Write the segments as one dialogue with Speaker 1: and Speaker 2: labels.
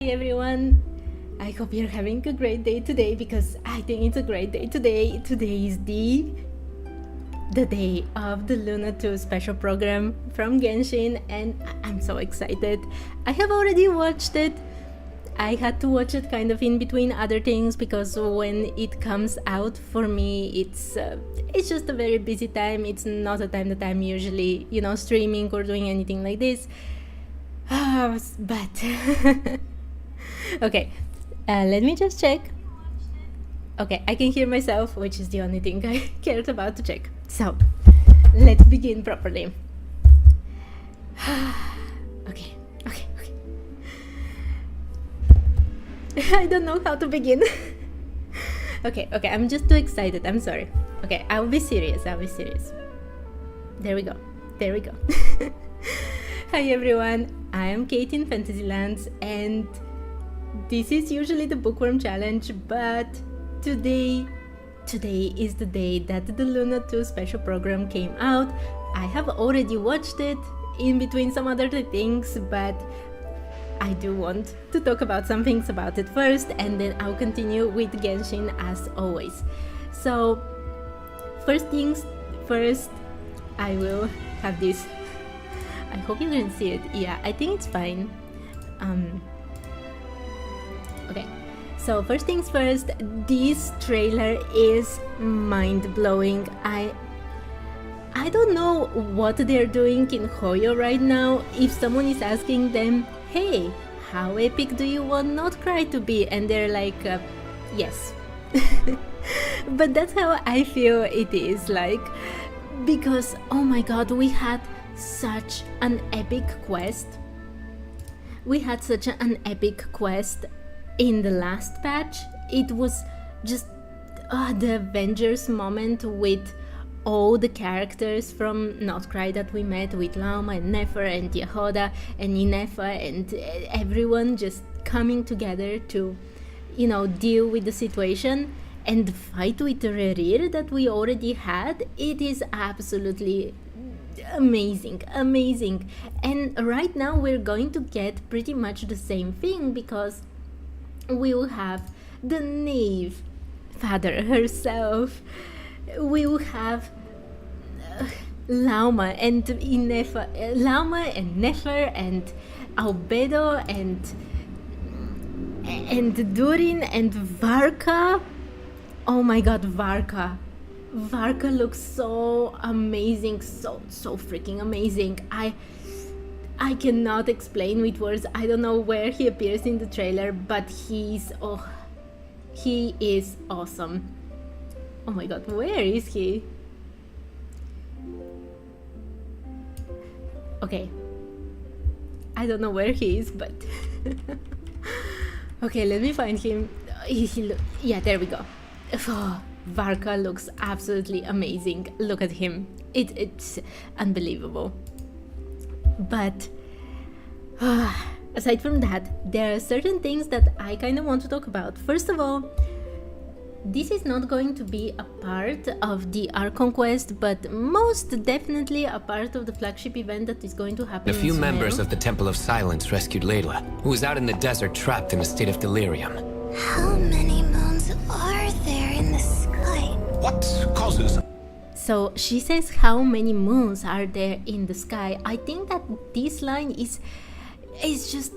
Speaker 1: Hey everyone, I hope you're having a great day today because I think it's a great day today. Today is the day of the Luna 2 special program from Genshin and I'm so excited. I have already watched it. I had to watch it kind of in between other things because when it comes out for me it's just a very busy time. It's not a time that I'm usually, streaming or doing anything like this. But okay, let me just check. Okay, I can hear myself, which is the only thing I cared about to check. So, let's begin properly. Okay. I don't know how to begin. Okay, I'm just too excited, I'm sorry. Okay, I'll be serious. There we go. Hi everyone, I am Kate in Fantasylands and this is usually the Bookworm challenge, but today is the day that the Luna 2 special program came out. I have already watched it in between some other things, but I do want to talk about some things about it first and then I'll continue with Genshin as always. So first things first, I will have this. I hope you can see it. Yeah, I think it's fine. Okay, so first things first, this trailer is mind-blowing. I don't know what they're doing in Hoyo right now. If someone is asking them, hey, how epic do you want Nod-Krai to be? And they're like, yes. But that's how I feel it is, like, because, oh my god, we had such an epic quest. We had such an epic quest in the last patch. It was just the Avengers moment with all the characters from Nod-Krai that we met with Lauma and Nefer and Yehoda and Inefa and everyone just coming together to, deal with the situation and the fight with Rerir that we already had. It is absolutely amazing. And right now we're going to get pretty much the same thing because we will have the Knave Father herself. We will have Lauma and Nefer and Albedo and Durin and Varka. Oh my god, Varka looks so amazing, so freaking amazing. I cannot explain with words. I don't know where he appears in the trailer, but he is awesome. Oh my god, where is he? Okay, I don't know where he is, but okay, let me find him. Yeah, there we go. Oh, Varka looks absolutely amazing. Look at him. It's unbelievable. But aside from that, there are certain things that I kind of want to talk about. First of all, this is not going to be a part of the Archon quest, but most definitely a part of the flagship event that is going to happen.
Speaker 2: A few members of the Temple of Silence rescued Liyue, who was out in the desert trapped in a state of delirium.
Speaker 3: How many moons are there in the sky?
Speaker 2: What causes?
Speaker 1: So she says, how many moons are there in the sky? I think that this line is just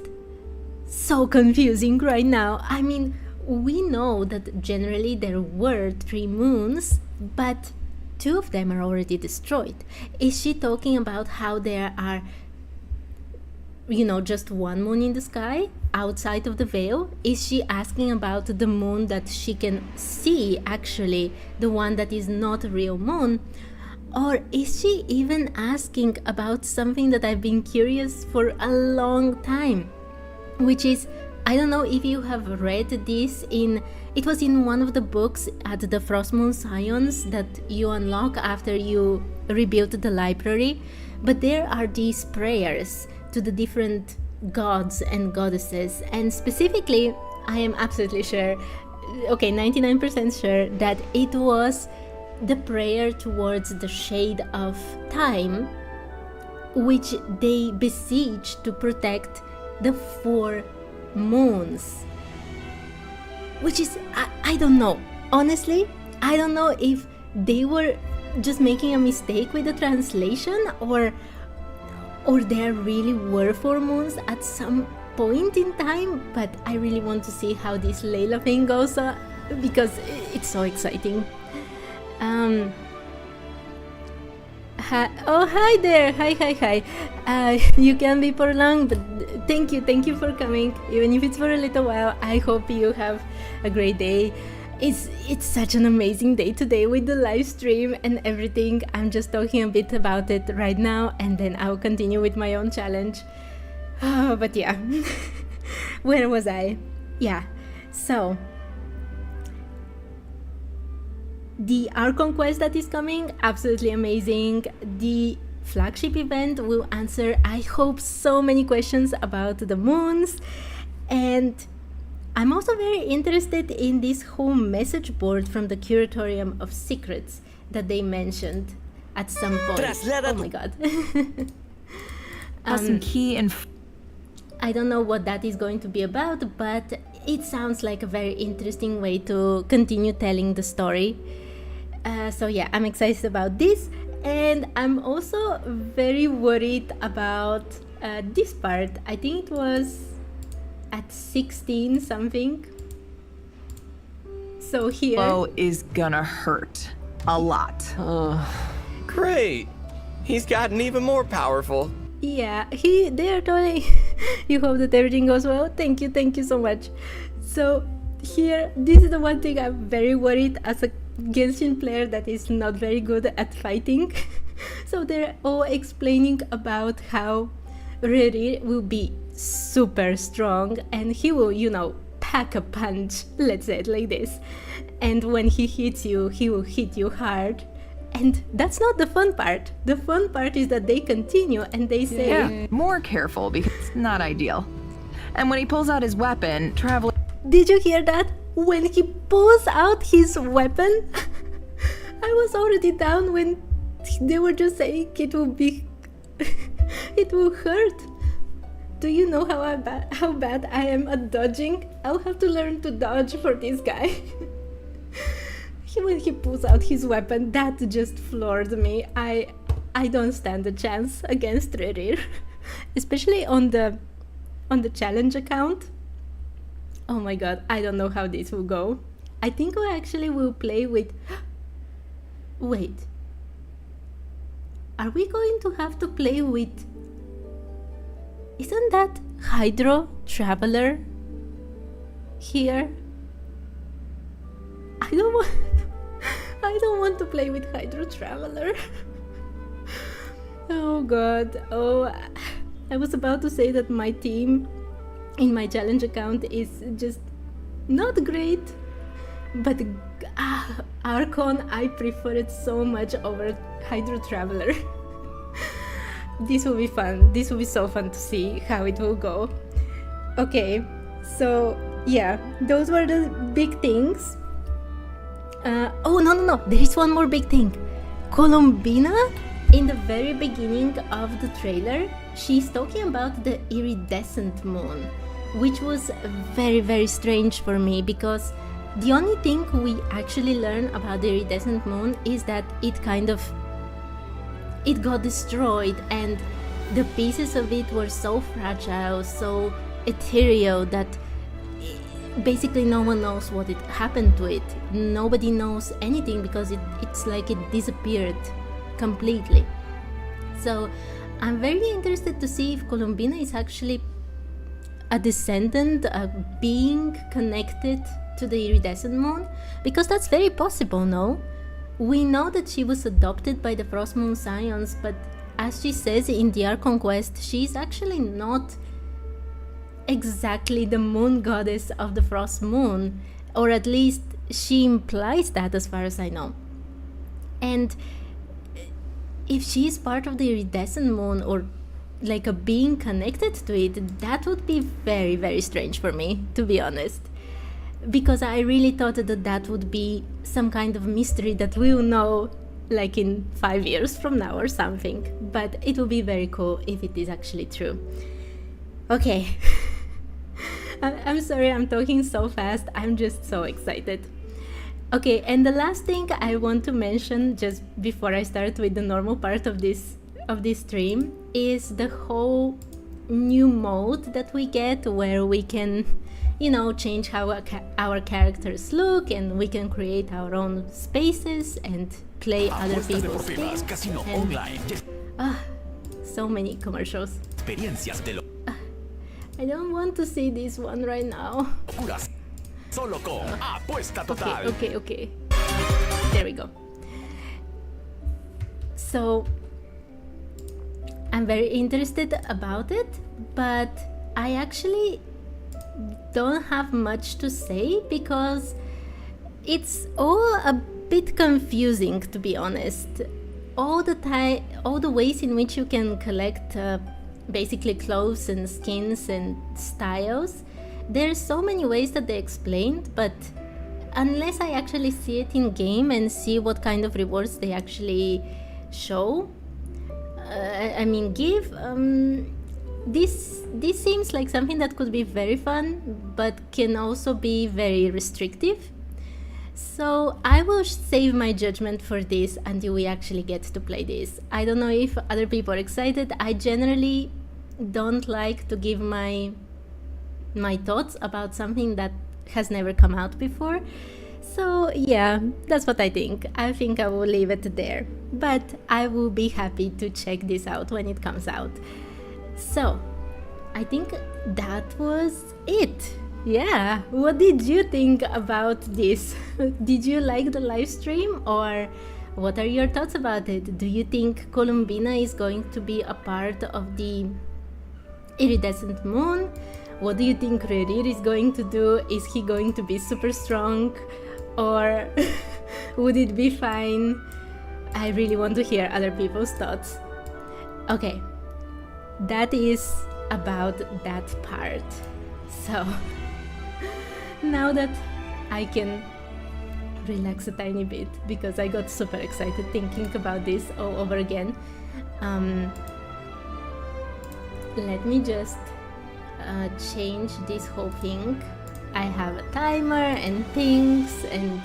Speaker 1: so confusing right now. I mean, we know that generally there were 3 moons, but 2 of them are already destroyed. Is she talking about how there are, just 1 moon in the sky outside of the veil? Is she asking about the moon that she can see, actually, the one that is not a real moon? Or is she even asking about something that I've been curious for a long time, which is, I don't know if you have read this it was in one of the books at the Frost Moon Scions that you unlock after you rebuild the library, but there are these prayers to the different gods and goddesses, and specifically, I am absolutely sure, 99% sure, that it was the prayer towards the shade of time, which they beseech to protect the 4 moons. Which is, I don't know. Honestly, I don't know if they were just making a mistake with the translation or there really were 4 moons at some point in time, but I really want to see how this Layla thing goes because it's so exciting. Hi there. Hi. You can be for long, but thank you for coming, even if it's for a little while. I hope you have a great day. It's such an amazing day today with the live stream and everything. I'm just talking a bit about it right now, and then I'll continue with my own challenge. But yeah, where was I? Yeah, so the Archon quest that is coming, absolutely amazing. The flagship event will answer, I hope, so many questions about the moons. And I'm also very interested in this whole message board from the Curatorium of Secrets that they mentioned at some point. Oh my god.
Speaker 4: Some key and
Speaker 1: I don't know what that is going to be about, but it sounds like a very interesting way to continue telling the story. So yeah, I'm excited about this, and I'm also very worried about this part. I think it was at 16 something. So here...
Speaker 4: Bo is gonna hurt. A lot.
Speaker 5: Great! He's gotten even more powerful.
Speaker 1: Yeah, they are totally... You hope that everything goes well? Thank you so much. So here, this is the one thing I'm very worried as a Genshin player that is not very good at fighting. So they're all explaining about how Rerir will be super strong and he will, you know, pack a punch, let's say it like this. And when he hits you, he will hit you hard. And that's not the fun part. The fun part is that they continue and they say...
Speaker 4: Yeah, more careful because it's not ideal. And when he pulls out his weapon, Traveler...
Speaker 1: Did you hear that? When he pulls out his weapon, I was already down when they were just saying it will be... it will hurt. Do you know how bad I am at dodging? I'll have to learn to dodge for this guy. When he pulls out his weapon, that just floored me. I don't stand a chance against Rerir, especially on the challenge account. Oh my god, I don't know how this will go. I think we actually will play with... Wait. Are we going to have to play with... Isn't that Hydro Traveler here? I don't want to play with Hydro Traveler. Oh god. Oh, I was about to say that my team in my challenge account is just not great, but Archon, I prefer it so much over Hydro Traveler. This will be fun. This will be so fun to see how it will go. Okay, so yeah, those were the big things. Oh, no, there is one more big thing. Columbina, in the very beginning of the trailer, she's talking about the iridescent moon, which was very, very strange for me because the only thing we actually learn about the iridescent moon is that it got destroyed and the pieces of it were so fragile, so ethereal that basically no one knows what happened to it. Nobody knows anything because it's like it disappeared completely. So I'm very interested to see if Columbina is actually a descendant, a being connected to the iridescent moon, because that's very possible, no? We know that she was adopted by the Frost Moon Scions, but as she says in the Archon quest, she's actually not exactly the moon goddess of the Frost Moon, or at least she implies that as far as I know. And if she's part of the iridescent moon or like a being connected to it, that would be very, very strange for me, to be honest, because I really thought that would be some kind of mystery that we'll know like in 5 years from now or something. But it will be very cool if it is actually true. Okay. I'm sorry, I'm talking so fast. I'm just so excited. Okay, and the last thing I want to mention just before I start with the normal part of this stream is the whole new mode that we get, where we can, you know, change how our characters look, and we can create our own spaces and play other people's games. And, so many commercials. I don't want to see this one right now. Okay. There we go. So I'm very interested about it, but I actually don't have much to say because it's all a bit confusing, to be honest. All the ways in which you can collect basically clothes and skins and styles, there's so many ways that they explained, but unless I actually see it in game and see what kind of rewards they actually show, give, this seems like something that could be very fun, but can also be very restrictive. So I will save my judgment for this until we actually get to play this. I don't know if other people are excited. I generally don't like to give my thoughts about something that has never come out before. So yeah, that's what I think. I think I will leave it there. But I will be happy to check this out when it comes out. So I think that was it. Yeah, what did you think about this? Did you like the live stream, or what are your thoughts about it? Do you think Columbina is going to be a part of the iridescent moon? What do you think Rerir is going to do? Is he going to be super strong, or would it be fine? I really want to hear other people's thoughts. Okay, that is about that part. So now that I can relax a tiny bit, because I got super excited thinking about this all over again, let me just change this whole thing. I have a timer and things and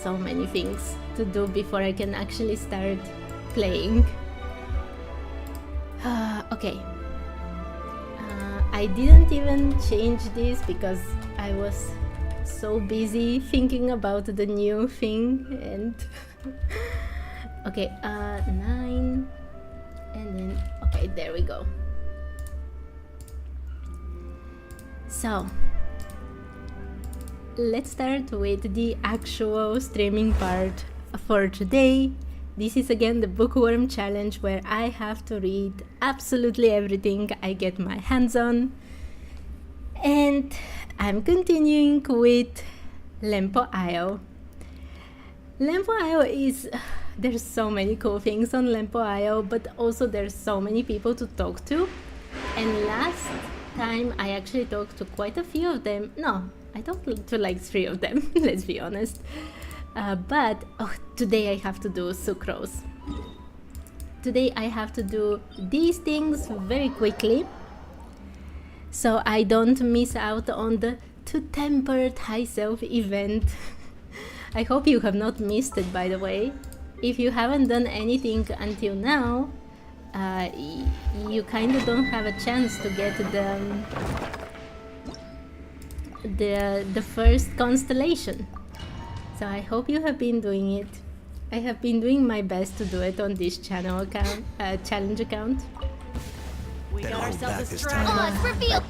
Speaker 1: so many things to do before I can actually start playing. Okay. I didn't even change this because I was so busy thinking about the new thing and okay, 9 and then okay, there we go. So let's start with the actual streaming part for today. This is again the Bookworm challenge, where I have to read absolutely everything I get my hands on. And I'm continuing with Lempo Isle. Lempo Isle is... there's so many cool things on Lempo Isle, but also there's so many people to talk to. And last time I actually talked to quite a few of them. No, I talked to like 3 of them, let's be honest. But today I have to do sucrose. Today I have to do these things very quickly, so I don't miss out on the To Tempered High Self event. I hope you have not missed it, by the way. If you haven't done anything until now, you kind of don't have a chance to get the first constellation. So I hope you have been doing it. I have been doing my best to do it on this channel account, challenge account.
Speaker 6: We got ourselves a strike.
Speaker 3: Oh, it's revealed.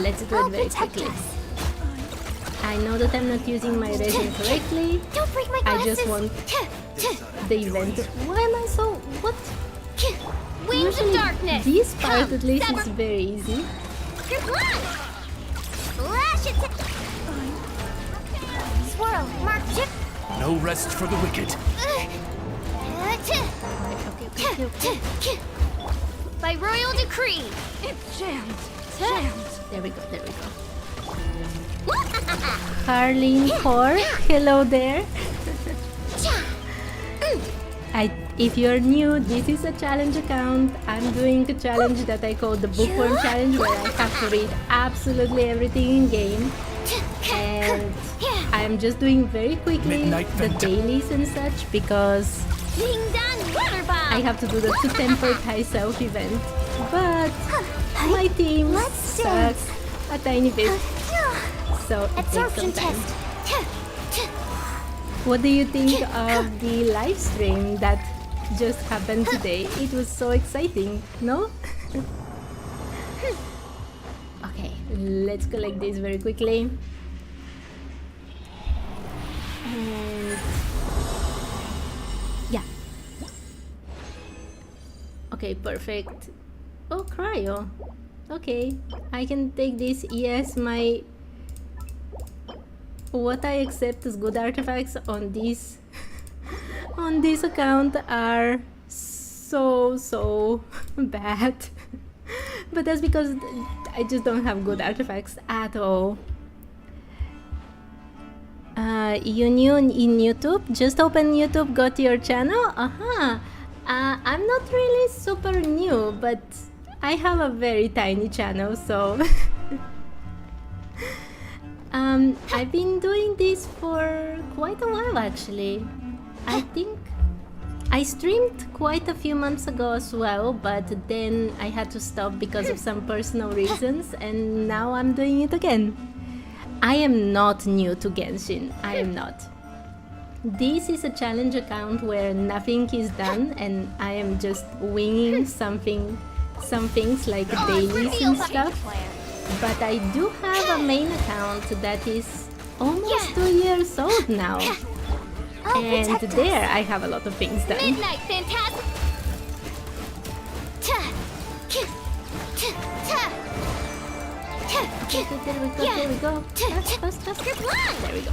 Speaker 1: Let's do it very quickly. I know that I'm not using my resin correctly.
Speaker 3: Don't break my
Speaker 1: I
Speaker 3: glasses.
Speaker 1: just want the event. Why am I so... what?
Speaker 3: Wings of darkness.
Speaker 1: This part
Speaker 3: Come,
Speaker 1: at least
Speaker 3: sever-
Speaker 1: is very easy.
Speaker 3: Your blood. Slash it. Swirl. Mark chip.
Speaker 6: No rest for the wicked.
Speaker 1: Okay.
Speaker 3: By royal decree.
Speaker 4: It's jammed.
Speaker 1: There we go. Harleen Core, hello there. if you're new, this is a challenge account. I'm doing a challenge that I call the Bookworm Challenge, where I have to read absolutely everything in game. And I'm just doing very quickly the dailies and such because I have to do the 2 temper Thai self event. But my team sucks a tiny bit, so it takes some time. What do you think of the live stream that just happened today? It was so exciting, no? Okay, let's collect this very quickly. And yeah. Okay, perfect. Oh, cryo. Okay, I can take this. Yes, what I accept as good artifacts on this on this account are so bad. But that's because I just don't have good artifacts at all. You new in YouTube? Just open YouTube, go to your channel? I'm not really super new, but I have a very tiny channel, so I've been doing this for quite a while actually. I think I streamed quite a few months ago as well, but then I had to stop because of some personal reasons, and now I'm doing it again. I am not new to Genshin, I am not. This is a challenge account where nothing is done and I am just winging some things like dailies and stuff. But I do have a main account that is almost 2 years old now. And there I have a lot of things done.
Speaker 3: Midnight Phantasm.
Speaker 1: Okay, there we go. Fast. There we go.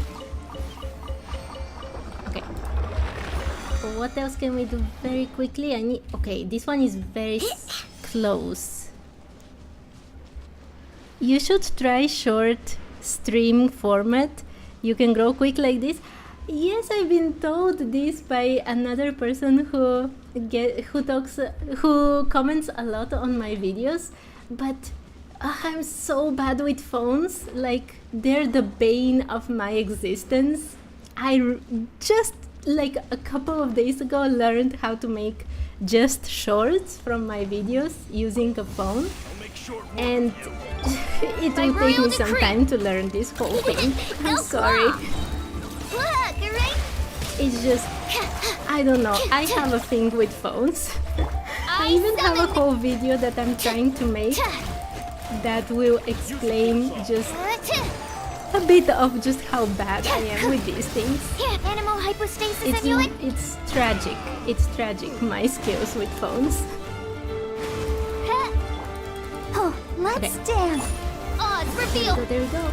Speaker 1: Okay. What else can we do very quickly? Okay, this one is very close. You should try short stream format. You can grow quick like this. Yes, I've been told this by another person who comments a lot on my videos, but I'm so bad with phones. Like, they're the bane of my existence. I just like a couple of days ago learned how to make just shorts from my videos using a phone, and it will take me some time to learn this whole thing. I'm sorry. It's just, I don't know, I have a thing with phones. I even have a whole video that I'm trying to make that will explain just a bit of just how bad I am with these things.
Speaker 3: Animal hypostasis amulet.
Speaker 1: It's tragic. It's tragic, my skills with phones.
Speaker 3: Oh, let's dance. Odds reveal.
Speaker 1: There we go.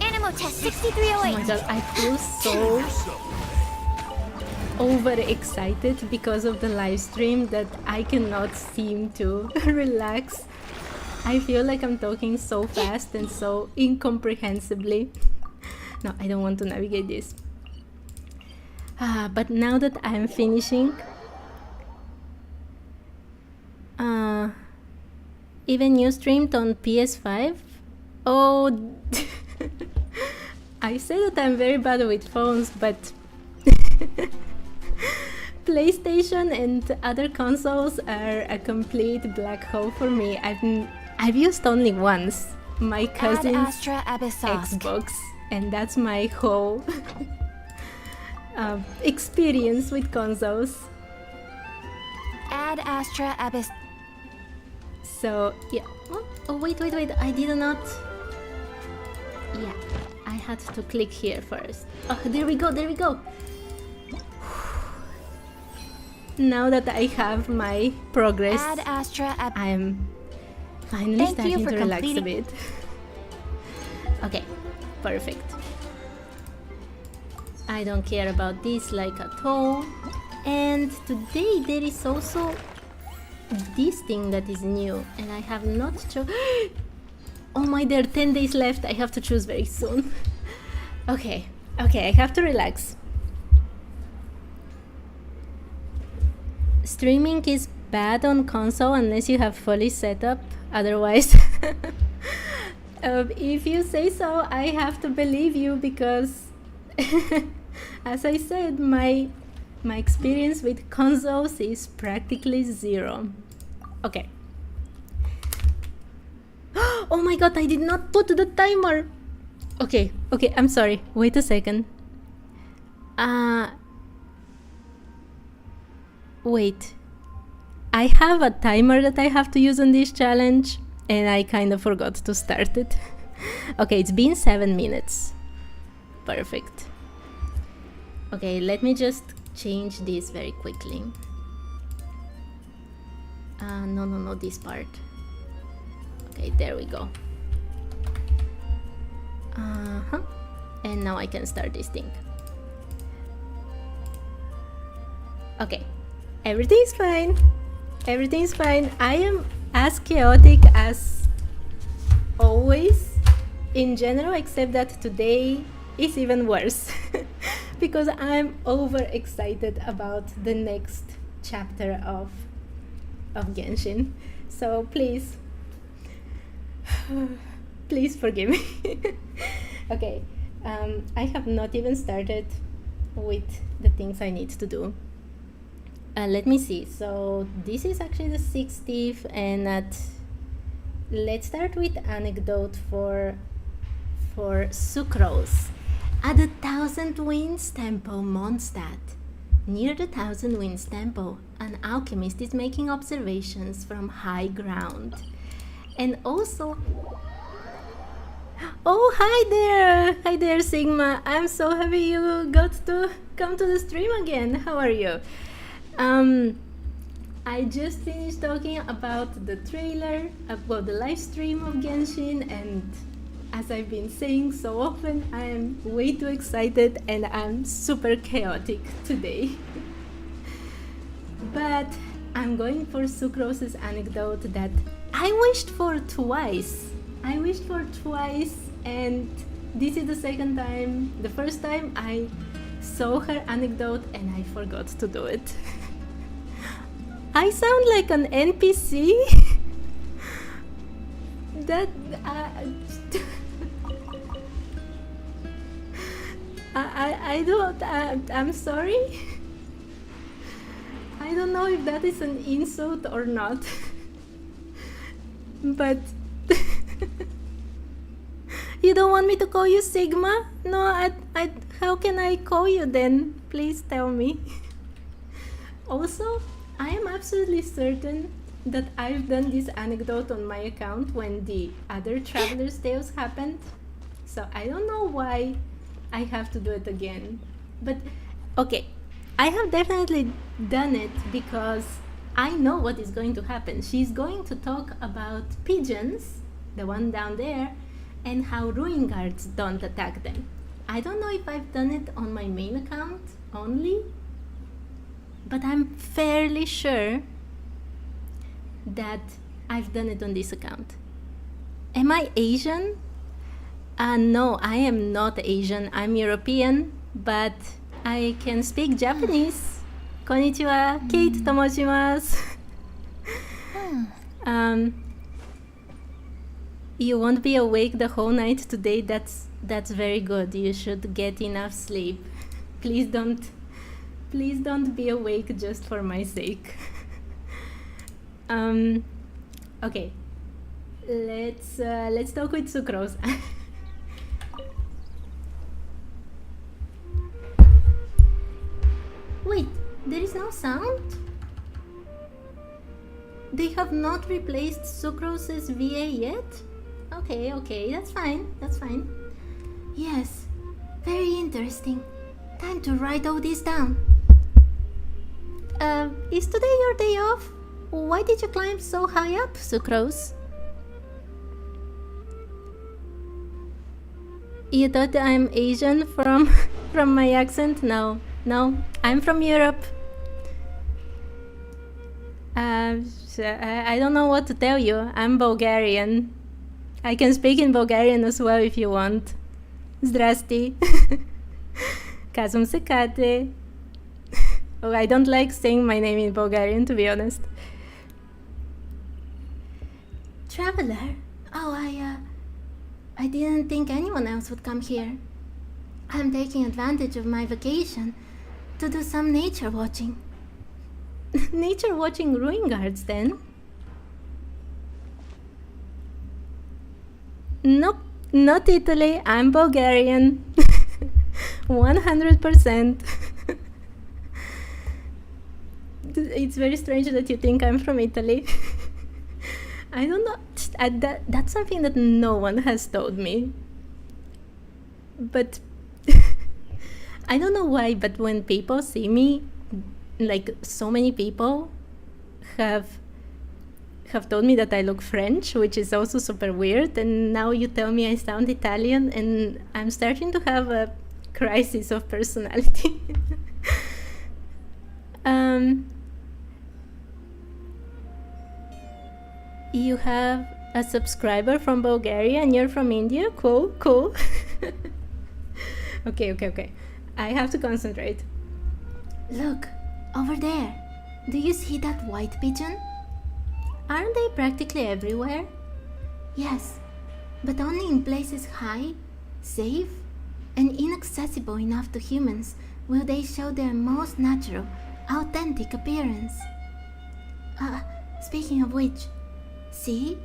Speaker 3: Animal test 6308.
Speaker 1: Oh my god, I feel so overexcited because of the live stream that I cannot seem to relax. I feel like I'm talking so fast and so incomprehensibly. No, I don't want to navigate this. But now that I'm finishing, even you streamed on PS5? Oh, I say that I'm very bad with phones, but PlayStation and other consoles are a complete black hole for me. I've used only once my cousin's Xbox, and that's my whole experience with consoles.
Speaker 3: Add Astra Abyss.
Speaker 1: So yeah. Oh wait, I did not. Yeah, I had to click here first. Oh, there we go. Now that I have my progress,
Speaker 3: Add Astra
Speaker 1: I'm finally starting to relax a bit. Okay, perfect. I don't care about this like at all. And today there is also this thing that is new, and I have not chosen. Oh my, there are 10 days left. I have to choose very soon. Okay, I have to relax. streaming is bad on console unless you have fully set up. Otherwise, if you say so, I have to believe you because, as I said, my experience with consoles is practically zero. Okay. Oh my god, I did not put the timer. Okay, I'm sorry. Wait a second. Wait. I have a timer that I have to use on this challenge, and I kind of forgot to start it. Okay, it's been 7 minutes. Perfect. Okay, let me just change this very quickly. No, this part. Okay, there we go. And now I can start this thing. Okay, everything's fine. Everything's fine. I am as chaotic as always in general, except that today is even worse because I'm overexcited about the next chapter of Genshin. So please forgive me. Okay, I have not even started with the things I need to do. Let me see. So this is actually the 60th, and let's start with anecdote for Sucrose. At the Thousand Winds Temple, Mondstadt, near the Thousand Winds Temple, an alchemist is making observations from high ground. And also, oh, hi there, Sigma. I'm so happy you got to come to the stream again. How are you? I just finished talking about the trailer, about the live stream of Genshin, and as I've been saying so often, I am way too excited and I'm super chaotic today. But I'm going for Sucrose's anecdote that I wished for twice, and this is the second time. The first time I saw her anecdote and I forgot to do it. I sound like an NPC? That I don't. I'm sorry. I don't know if that is an insult or not. But you don't want me to call you Sigma? No, how can I call you then? Please tell me. Also, I am absolutely certain that I've done this anecdote on my account when the other Traveler's Tales happened. So I don't know why I have to do it again. But okay, I have definitely done it because I know what is going to happen. She's going to talk about pigeons, the one down there, and how ruin guards don't attack them. I don't know if I've done it on my main account only, but I'm fairly sure that I've done it on this account. Am I Asian? No, I am not Asian. I'm European, but I can speak Japanese. Konnichiwa, Kate tomoshimasu. You won't be awake the whole night today. That's very good. You should get enough sleep. Please don't be awake just for my sake. Okay, let's talk with Sucrose. Wait, there is no sound? They have not replaced Sucrose's VA yet? Okay, that's fine. Yes, very interesting. Time to write all this down. Is today your day off? Why did you climb so high up, Sucrose? You thought I'm Asian from my accent? No, I'm from Europe. I don't know what to tell you. I'm Bulgarian. I can speak in Bulgarian as well if you want. Zdrasti. Казвам се Кате. Oh, I don't like saying my name in Bulgarian, to be honest. Traveler? Oh, I didn't think anyone else would come here. I'm taking advantage of my vacation to do some nature watching. Nature watching ruin guards, then? Nope, not Italy. I'm Bulgarian. 100%. It's very strange that you think I'm from Italy. I don't know. That's something that no one has told me. But I don't know why, but when people see me, like so many people have told me that I look French, which is also super weird, and now you tell me I sound Italian, and I'm starting to have a crisis of personality. You have a subscriber from Bulgaria and you're from India? Cool. Okay. I have to concentrate. Look, over there. Do you see that white pigeon? Aren't they practically everywhere? Yes, but only in places high, safe, and inaccessible enough to humans will they show their most natural, authentic appearance. Speaking of which, see?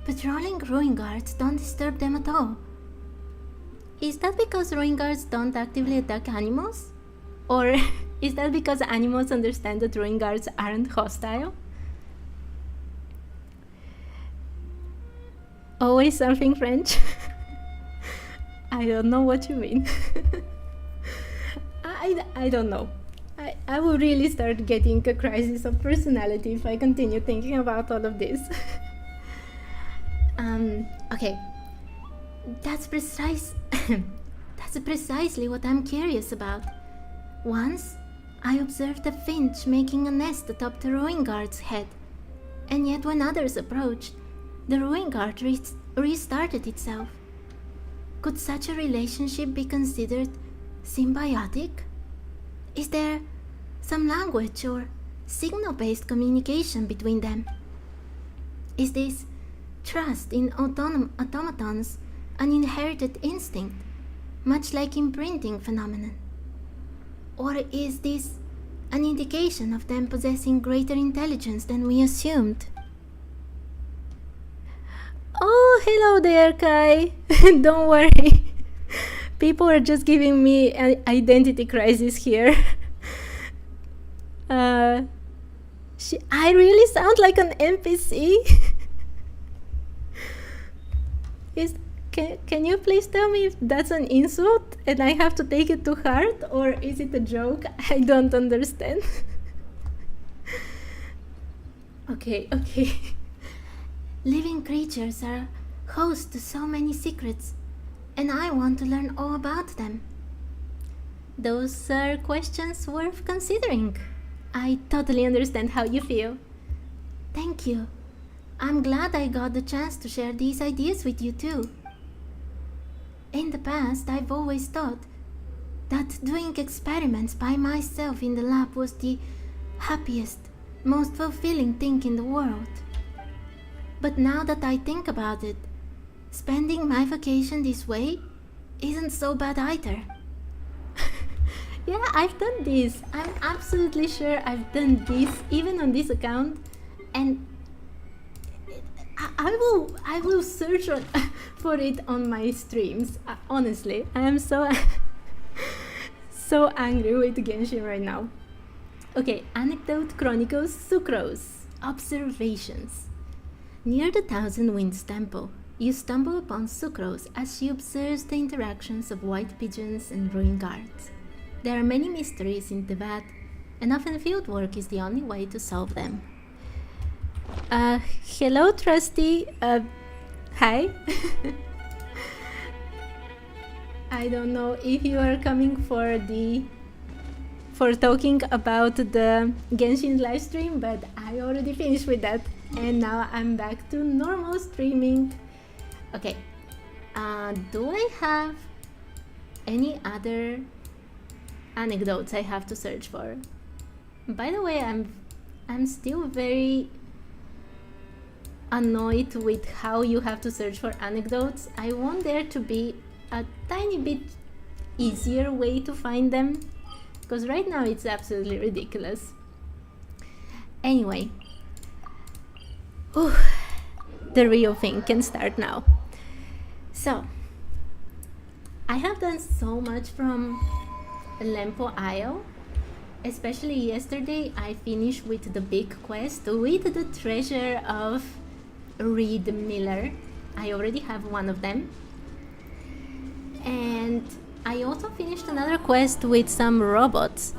Speaker 1: Patrolling ruin guards don't disturb them at all. Is that because ruin guards don't actively attack animals? Or is that because animals understand that ruin guards aren't hostile? Always something French? I don't know what you mean. I don't know. I will really start getting a crisis of personality if I continue thinking about all of this. Okay. That's precisely what I'm curious about. Once, I observed a finch making a nest atop the ruin guard's head, and yet when others approached, the ruin guard restarted itself. Could such a relationship be considered symbiotic? Is there some language or signal-based communication between them? Is this trust in automatons an inherited instinct, much like imprinting phenomenon? Or is this an indication of them possessing greater intelligence than we assumed? Oh, hello there, Kai. Don't worry. People are just giving me an identity crisis here. I really sound like an NPC. Can you please tell me if that's an insult and I have to take it to heart, or is it a joke? I don't understand. Okay. Living creatures are host to so many secrets, and I want to learn all about them. Those are questions worth considering. I totally understand how you feel. Thank you. I'm glad I got the chance to share these ideas with you too. In the past, I've always thought that doing experiments by myself in the lab was the happiest, most fulfilling thing in the world. But now that I think about it, spending my vacation this way isn't so bad either. Yeah, I've done this. I'm absolutely sure I've done this, even on this account, and I will search for it on my streams. Honestly, I am so angry with Genshin right now. Okay, Anecdote Chronicles Sucrose. Observations. Near the Thousand Winds Temple, you stumble upon Sucrose as she observes the interactions of white pigeons and ruin guards. There are many mysteries in Teyvat, and often fieldwork is the only way to solve them. Hello, Trusty. Hi. I don't know if you are coming for talking about the Genshin livestream, but I already finished with that, and now I'm back to normal streaming. Okay. Do I have any other anecdotes I have to search for? By the way, I'm still very annoyed with how you have to search for anecdotes. I want there to be a tiny bit easier way to find them, because right now it's absolutely ridiculous. Anyway, the real thing can start now. So, I have done so much from Lempo Isle. Especially yesterday, I finished with the big quest with the treasure of Reed Miller. I already have one of them. And I also finished another quest with some robots.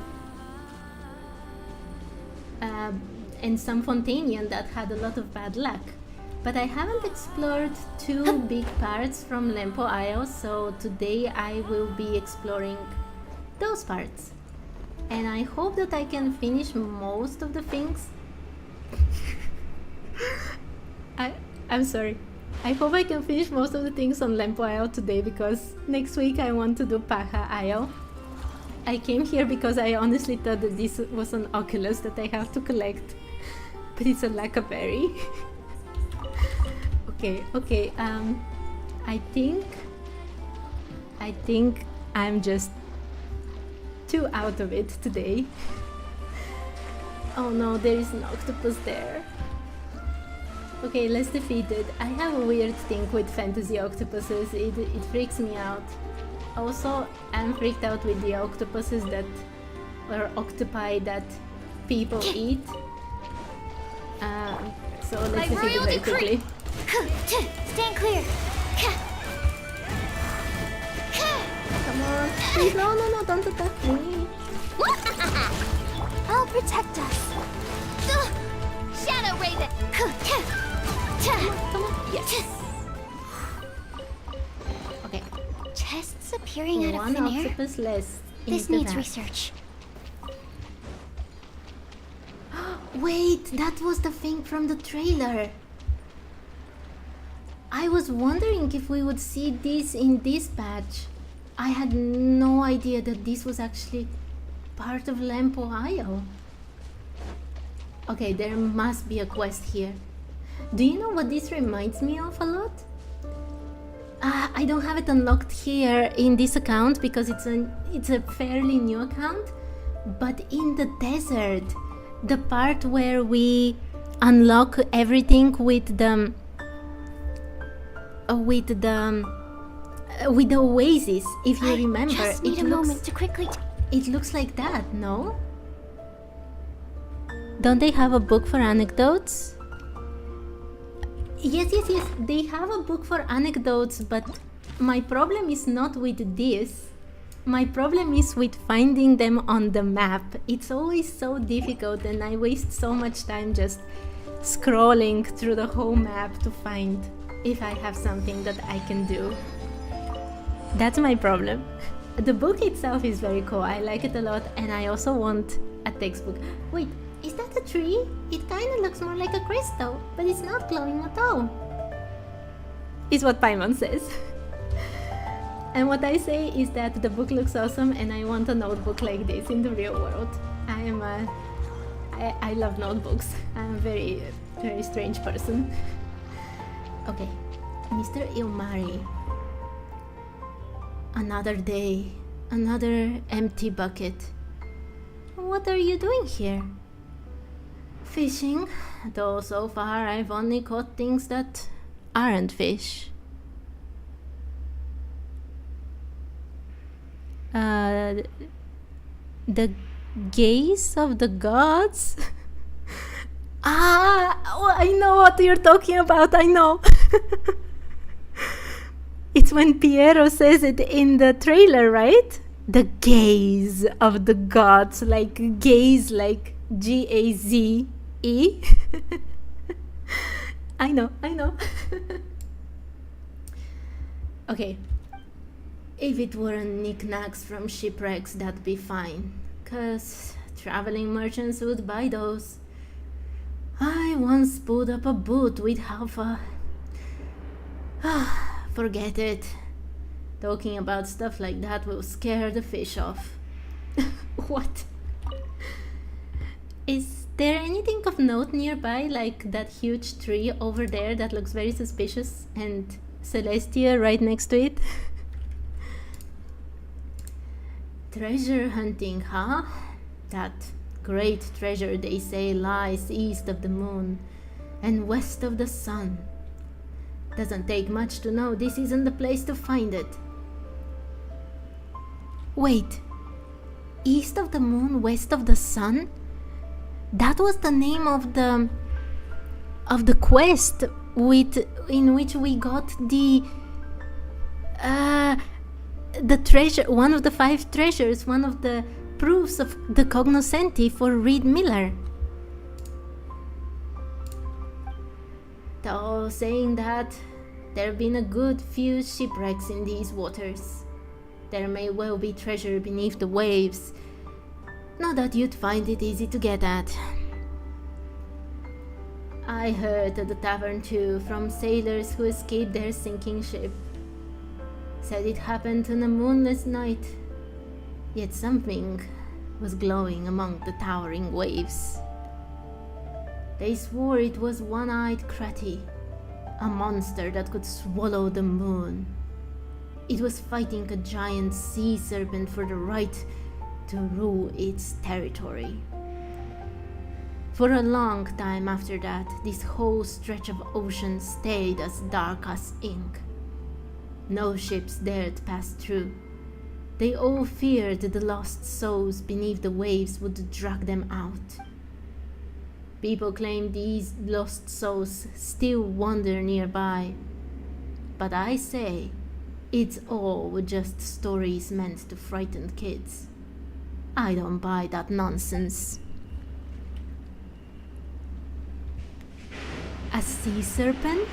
Speaker 1: And some Fontanian that had a lot of bad luck. But I haven't explored two big parts from Lempo Isle, so today I will be exploring those parts. And I hope that I can finish most of the things. I'm sorry. I hope I can finish most of the things on Lempo Isle today, because next week I want to do Paja Isle. I came here because I honestly thought that this was an Oculus that I have to collect. But it's a Lacaberry. Okay, I think I'm just too out of it today. Oh no, there is an octopus there. Okay, let's defeat it. I have a weird thing with fantasy octopuses. It freaks me out. Also, I'm freaked out with the octopuses that, or octopi that people eat. So let's defeat it very quickly.
Speaker 3: Stand clear.
Speaker 1: Come on. Please, no, don't attack me.
Speaker 3: I'll protect us. Shadow Raven.
Speaker 1: Come on. Yes. Okay.
Speaker 3: Chests appearing out of
Speaker 1: One
Speaker 3: thin air.
Speaker 1: octopus less.
Speaker 3: This
Speaker 1: in the
Speaker 3: needs
Speaker 1: map.
Speaker 3: research.
Speaker 1: Wait, that was the thing from the trailer. I was wondering if we would see this in this patch. I had no idea that this was actually part of Lempo Isle. Okay, there must be a quest here. Do you know what this reminds me of a lot? I don't have it unlocked here in this account because it's a fairly new account. But in the desert, the part where we unlock everything with the oasis, if you remember,
Speaker 3: Just need a moment to quickly.
Speaker 1: it looks like that, no? Don't they have a book for anecdotes? Yes, they have a book for anecdotes, but my problem is not with this. My problem is with finding them on the map. It's always so difficult and I waste so much time just scrolling through the whole map to find if I have something that I can do. That's my problem. The book itself is very cool. I like it a lot, and I also want a textbook. Wait, is that a tree? It kind of looks more like a crystal, but it's not glowing at all. Is what Paimon says. And what I say is that the book looks awesome and I want a notebook like this in the real world. I love notebooks. I'm a very, very strange person. Okay, Mr. Ilmari. Another day, another empty bucket. What are you doing here? Fishing, though so far I've only caught things that aren't fish. The gaze of the gods? Oh, I know what you're talking about, I know. It's when Piero says it in the trailer, right? The gaze of the gods, like gaze, like G-A-Z-E. I know. Okay. If it weren't knickknacks from shipwrecks, that'd be fine. 'Cause traveling merchants would buy those. I once pulled up a boot with half a... Forget it. Talking about stuff like that will scare the fish off. What? Is there anything of note nearby, like that huge tree over there that looks very suspicious, and Celestia right next to it? Treasure hunting, huh? That great treasure, they say, lies east of the moon and west of the sun. Doesn't take much to know this isn't the place to find it. Wait, east of the moon, west of the sun? That was the name of the quest in which we got the treasure, one of the 5 treasures, one of the proofs of the cognoscenti for Reed Miller. Though saying that, there have been a good few shipwrecks in these waters. There may well be treasure beneath the waves. Not that you'd find it easy to get at. I heard at the tavern too from sailors who escaped their sinking ship. Said it happened on a moonless night, yet something was glowing among the towering waves. They swore it was one-eyed Kratty, a monster that could swallow the moon. It was fighting a giant sea serpent for the right to rule its territory. For a long time after that, this whole stretch of ocean stayed as dark as ink. No ships dared pass through. They all feared the lost souls beneath the waves would drag them out. People claim these lost souls still wander nearby, but I say it's all just stories meant to frighten kids. I don't buy that nonsense. A sea serpent?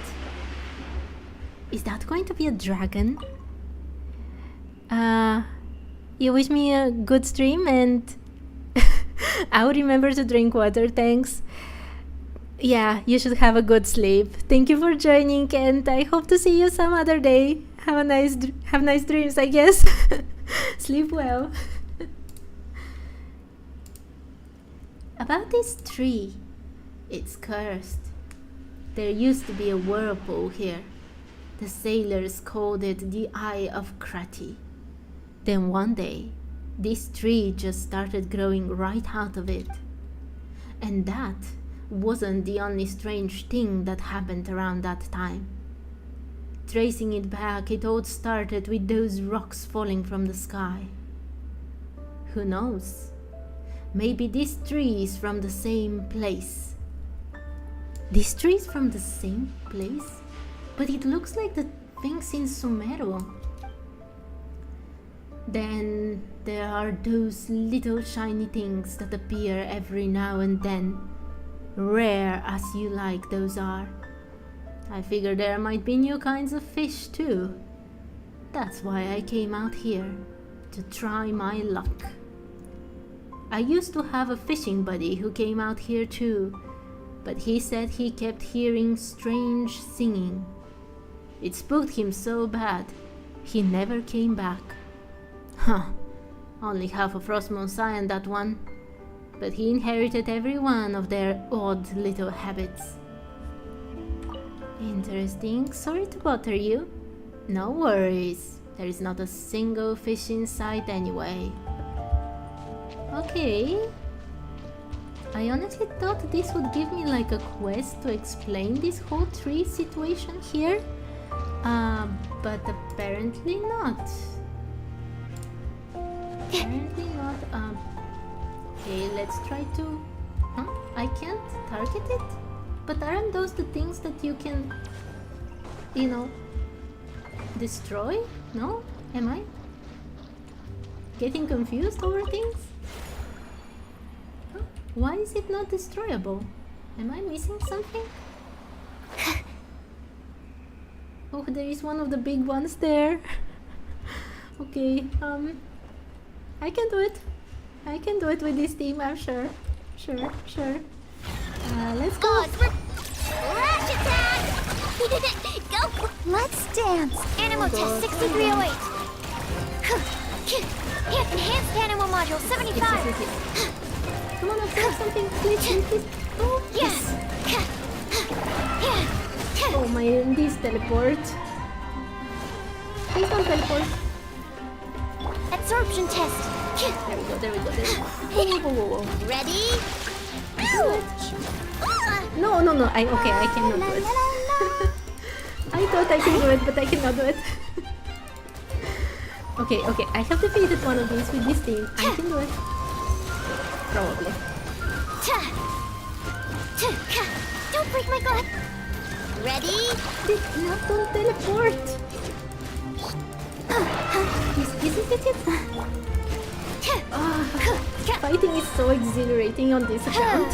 Speaker 1: Is that going to be a dragon? You wish me a good stream, and I'll remember to drink water, thanks. Yeah, you should have a good sleep. Thank you for joining, and I hope to see you some other day. Have nice dreams, I guess. Sleep well. About this tree, it's cursed. There used to be a whirlpool here. The sailors called it the Eye of Kratty. Then one day, this tree just started growing right out of it. And that wasn't the only strange thing that happened around that time. Tracing it back, it all started with those rocks falling from the sky. Who knows? Maybe this tree is from the same place. This tree is from the same place? But it looks like the things in Sumeru. Then there are those little shiny things that appear every now and then. Rare as you like those are. I figure there might be new kinds of fish too. That's why I came out here, to try my luck. I used to have a fishing buddy who came out here too, but he said he kept hearing strange singing. It spooked him so bad, he never came back. Huh, only half of Frostmourne Scion, that one. But he inherited every one of their odd little habits. Interesting. Sorry to bother you. No worries. There is not a single fish in sight anyway. Okay. I honestly thought this would give me like a quest to explain this whole tree situation here. But apparently not. Apparently not. Okay, let's try to... Huh? I can't target it? But aren't those the things that you can, you know, destroy? No? Am I getting confused over things? Huh? Why is it not destroyable? Am I missing something? Oh, there is one of the big ones there. Okay, I can do it. I can do it with this team, I'm sure. Sure. Let's go.
Speaker 3: Rash attack! Go! Let's dance. Animal test 6308. Enhanced animal module 75.
Speaker 1: Come on, observe something, please. Oh, yes! Oh my, this teleport. Please don't teleport.
Speaker 3: Absorption test.
Speaker 1: There we go. Whoa.
Speaker 3: Ready? Ouch!
Speaker 1: No, I cannot do it. I thought I can do it, but I cannot do it. Okay, I have defeated one of these with this team. I can do it. Probably.
Speaker 3: Don't break my glass. Ready?
Speaker 1: Don't teleport. This is it. Fighting is so exhilarating on this account.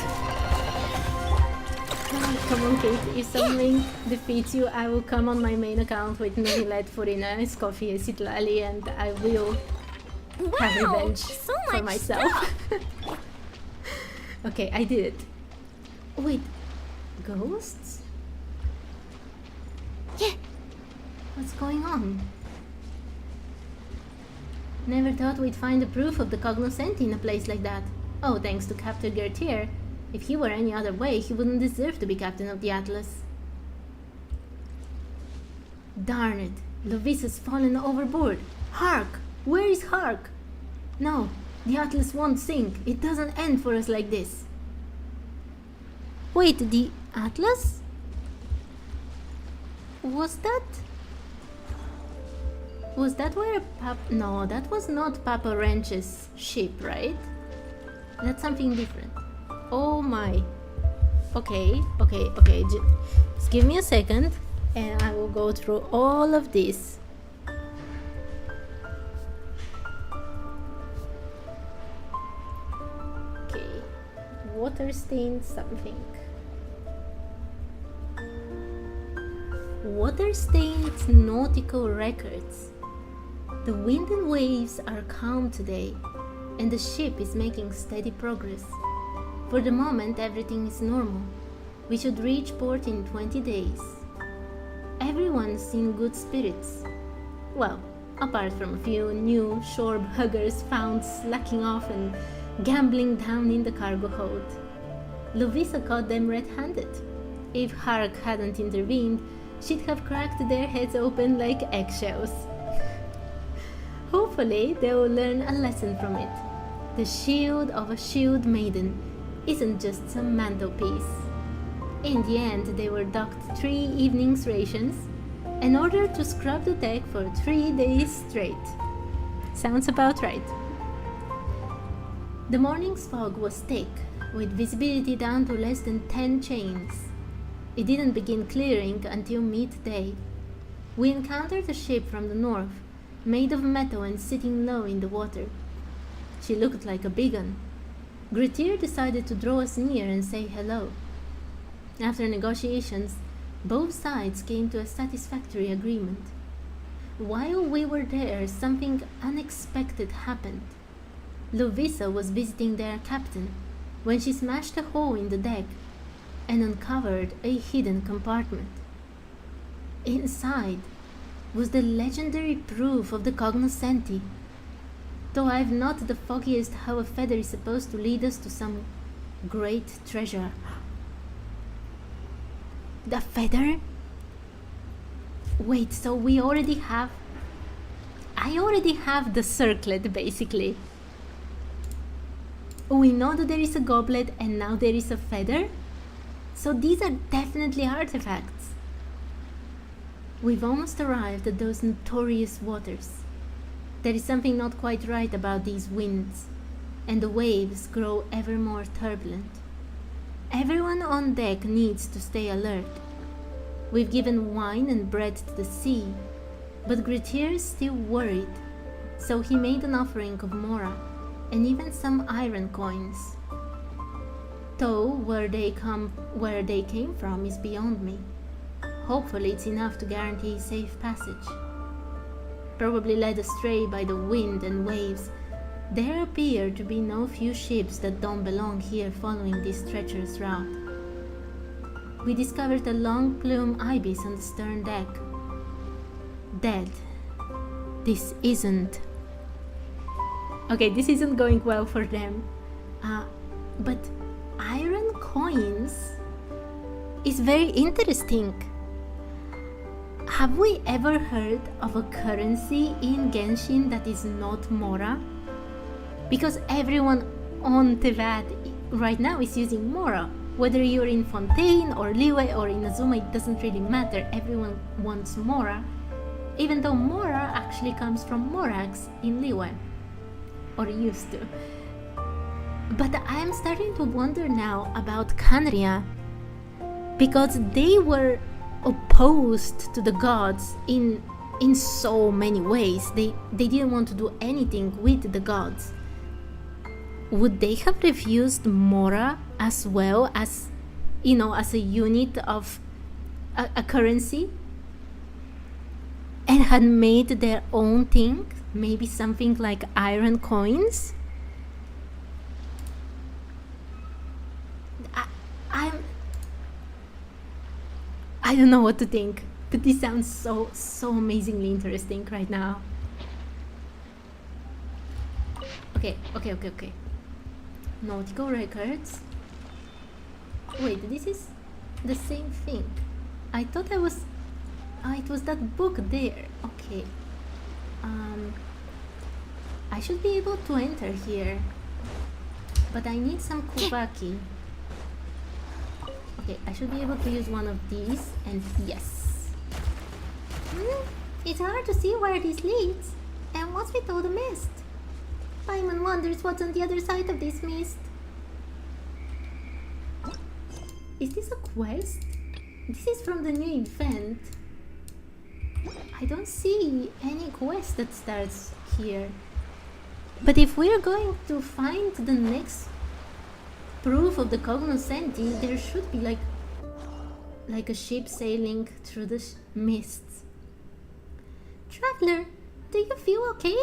Speaker 1: Come on, Kate. If something defeats you, I will come on my main account with Nuhilet, Furina, Scoffy, Citlali, and I will have revenge
Speaker 3: so
Speaker 1: for
Speaker 3: much
Speaker 1: myself. Okay, I did it. Wait, ghosts?
Speaker 3: Yeah.
Speaker 1: What's going on? Never thought we'd find the proof of the cognoscenti in a place like that. Oh, thanks to Captain Gertier. If he were any other way, he wouldn't deserve to be captain of the Atlas. Darn it, Lovisa's fallen overboard. Hark! Where is Hark? No, the Atlas won't sink. It doesn't end for us like this. Wait, the Atlas? Was that where No, that was not Papa Wrench's ship, right? That's something different. Oh my. Okay. Just give me a second and I will go through all of this. Okay. Water stained something. Water stained nautical records. The wind and waves are calm today, and the ship is making steady progress. For the moment, everything is normal. We should reach port in 20 days. Everyone's in good spirits. Well, apart from a few new shore huggers found slacking off and gambling down in the cargo hold. Lovisa caught them red-handed. If Hark hadn't intervened, she'd have cracked their heads open like eggshells. Hopefully, they will learn a lesson from it. The shield of a shield maiden isn't just some mantelpiece. In the end, they were docked 3 evenings' rations and ordered to scrub the deck for 3 days straight. Sounds about right. The morning's fog was thick, with visibility down to less than 10 chains. It didn't begin clearing until midday. We encountered a ship from the north, made of metal and sitting low in the water. She looked like a big one. Gretier decided to draw us near and say hello. After negotiations, both sides came to a satisfactory agreement. While we were there, something unexpected happened. Lovisa was visiting their captain when she smashed a hole in the deck and uncovered a hidden compartment. Inside was the legendary proof of the cognoscenti. Though I've not the foggiest how a feather is supposed to lead us to some great treasure. The feather? Wait, so we already have... I already have the circlet, basically. We know that there is a goblet and now there is a feather? So these are definitely artifacts. We've almost arrived at those notorious waters. There is something not quite right about these winds, and the waves grow ever more turbulent. Everyone on deck needs to stay alert. We've given wine and bread to the sea, but Gretier is still worried, so he made an offering of Mora, and even some iron coins. Though where they came from is beyond me. Hopefully it's enough to guarantee safe passage. Probably led astray by the wind and waves, there appear to be no few ships that don't belong here following this treacherous route. We discovered a long plume ibis on the stern deck. Dead. This isn't... Okay, this isn't going well for them. But iron coins is very interesting. Have we ever heard of a currency in Genshin that is not Mora? Because everyone on Teyvat right now is using Mora. Whether you're in Fontaine or Liyue or Inazuma, it doesn't really matter. Everyone wants Mora, even though Mora actually comes from Morax in Liyue, or used to. But I'm starting to wonder now about Khaenri'ah, because they were opposed to the gods in so many ways. They didn't want to do anything with the gods. Would they have refused Mora as well as, you know, as a unit of a currency, and had made their own thing? Maybe something like iron coins? I don't know what to think, but this sounds so amazingly interesting right now. Okay. Nautical records. Wait, this is the same thing. I thought it was that book there. Okay. I should be able to enter here, but I need some Kubaki. Okay, I should be able to use one of these, and yes. It's hard to see where this leads. And what's with all the mist? Paimon wonders what's on the other side of this mist. Is this a quest? This is from the new event. I don't see any quest that starts here. But if we're going to find the next proof of the cognoscenti, there should be like a ship sailing through the mists. Traveler, do you feel okay?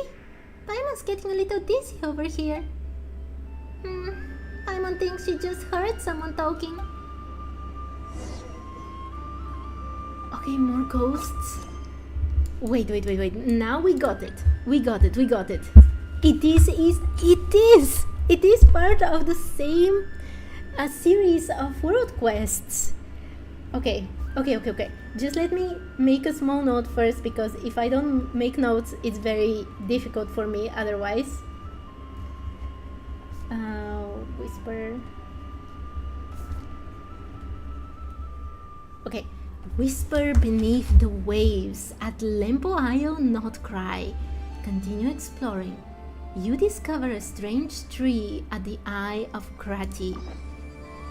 Speaker 1: Paimon's getting a little dizzy over here. Paimon thinks she just heard someone talking. Okay, more ghosts. Wait. Now we got it. It is part of the same series of world quests. Okay. Just let me make a small note first, because if I don't make notes, it's very difficult for me otherwise. Whisper. Okay. Whisper beneath the waves at Lempo Isle, Nod-Krai. Continue exploring. You discover a strange tree at the Eye of Krati.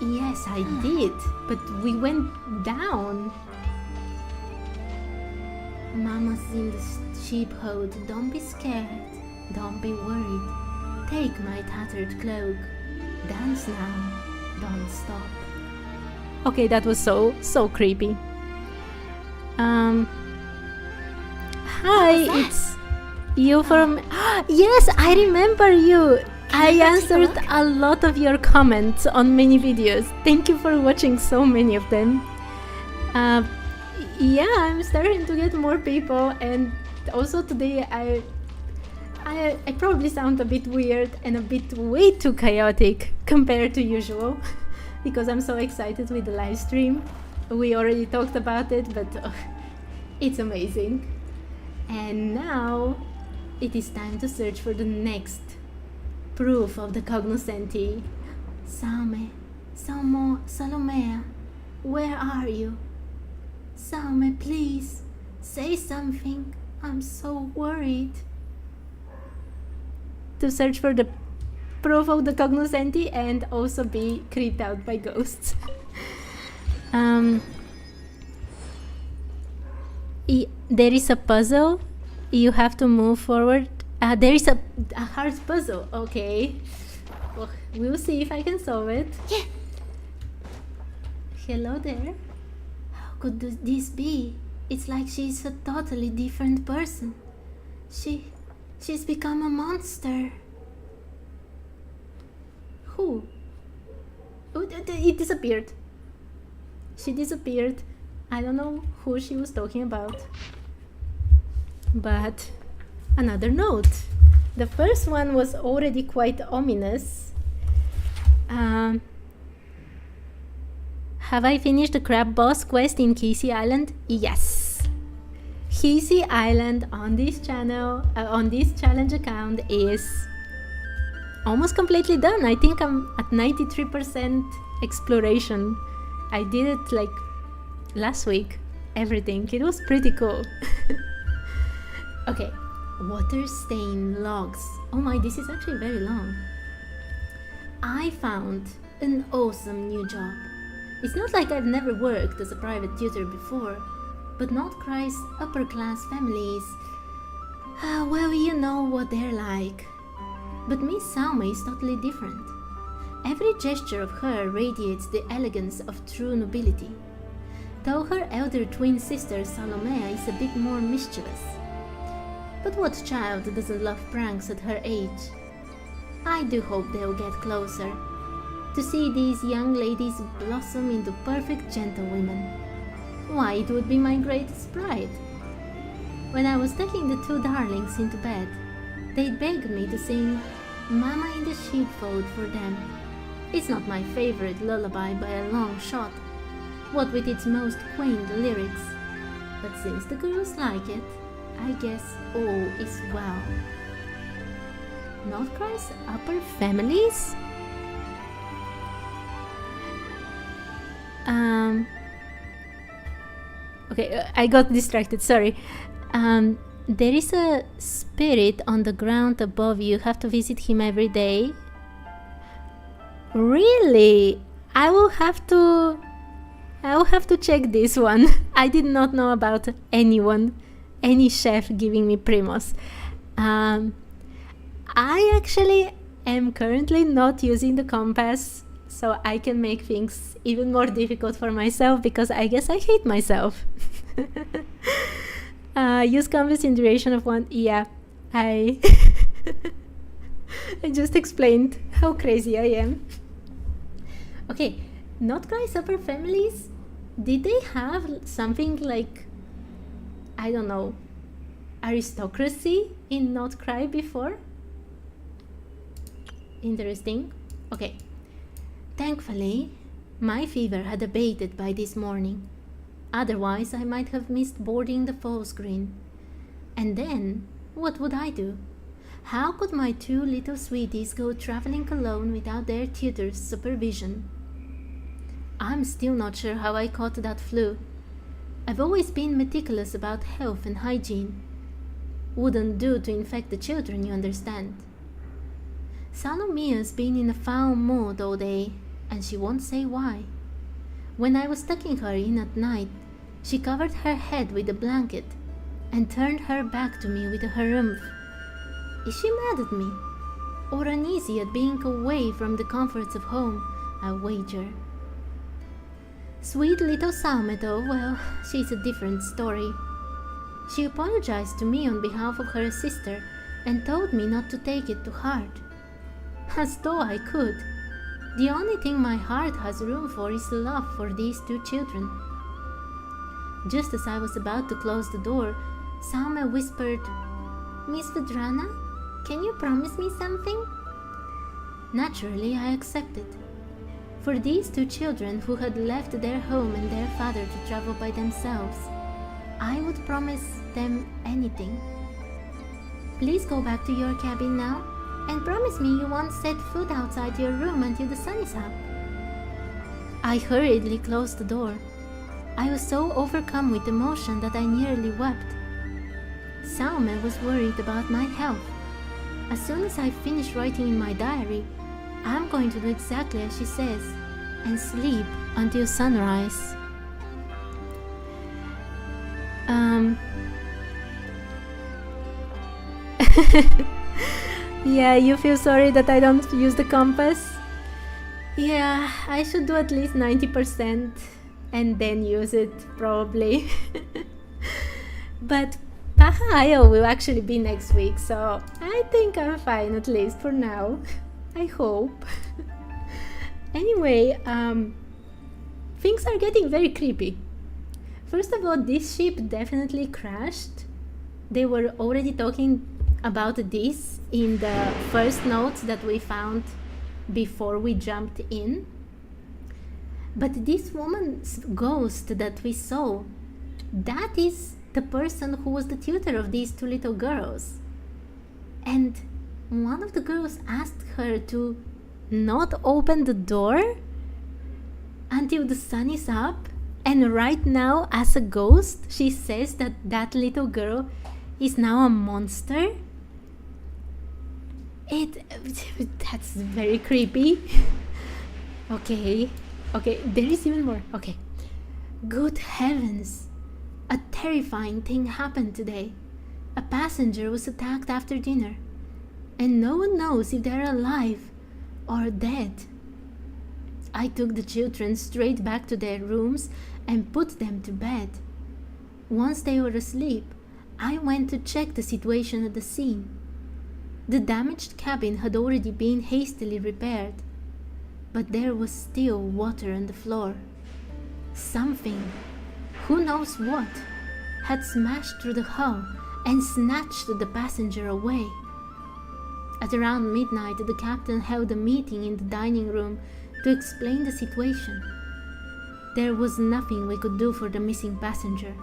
Speaker 1: Yes, I did, but we went down. Mama's in the sheepfold. Don't be scared. Don't be worried. Take my tattered cloak. Dance now. Don't stop. Okay, that was so creepy. Hi, it's you from... Yes, I remember you. I answered a lot of your comments on many videos. Thank you for watching so many of them. Yeah, I'm starting to get more people, and also today I probably sound a bit weird and a bit way too chaotic compared to usual because I'm so excited with the live stream. We already talked about it, but it's amazing. And now it is time to search for the next proof of the cognoscenti. Salome, Salomea, where are you? Salome, please, say something. I'm so worried. To search for the proof of the cognoscenti and also be creeped out by ghosts. There is a puzzle. You have to move forward. There is a hard puzzle. Okay. Well, we'll see if I can solve it.
Speaker 3: Yeah.
Speaker 1: Hello there. How could this be? It's like she's a totally different person. She's become a monster. Who? Oh, it disappeared. She disappeared. I don't know who she was talking about. But another note. The first one was already quite ominous. Have I finished the crab boss quest in Casey Island? Yes. Casey Island on this channel, on this challenge account is almost completely done. I think I'm at 93% exploration. I did it like last week. Everything. It was pretty cool. Okay. Water stain logs. Oh my, this is actually very long. I found an awesome new job. It's not like I've never worked as a private tutor before, but Nod-Krai's upper class families, well, you know what they're like. But Miss Salma is totally different. Every gesture of her radiates the elegance of true nobility, though her elder twin sister Salomea is a bit more mischievous. But what child doesn't love pranks at her age? I do hope they'll get closer, to see these young ladies blossom into perfect gentlewomen. Why, it would be my greatest pride. When I was taking the two darlings into bed, they begged me to sing Mama in the Sheepfold for them. It's not my favorite lullaby by a long shot, what with its most quaint lyrics, but since the girls like it, I guess all is well. Nod-Krai's upper families? Okay, I got distracted, sorry. There is a spirit on the ground above you. You have to visit him every day. Really? I will have to check this one. I did not know about any chef giving me primos. I actually am currently not using the compass, so I can make things even more difficult for myself because I guess I hate myself. Use compass in duration of 1. Yeah, I just explained how crazy I am. Okay, Nod-Krai's upper families, did they have something like, I don't know, aristocracy in Nod-Krai before? Interesting. Okay. Thankfully, my fever had abated by this morning. Otherwise, I might have missed boarding the falls green. And then, what would I do? How could my two little sweeties go traveling alone without their tutor's supervision? I'm still not sure how I caught that flu. I've always been meticulous about health and hygiene. Wouldn't do to infect the children, you understand. Salomea's been in a foul mood all day, and she won't say why. When I was tucking her in at night, she covered her head with a blanket and turned her back to me with a harumph. Is she mad at me? Or uneasy at being away from the comforts of home, I wager. Sweet little Salme though, well, she's a different story. She apologized to me on behalf of her sister and told me not to take it to heart. As though I could. The only thing my heart has room for is love for these two children. Just as I was about to close the door, Salme whispered, Miss Vedrana, can you promise me something? Naturally, I accepted. For these two children who had left their home and their father to travel by themselves, I would promise them anything. Please go back to your cabin now, and promise me you won't set foot outside your room until the sun is up. I hurriedly closed the door. I was so overcome with emotion that I nearly wept. Salme was worried about my health. As soon as I finish writing in my diary, I'm going to do exactly as she says and sleep until sunrise. Yeah, you feel sorry that I don't use the compass? Yeah, I should do at least 90% and then use it, probably. But Pahayo will actually be next week, so I think I'm fine, at least for now. I hope. Anyway, things are getting very creepy. First of all, this ship definitely crashed. They were already talking about this in the first notes that we found before we jumped in. But this woman's ghost that we saw, that is the person who was the tutor of these two little girls. And one of the girls asked her to not open the door until the sun is up. And right now, as a ghost, she says that that little girl is now a monster. That's very creepy. Okay, there is even more. Okay. Good heavens. A terrifying thing happened today. A passenger was attacked after dinner, and no one knows if they're alive or dead. I took the children straight back to their rooms and put them to bed. Once they were asleep, I went to check the situation at the scene. The damaged cabin had already been hastily repaired, but there was still water on the floor. Something, who knows what, had smashed through the hull and snatched the passenger away. At around midnight, the captain held a meeting in the dining room to explain the situation. There was nothing we could do for the missing passenger,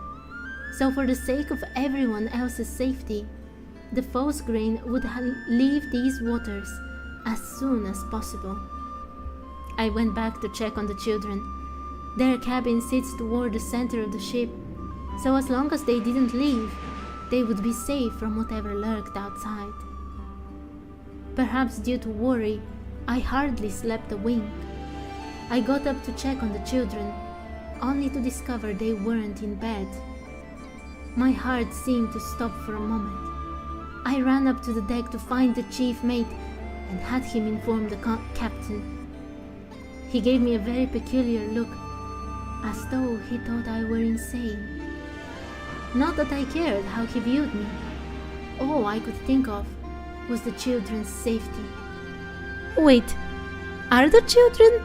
Speaker 1: so for the sake of everyone else's safety, the Fosgrain would leave these waters as soon as possible. I went back to check on the children. Their cabin sits toward the center of the ship, so as long as they didn't leave, they would be safe from whatever lurked outside. Perhaps due to worry, I hardly slept a wink. I got up to check on the children, only to discover they weren't in bed. My heart seemed to stop for a moment. I ran up to the deck to find the chief mate and had him inform the captain. He gave me a very peculiar look, as though he thought I were insane. Not that I cared how he viewed me. All I could think of was the children's safety. Wait, are the children?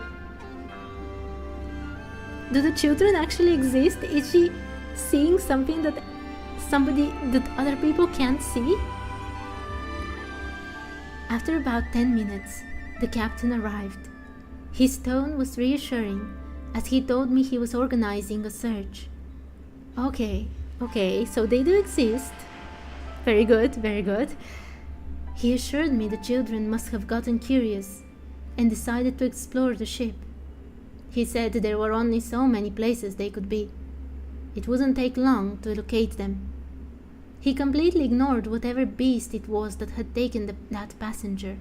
Speaker 1: Do the children actually exist? Is she seeing something that other people can't see? After about 10 minutes, the captain arrived. His tone was reassuring as he told me he was organizing a search. Okay, so they do exist. Very good, very good. He assured me the children must have gotten curious and decided to explore the ship. He said there were only so many places they could be. It wouldn't take long to locate them. He completely ignored whatever beast it was that had taken that passenger,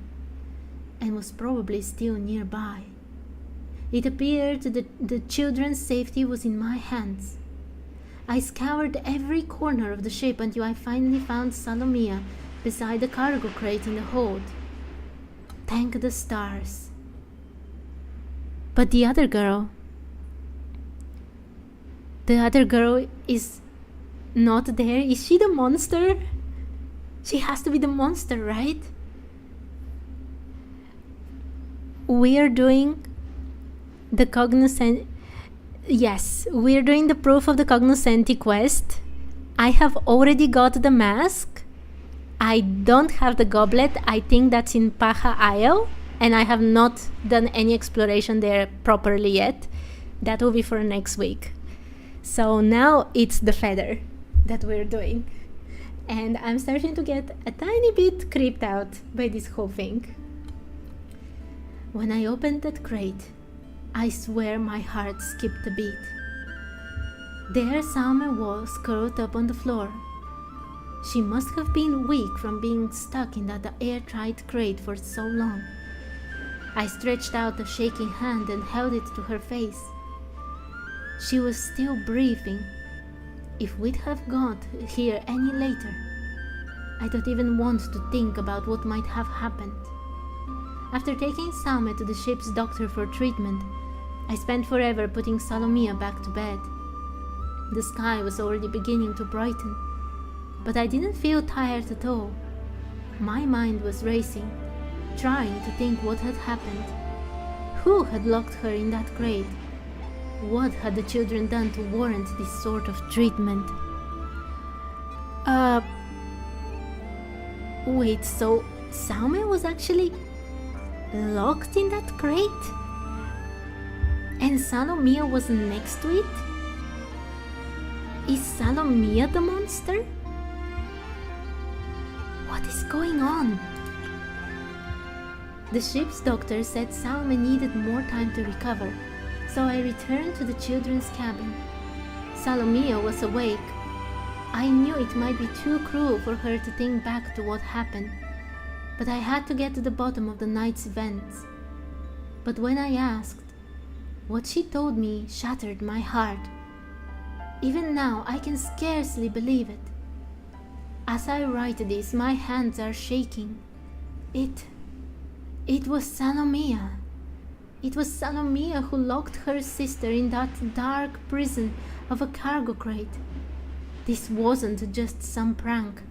Speaker 1: and was probably still nearby. It appeared the children's safety was in my hands. I scoured every corner of the ship until I finally found Salomia beside the cargo crate in the hold. Thank the stars. But the other girl is not there. Is she the monster? She has to be the monster, right? We're doing the cognoscenti. Yes, we're doing the proof of the cognoscenti quest. I have already got the mask. I don't have the goblet. I think that's in Paja Isle, and I have not done any exploration there properly yet. That will be for next week. So now it's the feather that we're doing, and I'm starting to get a tiny bit creeped out by this whole thing. When I opened that crate, I swear my heart skipped a beat. There Salme was curled up on the floor. She must have been weak from being stuck in that airtight crate for so long. I stretched out a shaking hand and held it to her face. She was still breathing. If we'd have got here any later, I don't even want to think about what might have happened. After taking Salme to the ship's doctor for treatment, I spent forever putting Salomia back to bed. The sky was already beginning to brighten, but I didn't feel tired at all. My mind was racing, trying to think what had happened. Who had locked her in that crate? What had the children done to warrant this sort of treatment? Wait, so Salme was actually locked in that crate? And Salomia was next to it? Is Salomia the monster? What is going on? The ship's doctor said Salome needed more time to recover, so I returned to the children's cabin. Salomia was awake. I knew it might be too cruel for her to think back to what happened, but I had to get to the bottom of the night's events. But when I asked, what she told me shattered my heart. Even now, I can scarcely believe it. As I write this, my hands are shaking. It was Salomia. It was Salomia who locked her sister in that dark prison of a cargo crate. This wasn't just some prank.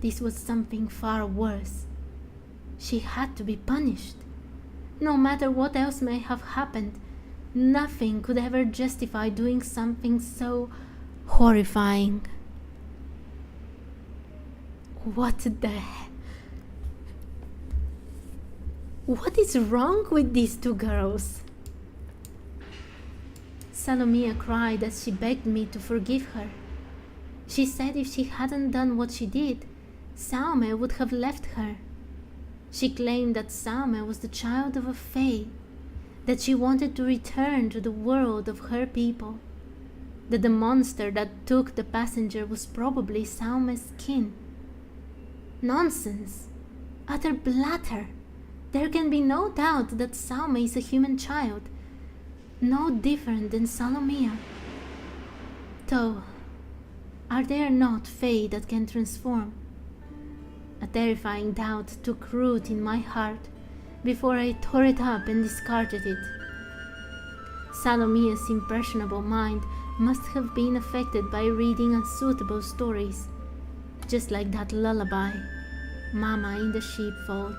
Speaker 1: This was something far worse. She had to be punished. No matter what else may have happened, nothing could ever justify doing something so horrifying. What the heck? What is wrong with these two girls? Salomia cried as she begged me to forgive her. She said if she hadn't done what she did, Salome would have left her. She claimed that Salome was the child of a fae, that she wanted to return to the world of her people, that the monster that took the passenger was probably Salome's kin. Nonsense! Utter blather! There can be no doubt that Salome is a human child, no different than Salomia. Though, are there not fae that can transform? A terrifying doubt took root in my heart before I tore it up and discarded it. Salomia's impressionable mind must have been affected by reading unsuitable stories, just like that lullaby, Mama in the Sheepfold.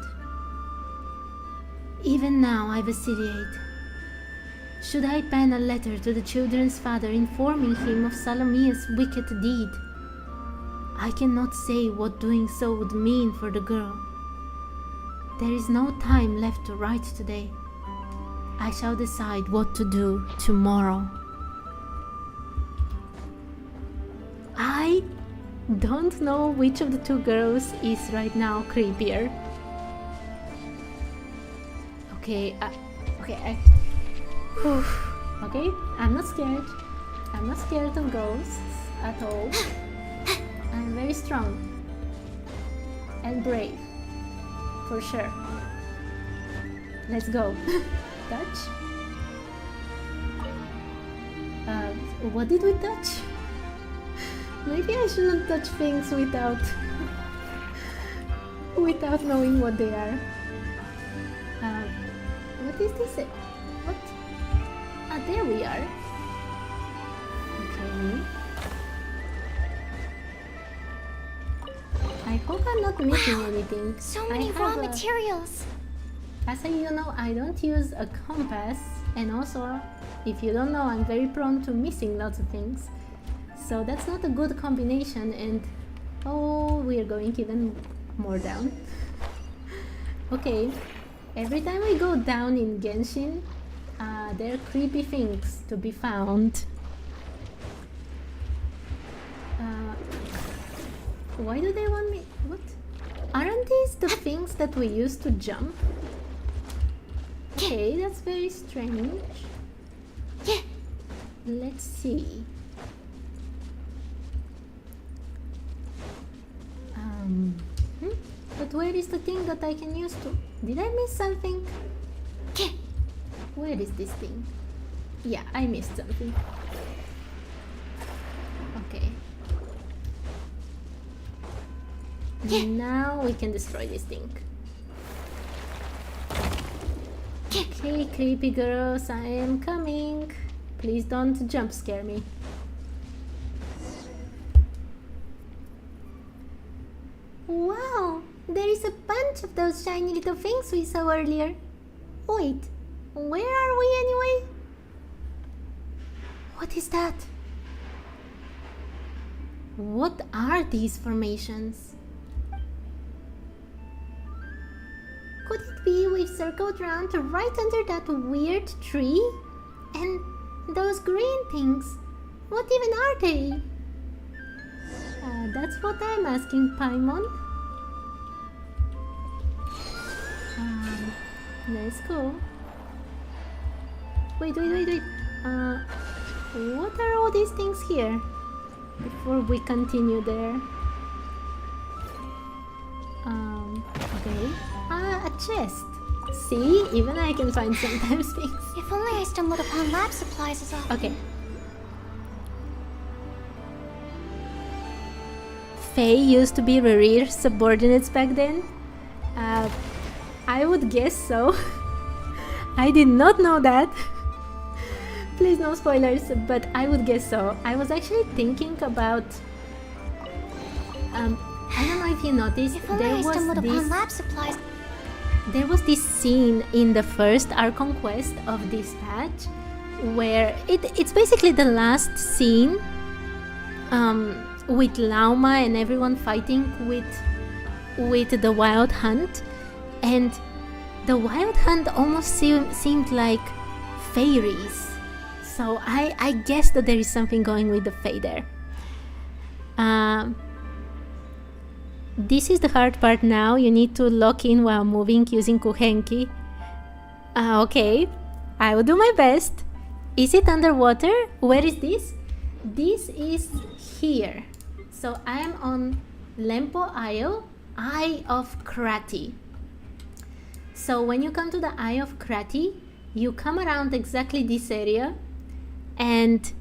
Speaker 1: Even now I vacillate. Should I pen a letter to the children's father informing him of Salomia's wicked deed? I cannot say what doing so would mean for the girl. There is no time left to write today. I shall decide what to do tomorrow. I don't know which of the two girls is right now creepier. Okay, okay, I'm not scared. I'm not scared of ghosts at all. I'm very strong and brave, for sure. Let's go. Touch. What did we touch? Maybe I shouldn't touch things without knowing what they are. What is this? What? Ah, there we are. Okay. I hope I'm not missing anything.
Speaker 3: So many raw materials.
Speaker 1: As you know, I don't use a compass, and also, if you don't know, I'm very prone to missing lots of things. So that's not a good combination, and oh, we're going even more down. Okay, every time we go down in Genshin, there are creepy things to be found. Why do they want me? What? Aren't these the things that we use to jump? Okay, that's very strange. Let's see. But where is the thing that I can use to... Did I miss something? Where is this thing? Yeah, I missed something. Okay. Now we can destroy this thing. Okay, creepy girls, I am coming. Please don't jump scare me. Wow, there is a bunch of those shiny little things we saw earlier. Wait, where are we anyway? What is that? What are these formations? Could it be we've circled around right under that weird tree. And those green things, what even are they? That's what I'm asking, Paimon. Let's go. Wait. What are all these things here? Before we continue there. Okay. A chest. See, even I can find sometimes things.
Speaker 3: If only I stumbled upon lab supplies as often.
Speaker 1: Okay. Fae used to be Rere's subordinates back then? I would guess so. I did not know that. Please no spoilers, but I would guess so. I was actually thinking about... I don't know if you noticed,
Speaker 3: If only I stumbled upon lab supplies.
Speaker 1: there was this scene in the first Archon quest of this patch where it's basically the last scene with Lauma and everyone fighting with the Wild Hunt, and the Wild Hunt almost seemed like fairies. So I guess that there is something going with the Fae there. This is the hard part now. You need to lock in while moving using Kuhenki. Okay, I will do my best. Is it underwater? Where is this? This is here. So I am on Lempo Isle, Eye of Krati. So when you come to the Eye of Krati, you come around exactly this area, and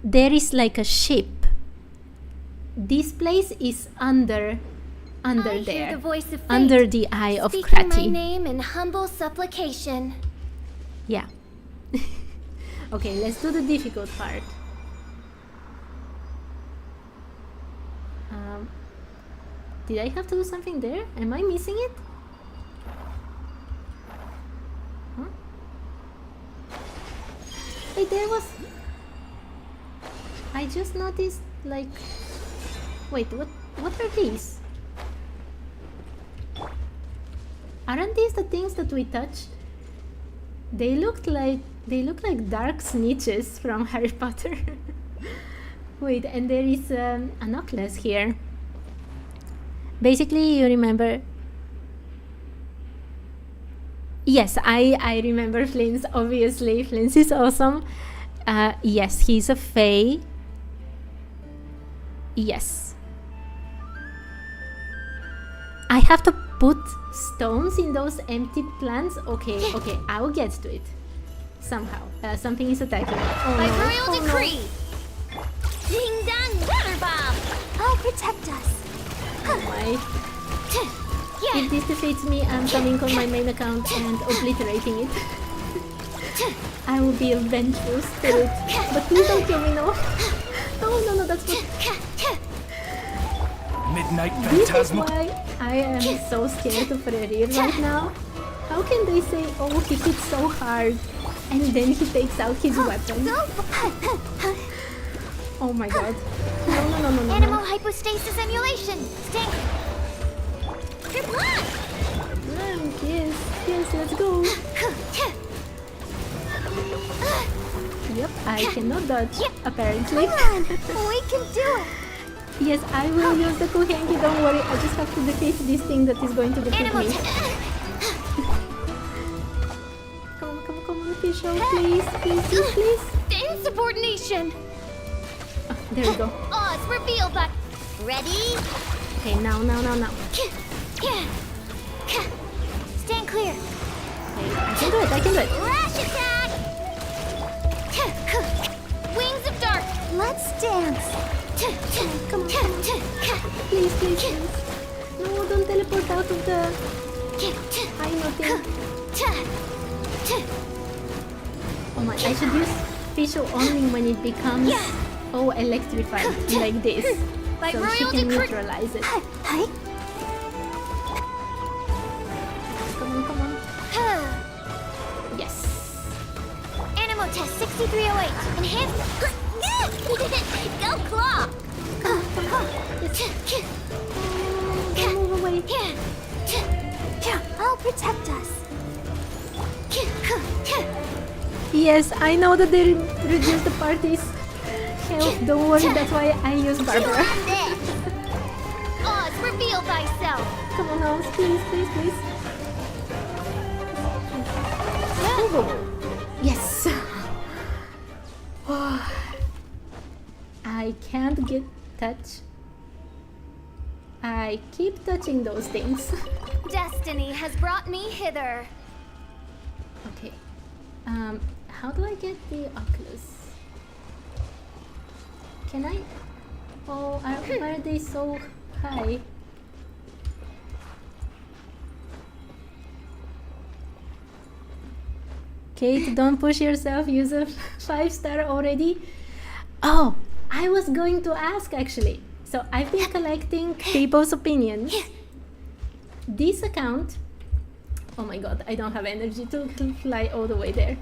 Speaker 1: there is like a ship. This place is under
Speaker 3: I
Speaker 1: there,
Speaker 3: hear the voice of fate,
Speaker 1: under the Eye of
Speaker 3: speaking my
Speaker 1: Krati.
Speaker 3: name in humble supplication.
Speaker 1: Yeah. Okay, let's do the difficult part. Did I have to do something there? Am I missing it? Huh? Wait, there was... I just noticed, like... Wait, what are these? Aren't these the things that we touched? They look like dark snitches from Harry Potter. Wait, and there is a necklace here. Basically, you remember... Yes, I remember Flint's, obviously. Flint's is awesome. Yes, he's a Fae. Yes. I have to put stones in those empty plants? Okay, I will get to it. Somehow. Something is attacking me. Oh,
Speaker 3: By
Speaker 1: no.
Speaker 3: royal
Speaker 1: Oh, no.
Speaker 3: decree! Ding dong, water bomb! I'll protect us.
Speaker 1: Oh my.
Speaker 3: Yeah.
Speaker 1: If this defeats me, I'm coming on my main account and obliterating it. I will be a vengeful spirit. But please don't kill me, no. No, that's what...
Speaker 6: Midnight
Speaker 1: This is
Speaker 6: Phantasmal.
Speaker 1: why I am so scared of Rerir right now. How can they say, oh, he hits so hard, and then he takes out his weapon? Oh my god. No.
Speaker 3: Animal hypostasis emulation. Stay. You're blocked.
Speaker 1: Yes, let's go. Yep, I cannot dodge, apparently.
Speaker 3: Come on, we can do it.
Speaker 1: Yes, I will use the Kuhenki, don't worry. I just have to defeat this thing that is going to defeat
Speaker 3: Animal
Speaker 1: me. Come on, official, please.
Speaker 3: Insubordination.
Speaker 1: Oh, there we go.
Speaker 3: Oz, reveal that. Ready?
Speaker 1: Okay, now.
Speaker 3: Stand clear.
Speaker 1: Okay, I can do it.
Speaker 3: Lash attack. Wings of dark. Let's dance.
Speaker 1: Come on. Please. No, don't teleport out of the... I know thing. Oh my, I should use Fisho only when it becomes electrified, like this.
Speaker 3: By
Speaker 1: So she
Speaker 3: royal
Speaker 1: can
Speaker 3: decree.
Speaker 1: neutralize it. Come on. Yes.
Speaker 3: Animal test 6308. Enhance. Go claw.
Speaker 1: Don't move away.
Speaker 3: I'll protect us.
Speaker 1: Yes, I know that they reduce the party's health. Don't worry, that's why I use Barbara.
Speaker 3: Oz, reveal thyself.
Speaker 1: Come on, Oz, please, please, please. Yes. I can't get touch. I keep touching those things.
Speaker 3: Destiny has brought me hither.
Speaker 1: Okay. How do I get the Oculus? Can I? Oh, why are they so high? Kate, don't push yourself. Use a 5-star already. Oh, I was going to ask actually. So I've been collecting people's opinions. This account. Oh my god, I don't have energy to fly all the way there.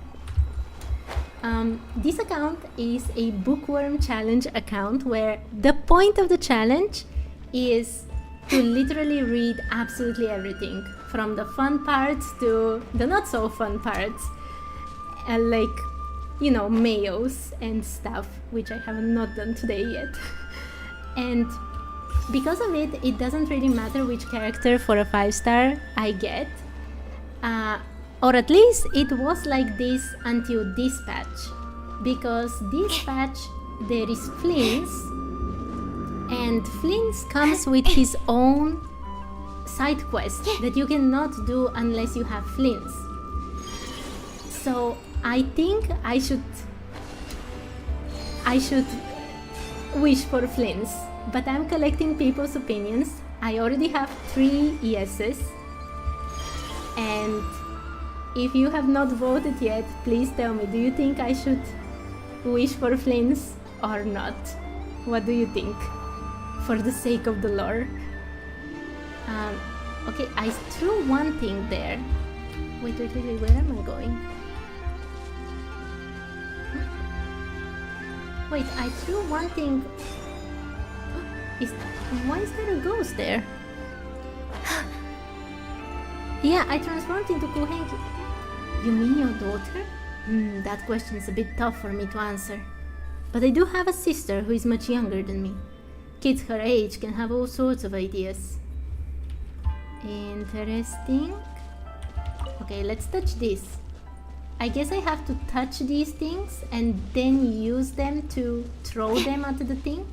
Speaker 1: This account is a bookworm challenge account where the point of the challenge is to literally read absolutely everything, from the fun parts to the not so fun parts, like, you know, mails and stuff, which I have not done today yet. And because of it, it doesn't really matter which character for a 5-star I get. Or at least it was like this until this patch. Because this patch there is Flynn's, and Flynn's comes with his own side quest that you cannot do unless you have Flynn's. So I think I should wish for Flynn's, but I'm collecting people's opinions. I already have 3 yeses, and if you have not voted yet, please tell me, do you think I should wish for Flynn's or not? What do you think? For the sake of the lore. Okay, I threw one thing there. Wait, where am I going? Wait, I threw one thing. Why is there a ghost there? Yeah, I transformed into Kuhenki. You mean your daughter? That question is a bit tough for me to answer. But I do have a sister who is much younger than me. Kids her age can have all sorts of ideas. Interesting. Okay, let's touch this. I guess I have to touch these things and then use them to throw them at the thing.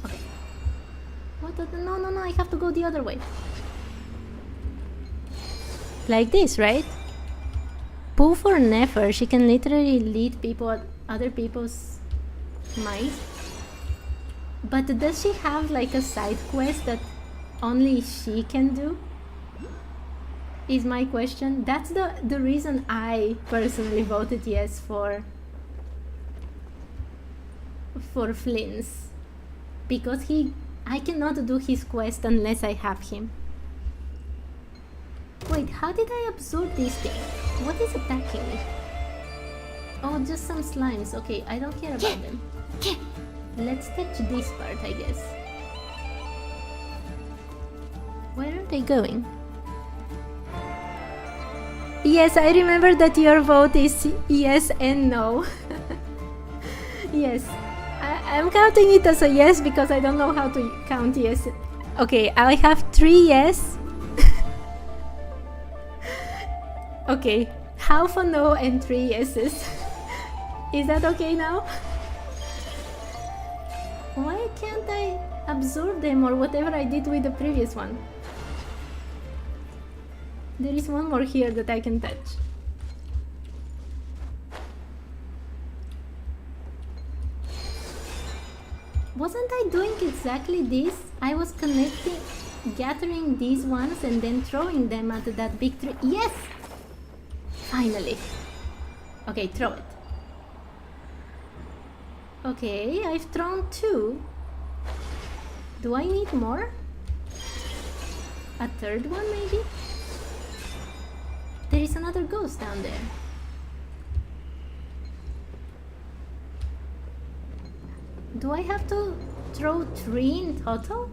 Speaker 1: Okay. What? No, I have to go the other way. Like this, right? Pull for Nefer, she can literally lead people at other people's minds. But does she have like a side quest that only she can do? Is my question. That's the reason I personally voted yes for Flynn's. Because I cannot do his quest unless I have him. Wait, how did I absorb these things? What is attacking me? Oh, just some slimes. Okay, I don't care about them. Let's touch this part, I guess. Where are they going? Yes, I remember that your vote is yes and no. Yes, I'm counting it as a yes because I don't know how to count yes. Okay, I have 3 yes. Okay, half a no and 3 yeses. Is that okay now? Why can't I absorb them or whatever I did with the previous one? There is one more here that I can touch. Wasn't I doing exactly this? I was gathering these ones and then throwing them at that big tree. Yes! Finally. Okay, throw it. Okay, I've thrown 2. Do I need more? A third one, maybe? There is another ghost down there. Do I have to throw 3 in total?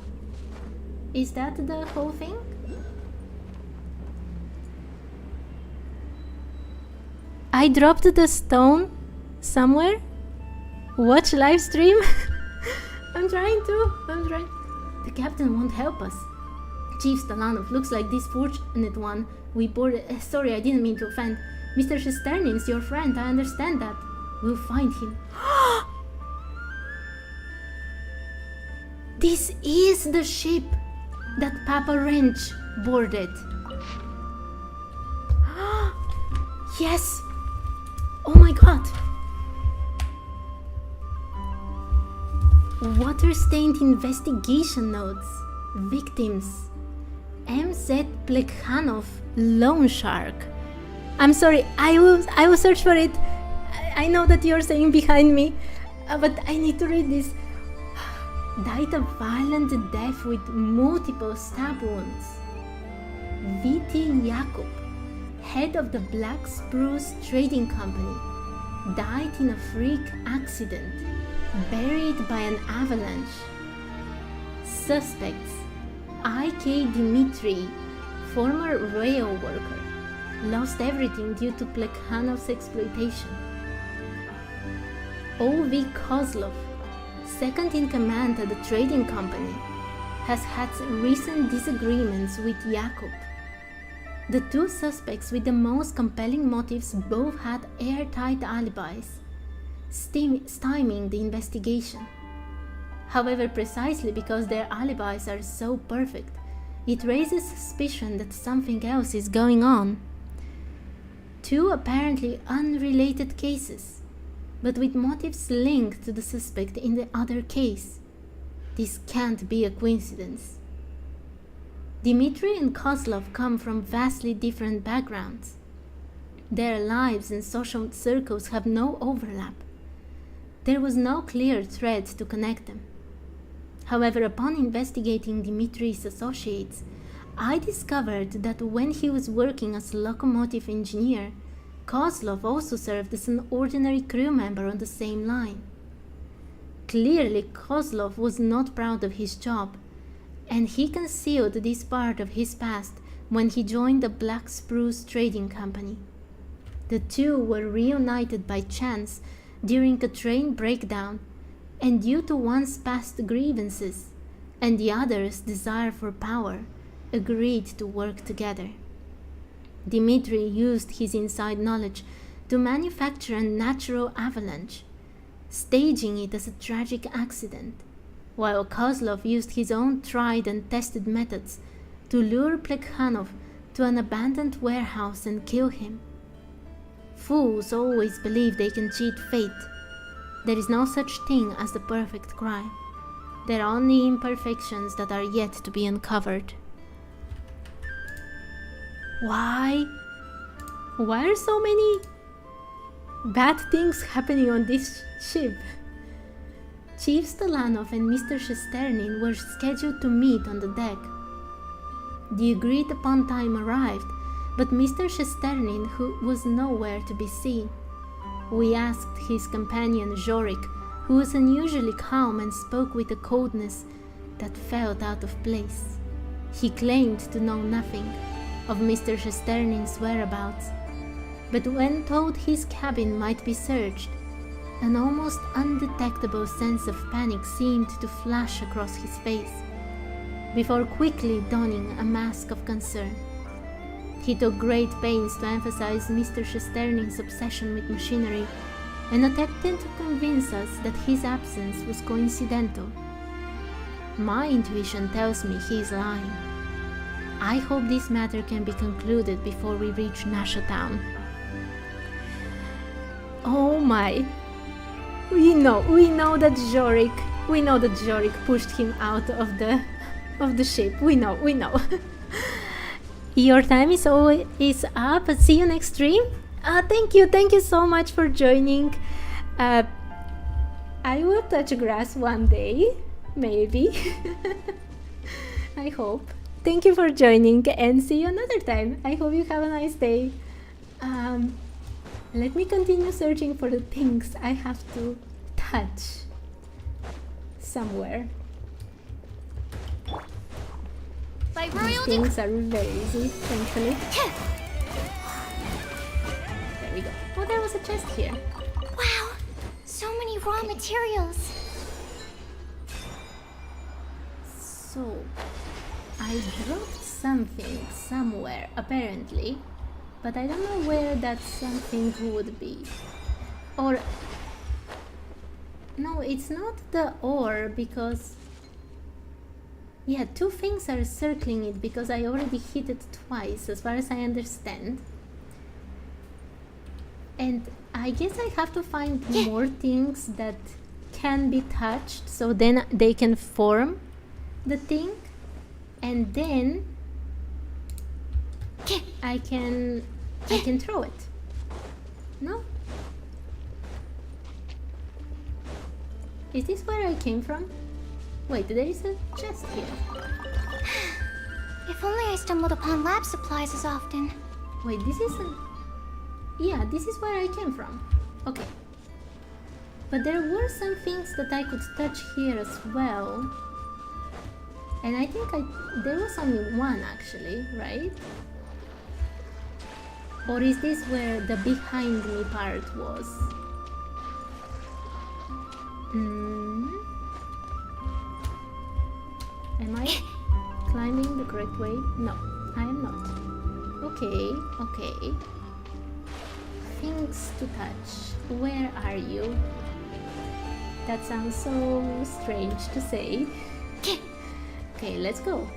Speaker 1: Is that the whole thing? I dropped the stone somewhere? Watch live stream? I'm trying. The captain won't help us. Chief Stalanov looks like this fortunate one we boarded. Sorry, I didn't mean to offend. Mr. Shesternin's your friend, I understand that. We'll find him. This is the ship that Papa Wrench boarded. Yes! Oh my god! Water-stained investigation notes. Victims. MZ Plekhanov, Loan Shark. I'm sorry, I will search for it. I know that you're saying behind me, but I need to read this. Died a violent death with multiple stab wounds. V.T. Jakub, head of the Black Spruce Trading Company, died in a freak accident, buried by an avalanche. Suspects: I.K. Dmitry, former rail worker, lost everything due to Plekhanov's exploitation. O.V. Kozlov, second in command at the trading company, has had recent disagreements with Jakub. The two suspects with the most compelling motives both had airtight alibis, stymieing the investigation. However, precisely because their alibis are so perfect, it raises suspicion that something else is going on. Two apparently unrelated cases, but with motives linked to the suspect in the other case. This can't be a coincidence. Dmitry and Kozlov come from vastly different backgrounds. Their lives and social circles have no overlap. There was no clear thread to connect them. However, upon investigating Dmitry's associates, I discovered that when he was working as a locomotive engineer, Kozlov also served as an ordinary crew member on the same line. Clearly, Kozlov was not proud of his job, and he concealed this part of his past when he joined the Black Spruce Trading Company. The two were reunited by chance during a train breakdown, and due to one's past grievances and the other's desire for power, agreed to work together. Dmitry used his inside knowledge to manufacture a natural avalanche, staging it as a tragic accident, while Kozlov used his own tried and tested methods to lure Plekhanov to an abandoned warehouse and kill him. Fools always believe they can cheat fate. There is no such thing as the perfect crime. There are only imperfections that are yet to be uncovered. Why are so many bad things happening on this ship? Chief Stalanov and Mr. Shesternin were scheduled to meet on the deck. The agreed upon time arrived, but Mr. Shesternin was nowhere to be seen. We asked his companion Zhorik, who was unusually calm and spoke with a coldness that felt out of place. He claimed to know nothing of Mr. Shesternin's whereabouts, but when told his cabin might be searched, an almost undetectable sense of panic seemed to flash across his face, before quickly donning a mask of concern. He took great pains to emphasize Mr. Shesternin's obsession with machinery and attempted to convince us that his absence was coincidental. My intuition tells me he is lying. I hope this matter can be concluded before we reach Nasha Town. Oh my. We know that Zhorik pushed him out of the ship. We know. Your time is always up. See you next stream. Thank you so much for joining. I will touch grass one day, maybe. I hope. Thank you for joining and see you another time. I hope you have a nice day. Let me continue searching for the things I have to touch somewhere.
Speaker 3: By royal
Speaker 1: Things are very easy, thankfully. There we go. Oh, there was a chest here.
Speaker 3: Wow, so many raw materials.
Speaker 1: So, I dropped something somewhere, apparently, but I don't know where that something would be. Or... no, it's not the ore, because... yeah, two things are circling it, because I already hit it twice, as far as I understand. And I guess I have to find more things that can be touched, so then they can form the thing, and then I can throw it. No? Is this where I came from? Wait, there is a chest here.
Speaker 3: If only I stumbled upon lab supplies as often.
Speaker 1: Wait, this is a... yeah, this is where I came from. Okay. But there were some things that I could touch here as well. And I think there was only one actually, right? Or is this where the behind me part was? Am I climbing the correct way? No, I am not. Okay, okay. Things to touch. Where are you? That sounds so strange to say. Okay, let's go.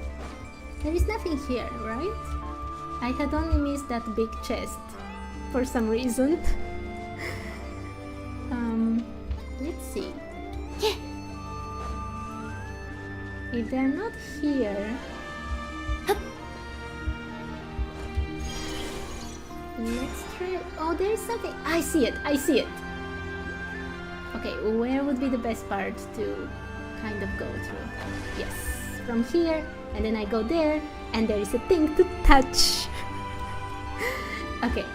Speaker 1: There is nothing here, right? I had only missed that big chest for some reason. Let's see. If they're not here... let's try... oh, there is something! I see it! I see it! Okay, where would be the best part to kind of go through? Yes, from here, and then I go there, and there is a thing to touch! Okay,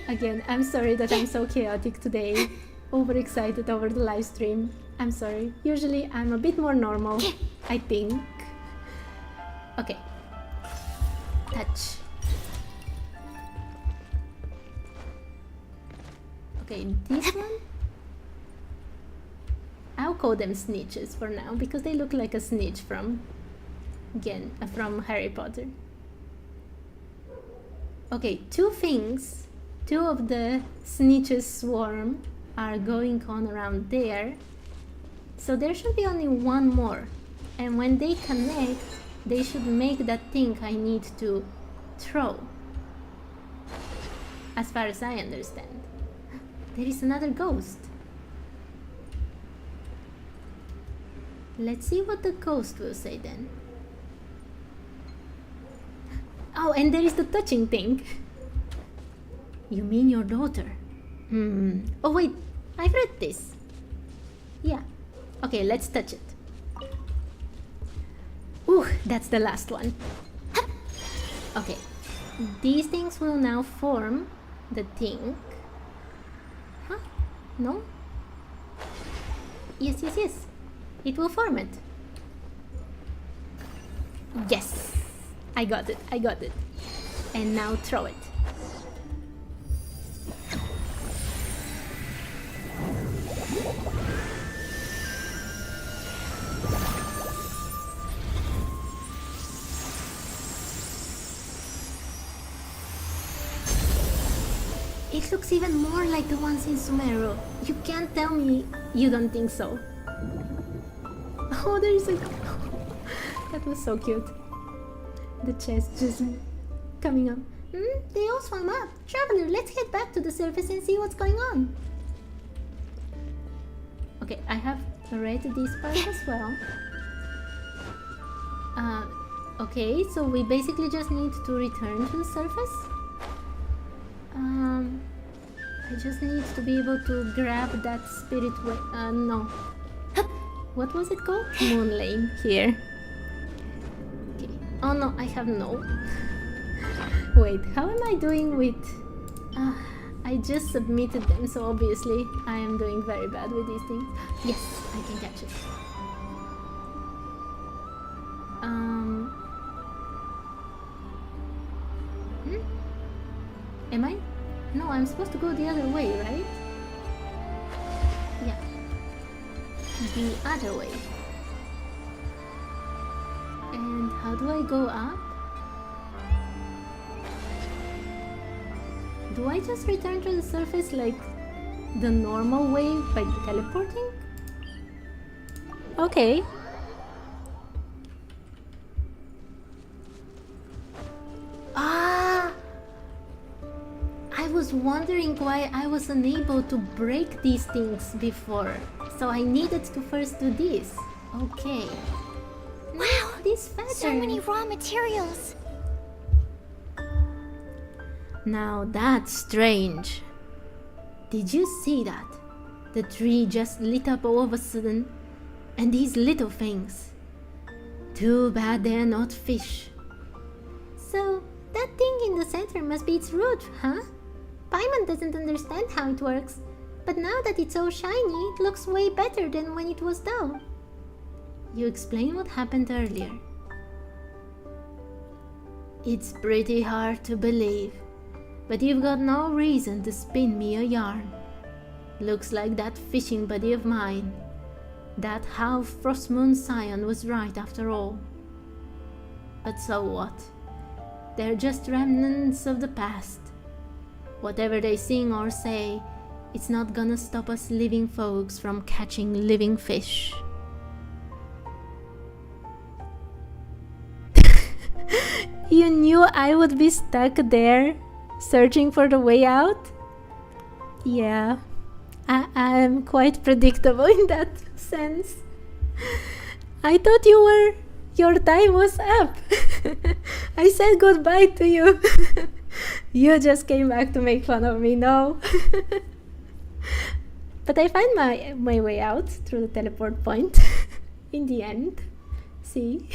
Speaker 1: again, I'm sorry that I'm so chaotic today. Overexcited over the live stream. I'm sorry. Usually I'm a bit more normal, I think. Okay. Touch. Okay, this one? I'll call them snitches for now, because they look like a snitch from Harry Potter. Okay, two things. Two of the snitches swarm are going on around there. So there should be only one more. And when they connect, they should make that thing I need to throw. As far as I understand. There is another ghost. Let's see what the ghost will say then. Oh, and there is the touching thing. You mean your daughter? Oh wait, I've read this. Yeah. Okay, let's touch it. Ooh, that's the last one. Okay. These things will now form the thing. Huh? No? Yes, yes, yes. It will form it. Yes! I got it, I got it. And now throw it. It looks even more like the ones in Sumeru. You can't tell me you don't think so. Oh, there is a... that was so cute. The chest just coming up. They all swam up. Traveler, let's head back to the surface and see what's going on. Okay, I have read this part as well. Okay, so we basically just need to return to the surface. I just need to be able to grab that spirit no. What was it called? Moon Lane here. Okay. Oh no, I have no. Wait, how am I doing with... I just submitted them, so obviously I am doing very bad with these things. Yes, I can catch it. Am I? I'm supposed to go the other way, right? Yeah. The other way. And how do I go up? Do I just return to the surface like the normal way by teleporting? Okay. Ah! I was wondering why I was unable to break these things before. So I needed to first do this. Okay.
Speaker 3: Wow,
Speaker 1: This feather.
Speaker 3: so many raw materials.
Speaker 1: Now that's strange. Did you see that? The tree just lit up all of a sudden. And these little things. Too bad they're not fish. So, that thing in the center must be its root, huh? Paimon doesn't understand how it works. But now that it's all shiny, it looks way better than when it was dull. You explain what happened earlier. It's pretty hard to believe. But you've got no reason to spin me a yarn. Looks like that fishing buddy of mine. That half Frostmoon Scion was right after all. But so what? They're just remnants of the past. Whatever they sing or say, it's not gonna stop us living folks from catching living fish. You knew I would be stuck there, searching for the way out? Yeah, I'm quite predictable in that sense. I thought your time was up. I said goodbye to you. You just came back to make fun of me, no? But I find my way out through the teleport point in the end. See?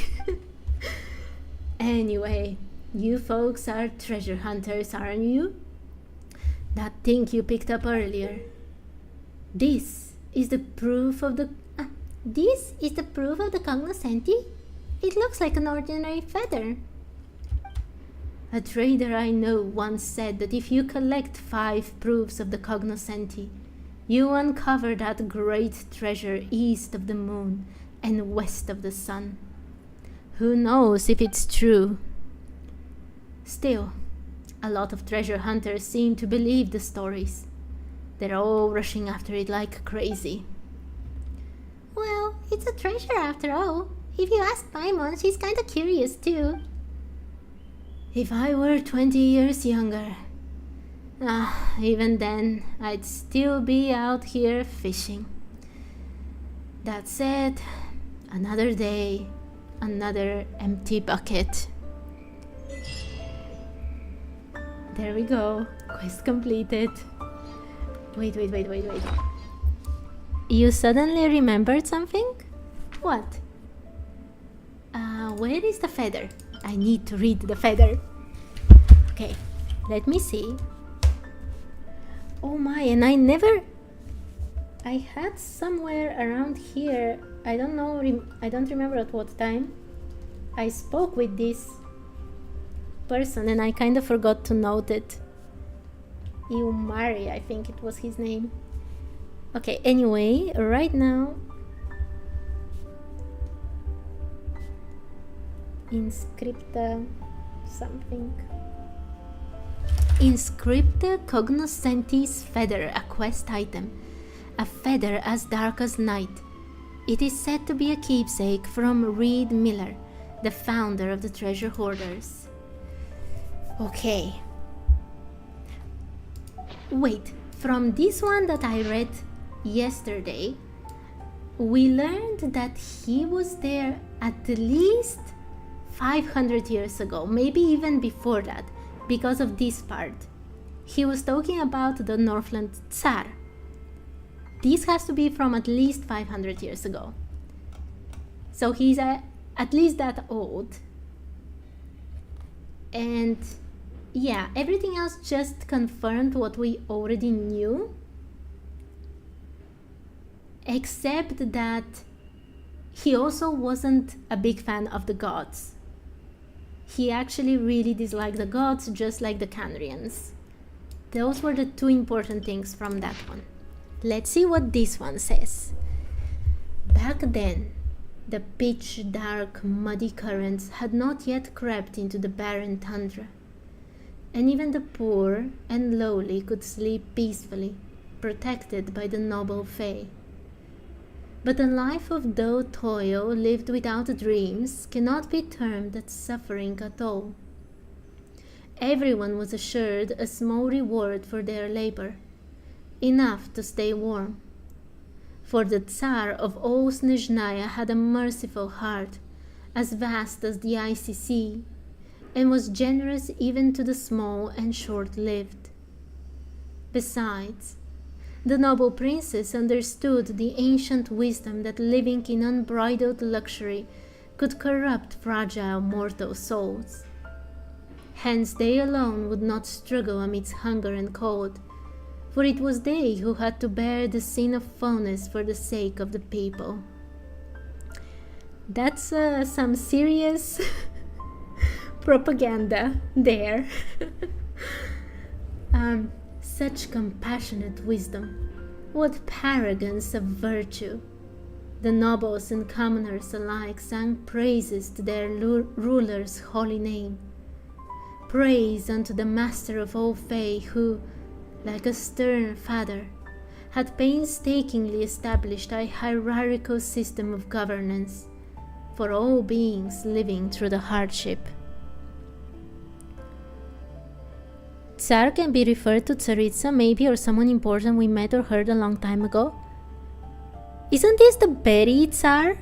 Speaker 1: Anyway, you folks are treasure hunters, aren't you? That thing you picked up earlier. This is the proof of the cognoscenti? It looks like an ordinary feather. A trader I know once said that if you collect 5 proofs of the cognoscenti, you uncover that great treasure east of the moon and west of the sun. Who knows if it's true? Still, a lot of treasure hunters seem to believe the stories. They're all rushing after it like crazy. Well, it's a treasure after all. If you ask Paimon, she's kinda curious too. If I were 20 years younger, even then, I'd still be out here fishing. That said, another day, another empty bucket. There we go. Quest completed. Wait. You suddenly remembered something? What? Where is the feather? I need to read the feather. Okay, let me see. Oh my, and I had somewhere around here, I don't know, I don't remember at what time, I spoke with this person and I kind of forgot to note it. Iumari, I think it was his name. Okay, anyway, right now, Inscripta something. Inscripta cognoscentis feather, a quest item. A feather as dark as night. It is said to be a keepsake from Reed Miller, the founder of the Treasure Hoarders. Okay. Wait, from this one that I read yesterday, we learned that he was there at least 500 years ago, maybe even before that, because of this part. He was talking about the Northland Tsar. This has to be from at least 500 years ago. So he's at least that old. And yeah, everything else just confirmed what we already knew. Except that he also wasn't a big fan of the gods. He actually really disliked the gods, just like the Canrians. those were the two important things from that one. Let's see what this one says. Back then, the pitch dark, muddy currents had not yet crept into the barren tundra, and even the poor and lowly could sleep peacefully, protected by the noble Fae. But a life of dull toil lived without dreams cannot be termed as suffering at all. Everyone was assured a small reward for their labor, enough to stay warm. For the Tsar of all Snezhnaya had a merciful heart, as vast as the icy sea, and was generous even to the small and short-lived. Besides, the noble princess understood the ancient wisdom that living in unbridled luxury could corrupt fragile mortal souls. Hence they alone would not struggle amidst hunger and cold, for it was they who had to bear the sin of foulness for the sake of the people. That's some serious propaganda there. Such compassionate wisdom, what paragons of virtue! The nobles and commoners alike sang praises to their ruler's holy name. Praise unto the master of all Fae who, like a stern father, had painstakingly established a hierarchical system of governance for all beings living through the hardship. Tsar can be referred to Tsaritsa maybe, or someone important we met or heard a long time ago. Isn't this the Berry Tsar?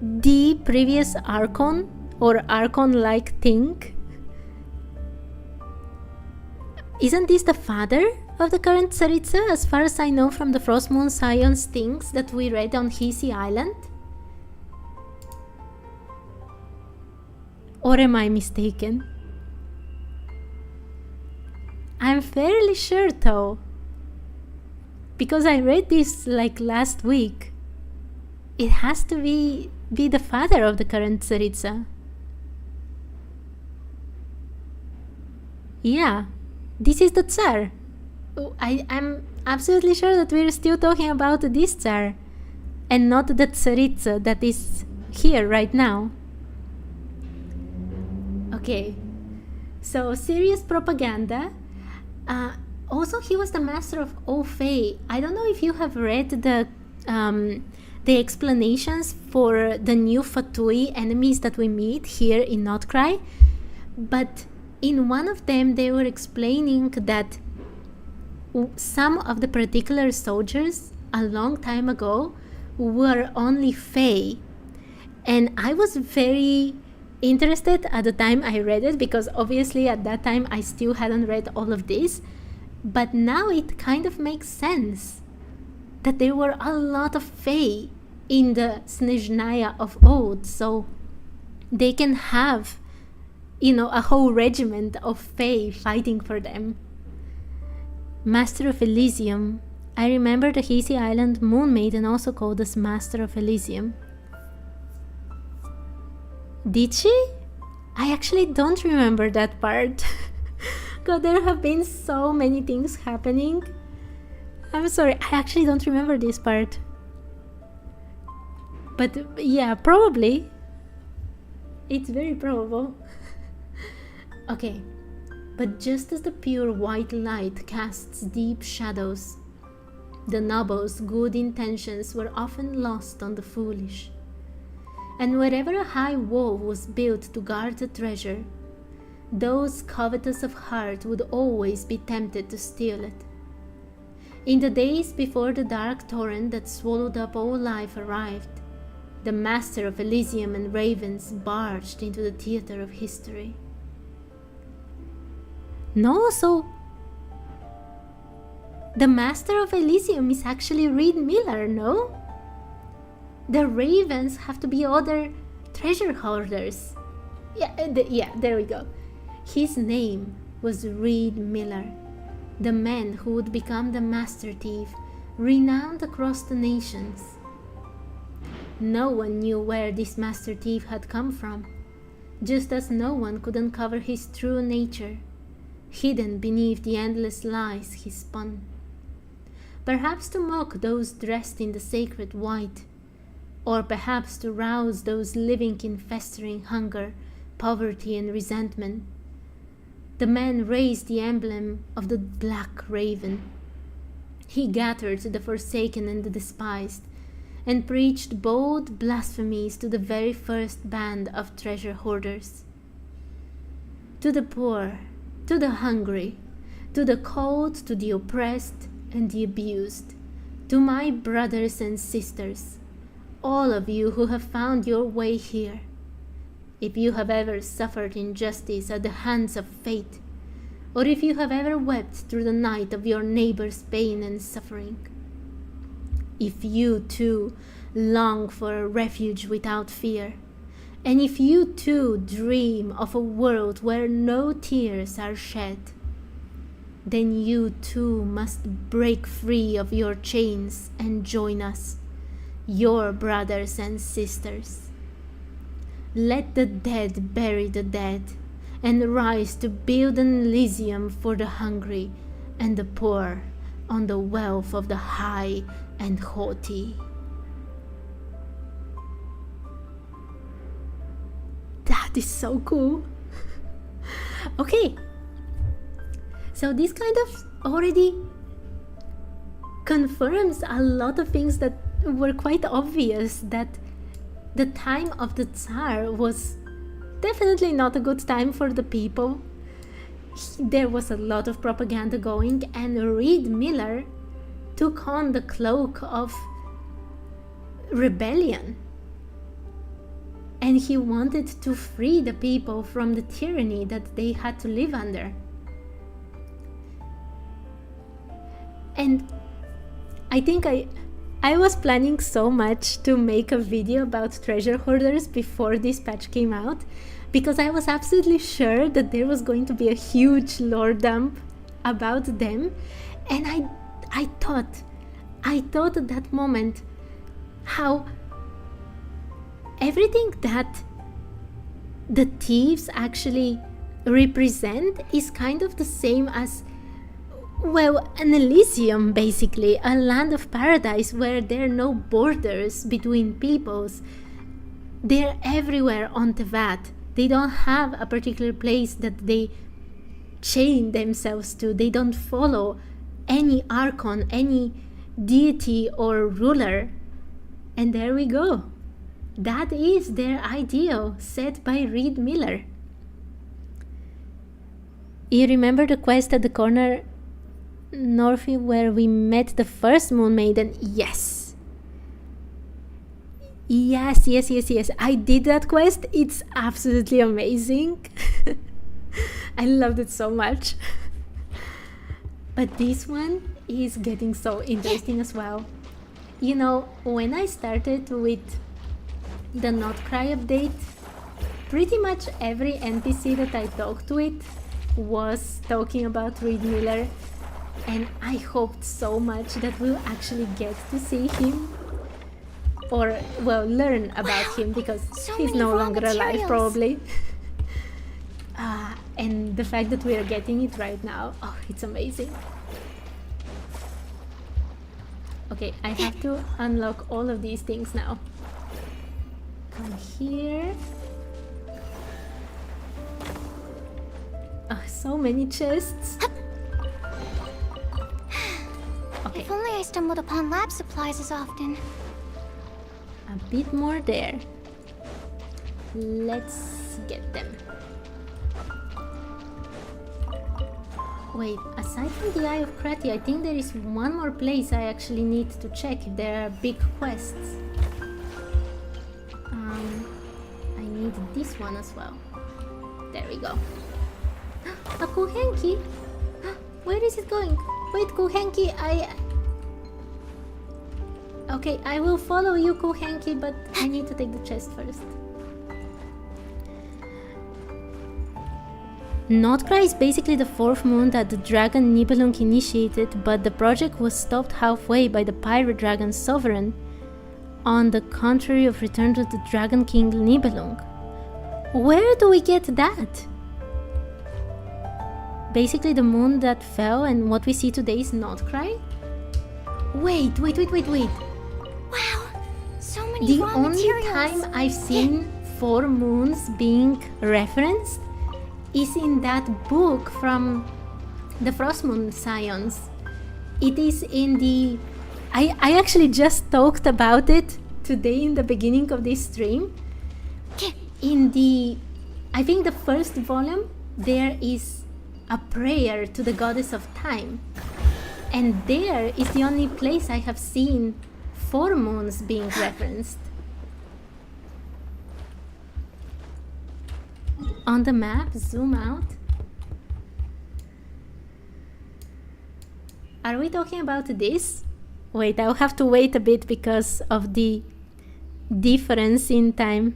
Speaker 1: The previous Archon, or Archon-like thing? Isn't this the father of the current Tsaritsa, as far as I know from the Frost Moon Scion's things that we read on Hisi Island? Or am I mistaken? I'm fairly sure though, because I read this like last week. It has to be the father of the current Tsaritsa. Yeah, this is the Tsar. I'm absolutely sure that we're still talking about this Tsar, and not the Tsaritsa that is here right now. Okay, so serious propaganda. Also, he was the master of all Fae. I don't know if you have read the explanations for the new Fatui enemies that we meet here in Nod-Krai, but in one of them they were explaining that some of the particular soldiers a long time ago were only Fae, and I was very interested at the time I read it, because obviously at that time I still hadn't read all of this, but now it kind of makes sense that there were a lot of Fae in the Snezhnaya of old, so they can have, you know, a whole regiment of Fae fighting for them. Master of Elysium. I remember the Hisi Island Moon Maiden also called us Master of Elysium. Did she? I actually don't remember that part. God, there have been so many things happening. I'm sorry, I actually don't remember this part. But yeah, probably. It's very probable. Okay, but just as the pure white light casts deep shadows, the nobles' good intentions were often lost on the foolish. And wherever a high wall was built to guard the treasure, those covetous of heart would always be tempted to steal it. In the days before the dark torrent that swallowed up all life arrived, the Master of Elysium and Ravens barged into the theater of history. No, so the Master of Elysium is actually Reed Miller, no? The Ravens have to be other treasure hoarders. Yeah, there we go. His name was Reed Miller, the man who would become the Master Thief, renowned across the nations. No one knew where this Master Thief had come from, just as no one could uncover his true nature, hidden beneath the endless lies he spun. Perhaps to mock those dressed in the sacred white, or perhaps to rouse those living in festering hunger, poverty, and resentment. The man raised the emblem of the black raven. He gathered the forsaken and the despised, and preached bold blasphemies to the very first band of treasure hoarders. To the poor, to the hungry, to the cold, to the oppressed and the abused, to my brothers and sisters, all of you who have found your way here. If you have ever suffered injustice at the hands of fate, or if you have ever wept through the night of your neighbor's pain and suffering, if you too long for a refuge without fear, and if you too dream of a world where no tears are shed, then you too must break free of your chains and join us, your brothers and sisters. Let the dead bury the dead, and rise to build an Elysium for the hungry and the poor on the wealth of the high and haughty. That is so cool. Okay, so this kind of already confirms a lot of things that were quite obvious, that the time of the Tsar was definitely not a good time for the people. There was a lot of propaganda going, and Reed Miller took on the cloak of rebellion, and he wanted to free the people from the tyranny that they had to live under. And I think I was planning so much to make a video about treasure hoarders before this patch came out, because I was absolutely sure that there was going to be a huge lore dump about them. And I thought at that moment how everything that the thieves actually represent is kind of the same as, well, an Elysium, basically, a land of paradise where there are no borders between peoples. They're everywhere on Teyvat. They don't have a particular place that they chain themselves to. They don't follow any Archon, any deity or ruler. And there we go. That is their ideal, set by Reed Miller. You remember the quest at the corner Northy where we met the first Moon Maiden? Yes. Yes. I did that quest. It's absolutely amazing. I loved it so much. But this one is getting so interesting as well. You know, when I started with the Nod-Krai update, pretty much every NPC that I talked with was talking about Reed Miller, and I hoped so much that we'll actually get to see him, or, well, learn about him, because
Speaker 3: so
Speaker 1: he's
Speaker 3: many
Speaker 1: no
Speaker 3: raw
Speaker 1: longer alive,
Speaker 3: materials.
Speaker 1: probably. And the fact that we are getting it right now, oh, it's amazing. Okay, I have to unlock all of these things now. Come here. Oh, so many chests. Okay,
Speaker 3: If only I stumbled upon lab supplies as often.
Speaker 1: a bit more there. Let's get them. Wait, aside from the Eye of Krati, I think there is one more place I actually need to check if there are big quests. I need this one as well. There we go. A Kuhenki? Where is it going? Wait, Kuhenki, Okay, I will follow you, Kuhenki, but I need to take the chest first. Nod-Krai is basically the fourth moon that the dragon Nibelung initiated, but the project was stopped halfway by the pirate dragon Sovereign, on the contrary of Return to the Dragon King Nibelung. Where do we get that? basically the moon that fell, and what we see today is Nod-Krai? Wait.
Speaker 3: Wow, so many
Speaker 1: The
Speaker 3: raw
Speaker 1: only
Speaker 3: materials.
Speaker 1: time I've seen 4 moons being referenced is in that book from the Frost Moon Scions. It is in the... I actually just talked about it today in the beginning of this stream. In the... I think the first volume, there is a prayer to the goddess of time. And there is the only place I have seen 4 moons being referenced. On the map, zoom out. Are we talking about this? Wait, I'll have to wait a bit because of the difference in time.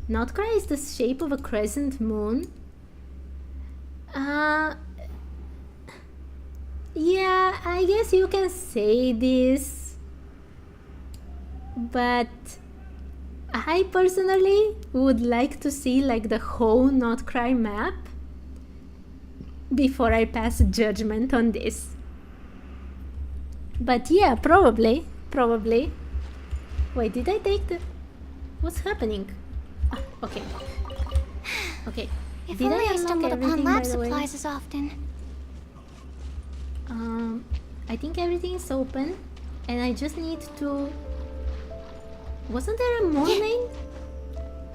Speaker 1: Nod-Krai is the shape of a crescent moon. Yeah, I guess you can say this. But I personally would like to see like the whole Nod-Krai map before I pass judgment on this. But yeah, probably. Wait, did I take the... What's happening? Ah, okay. Okay.
Speaker 3: If
Speaker 1: Did
Speaker 3: only I
Speaker 1: unlock
Speaker 3: stumbled upon
Speaker 1: everything,
Speaker 3: lab
Speaker 1: by the way?
Speaker 3: supplies as often.
Speaker 1: I think everything is open, and I just need to... Wasn't there a moon lane?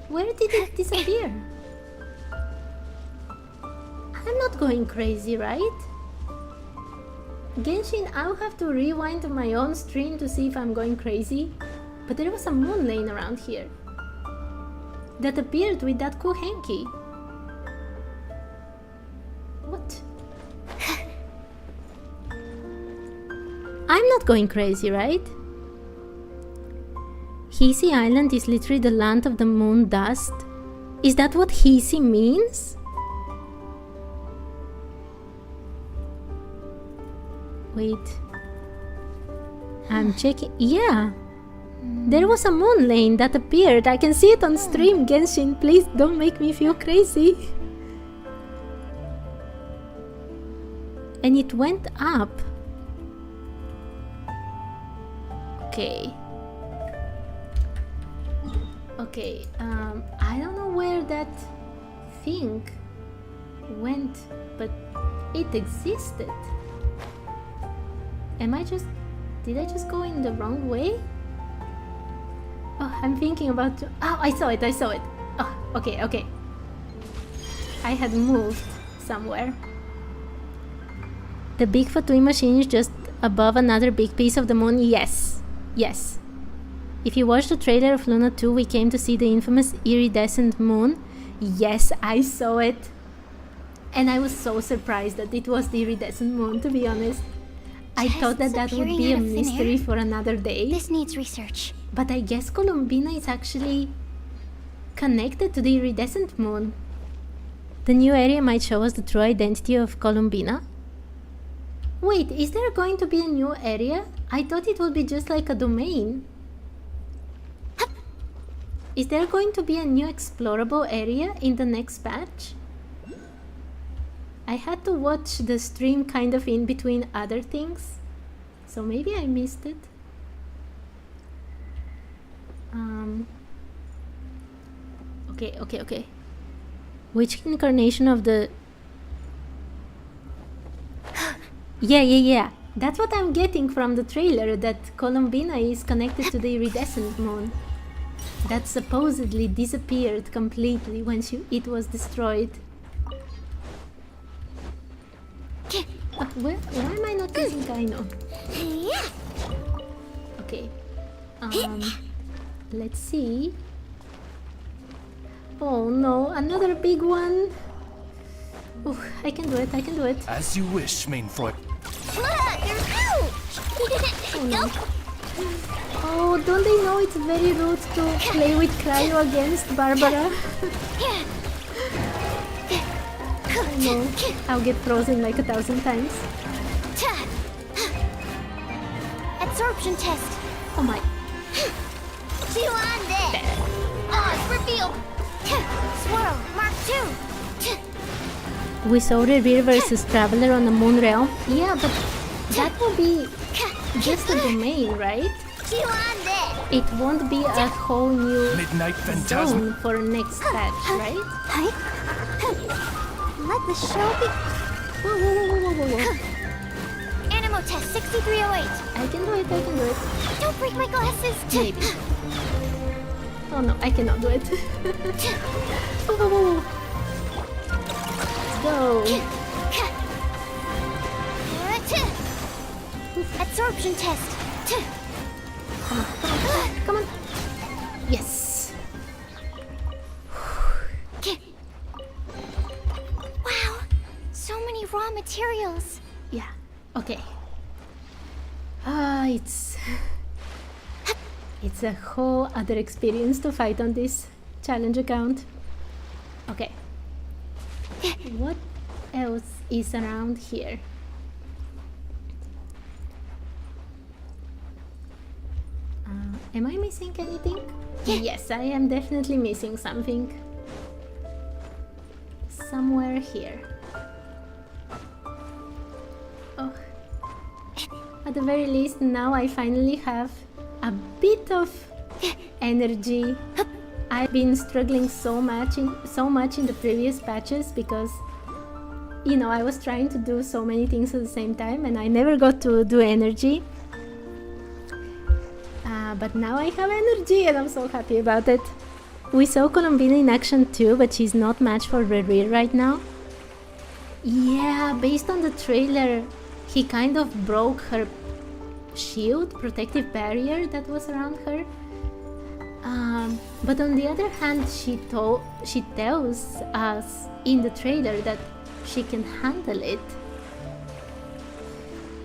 Speaker 1: Where did it disappear? I'm not going crazy, right? Genshin, I'll have to rewind to my own stream to see if I'm going crazy. But there was a moon lane around here that appeared with that cool hanky. What? I'm not going crazy, right? Hisi Island is literally the land of the moon dust. Is that what Hisi means? Wait. I'm checking. Yeah. There was a moon lane that appeared. I can see it on stream, Genshin. Please don't make me feel crazy. And it went up. Okay. Okay, I don't know where that thing went, but it existed. Did I just go in the wrong way? Oh, I'm thinking about... Oh, I saw it. Oh, okay. I had moved somewhere. The big Fatui machine is just above another big piece of the moon. Yes. If you watched the trailer of Luna 2, we came to see the infamous iridescent moon. Yes, I saw it. And I was so surprised that it was the iridescent moon, to be honest. I thought that would be a mystery for another day.
Speaker 3: This needs research.
Speaker 1: But I guess Columbina is actually connected to the iridescent moon. The new area might show us the true identity of Columbina. Wait, is there going to be a new area? I thought it would be just like a domain. Is there going to be a new explorable area in the next patch? I had to watch the stream kind of in between other things, so maybe I missed it. Okay. Which incarnation of the... Yeah. That's what I'm getting from the trailer, that Columbina is connected to the iridescent moon. That supposedly disappeared completely when it was destroyed. Why am I not using Kaino? Okay. Let's see. Oh no, another big one. Oh, I can do it.
Speaker 6: As you wish, Mainfroy.
Speaker 1: Oh no. Oh, don't they know it's very rude to play with Cryo against Barbara? Oh no, I'll get frozen like 1,000 times.
Speaker 3: Absorption test.
Speaker 1: Oh my.
Speaker 3: Chew on this. Oz reveal. Swirl Mark 2.
Speaker 1: We saw Revere versus Traveler on the Moon Realm. Yeah, but that will be just a domain, right? It won't be a whole new
Speaker 6: Midnight Phantasm.
Speaker 1: zone for next patch, right?
Speaker 3: Let the show be.
Speaker 1: Whoa.
Speaker 3: Animo test 6308.
Speaker 1: I can do it, I can do it.
Speaker 3: Don't break my glasses.
Speaker 1: Maybe. Oh no, I cannot do it. Whoa. Let's go.
Speaker 3: Absorption test.
Speaker 1: Come on. Yes.
Speaker 3: Wow, so many raw materials.
Speaker 1: Yeah. Okay. It's a whole other experience to fight on this challenge account. Okay. What else is around here? Am I missing anything? Yes, I am definitely missing something. Somewhere here. Oh. At the very least, now I finally have a bit of energy. I've been struggling so much in the previous patches because, you know, I was trying to do so many things at the same time and I never got to do energy. But now I have energy and I'm so happy about it. We saw Colombina in action too, but she's not matched for Revere right now. Yeah, based on the trailer, he kind of broke her shield, protective barrier that was around her. But on the other hand, she tells us in the trailer that she can handle it.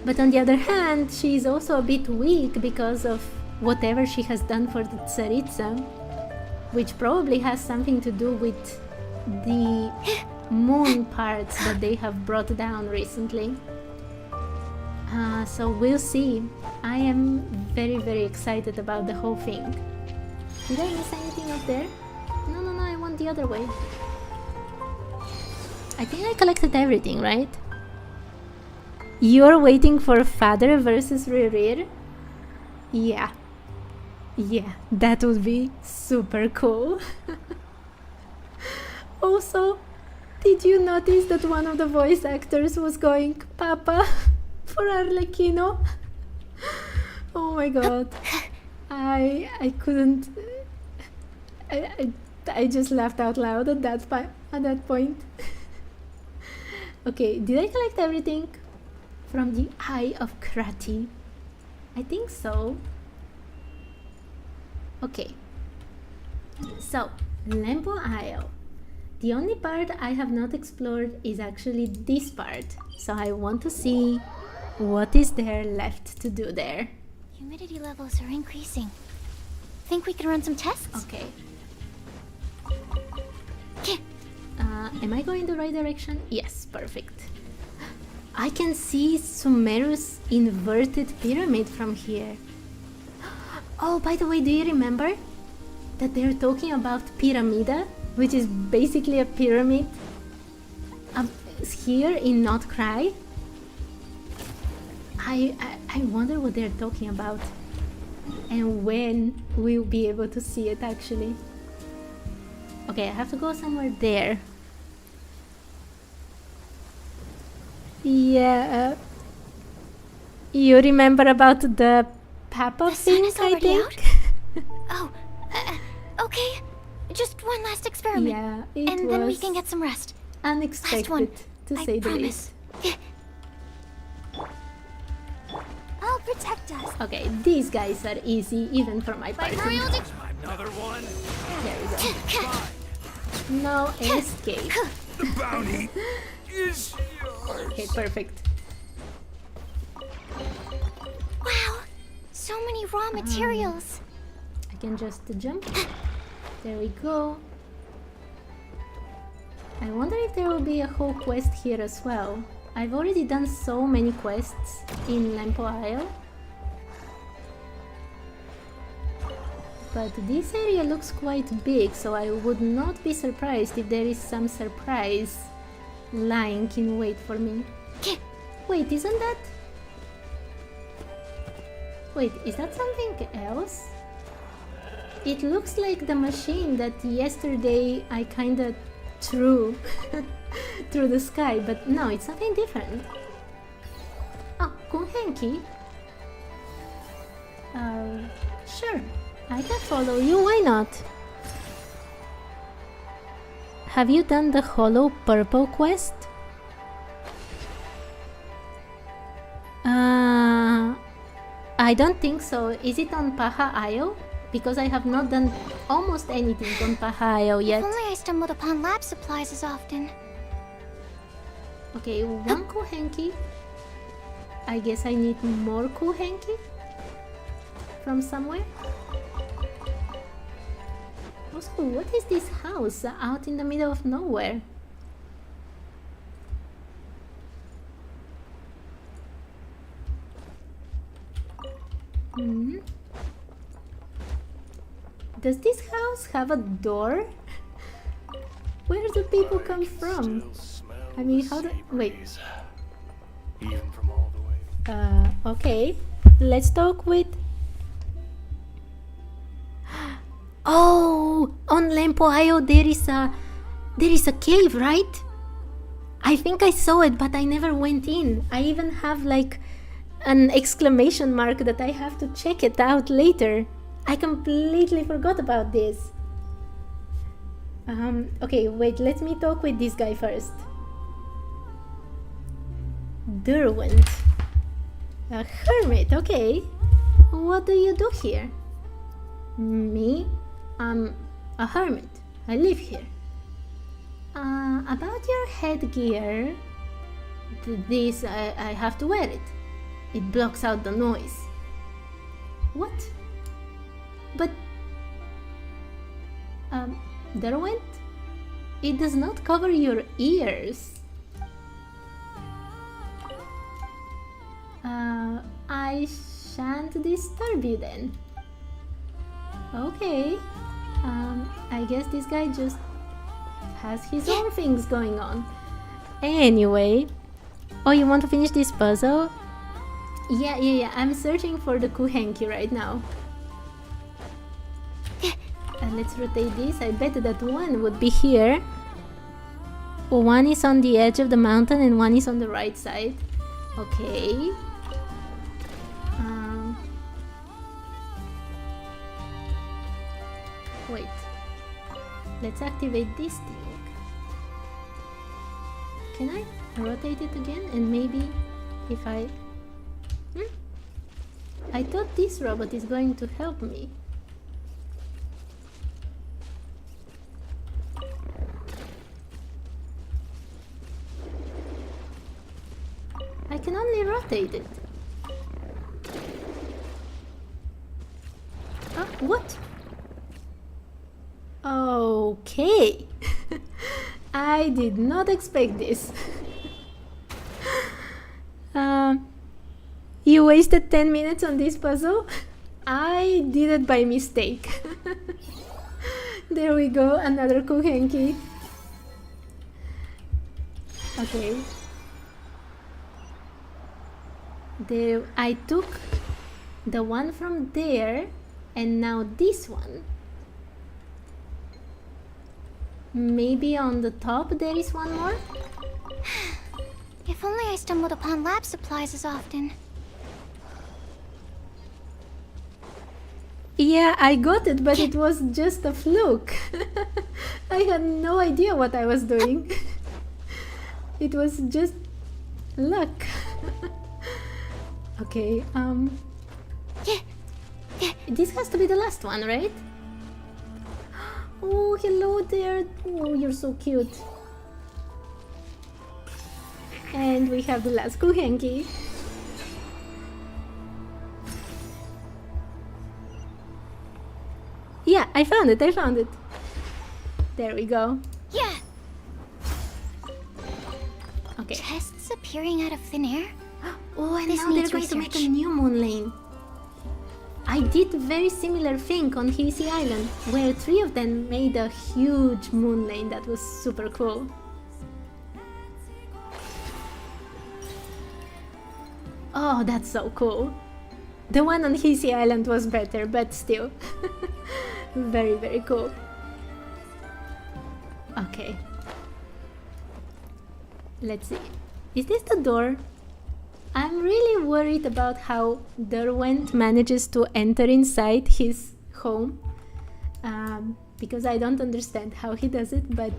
Speaker 1: But on the other hand, she is also a bit weak because of whatever she has done for the Tsaritsa, which probably has something to do with the moon parts that they have brought down recently. So we'll see. I am very, very excited about the whole thing. Did I miss anything up there? No, I went the other way. I think I collected everything, right? You're waiting for Father versus Revere? Yeah, that would be super cool. Also, did you notice that one of the voice actors was going Papa for Arlecchino? Oh my god. I couldn't. I just laughed out loud at that point. Okay, did I collect everything from the Eye of Krati? I think so. Okay. So, Lempo Isle. The only part I have not explored is actually this part. So I want to see what is there left to do there.
Speaker 3: Humidity levels are increasing. Think we can run some tests?
Speaker 1: Okay. Am I going the right direction? Yes, perfect. I can see Sumeru's inverted pyramid from here. Oh, by the way, do you remember that they're talking about Pyramida, which is basically a pyramid here in Nod-Krai? I wonder what they're talking about and when we'll be able to see it actually. Okay, I have to go somewhere there. Yeah, you remember about the Papa thing, I think?
Speaker 3: Oh, okay. Just one last experiment.
Speaker 1: Yeah, it
Speaker 3: and
Speaker 1: was
Speaker 3: then we can get some rest.
Speaker 1: Unexpected, to say the
Speaker 3: promise.
Speaker 1: least.
Speaker 3: I'll protect us.
Speaker 1: Okay, these guys are easy, even for my party.
Speaker 6: Another one.
Speaker 1: There we go. No escape.
Speaker 6: The bounty is yours.
Speaker 1: Okay, perfect.
Speaker 3: Wow, so many raw materials.
Speaker 1: I can just jump. There we go. I wonder if there will be a whole quest here as well. I've already done so many quests in Lempo Isle. But this area looks quite big, so I would not be surprised if there is some surprise lying in wait for me. Wait, isn't that... Wait, is that something else? It looks like the machine that yesterday I kinda threw through the sky, but no, it's something different. Oh, Kunhenki? Sure, I can follow you, why not? Have you done the Hollow Purple quest? I don't think so. Is it on Paha Isle? Because I have not done almost anything on Paha Isle yet.
Speaker 3: If only I stumbled upon lab supplies as often.
Speaker 1: Okay, one Kuhenki. I guess I need more Kuhenki from somewhere. Also, what is this house out in the middle of nowhere? Does this house have a door? Where do people come from? I mean, how do... Wait.
Speaker 6: Even from all the way.
Speaker 1: Okay. Let's talk with... Oh! On Lempo Isle there is a cave, right? I think I saw it, but I never went in. I even have like an exclamation mark that I have to check it out later. I completely forgot about this. Okay, wait, let me talk with this guy first. Derwent. A hermit, okay. What do you do here? Me? I'm a hermit. I live here. About your headgear... This, I have to wear it. It blocks out the noise. What? But... Derwent? It does not cover your ears. I shan't disturb you then. Okay. I guess this guy just has his own things going on. Anyway. Oh, you want to finish this puzzle? Yeah. I'm searching for the Kuhenki right now. Let's rotate this. I bet that one would be here. One is on the edge of the mountain and one is on the right side. Okay. Wait. Let's activate this thing. Can I rotate it again? And maybe if I... I thought this robot is going to help me. I can only rotate it. What? Okay. I did not expect this. You wasted 10 minutes on this puzzle? I did it by mistake. There we go, another Kuhenki. Okay. There, I took the one from there and now this one. Maybe on the top there is one more?
Speaker 3: If only I stumbled upon lab supplies as often.
Speaker 1: Yeah, I got it, but it was just a fluke. I had no idea what I was doing. It was just luck. Okay, this has to be the last one, right? Oh, hello there. Oh, you're so cute. And we have the last Kuhenki. Yeah, I found it. There we go.
Speaker 3: Yeah!
Speaker 1: Okay.
Speaker 3: Chests appearing out of thin air?
Speaker 1: Oh, and
Speaker 3: This
Speaker 1: now they're
Speaker 3: needs
Speaker 1: going to make a
Speaker 3: research.
Speaker 1: new moon lane. I did a very similar thing on Hazy Island, where 3 of them made a huge moon lane that was super cool. Oh, that's so cool. The one on Hissy Island was better, but still. Very, very cool. Okay. Let's see. Is this the door? I'm really worried about how Derwent manages to enter inside his home. Because I don't understand how he does it, but...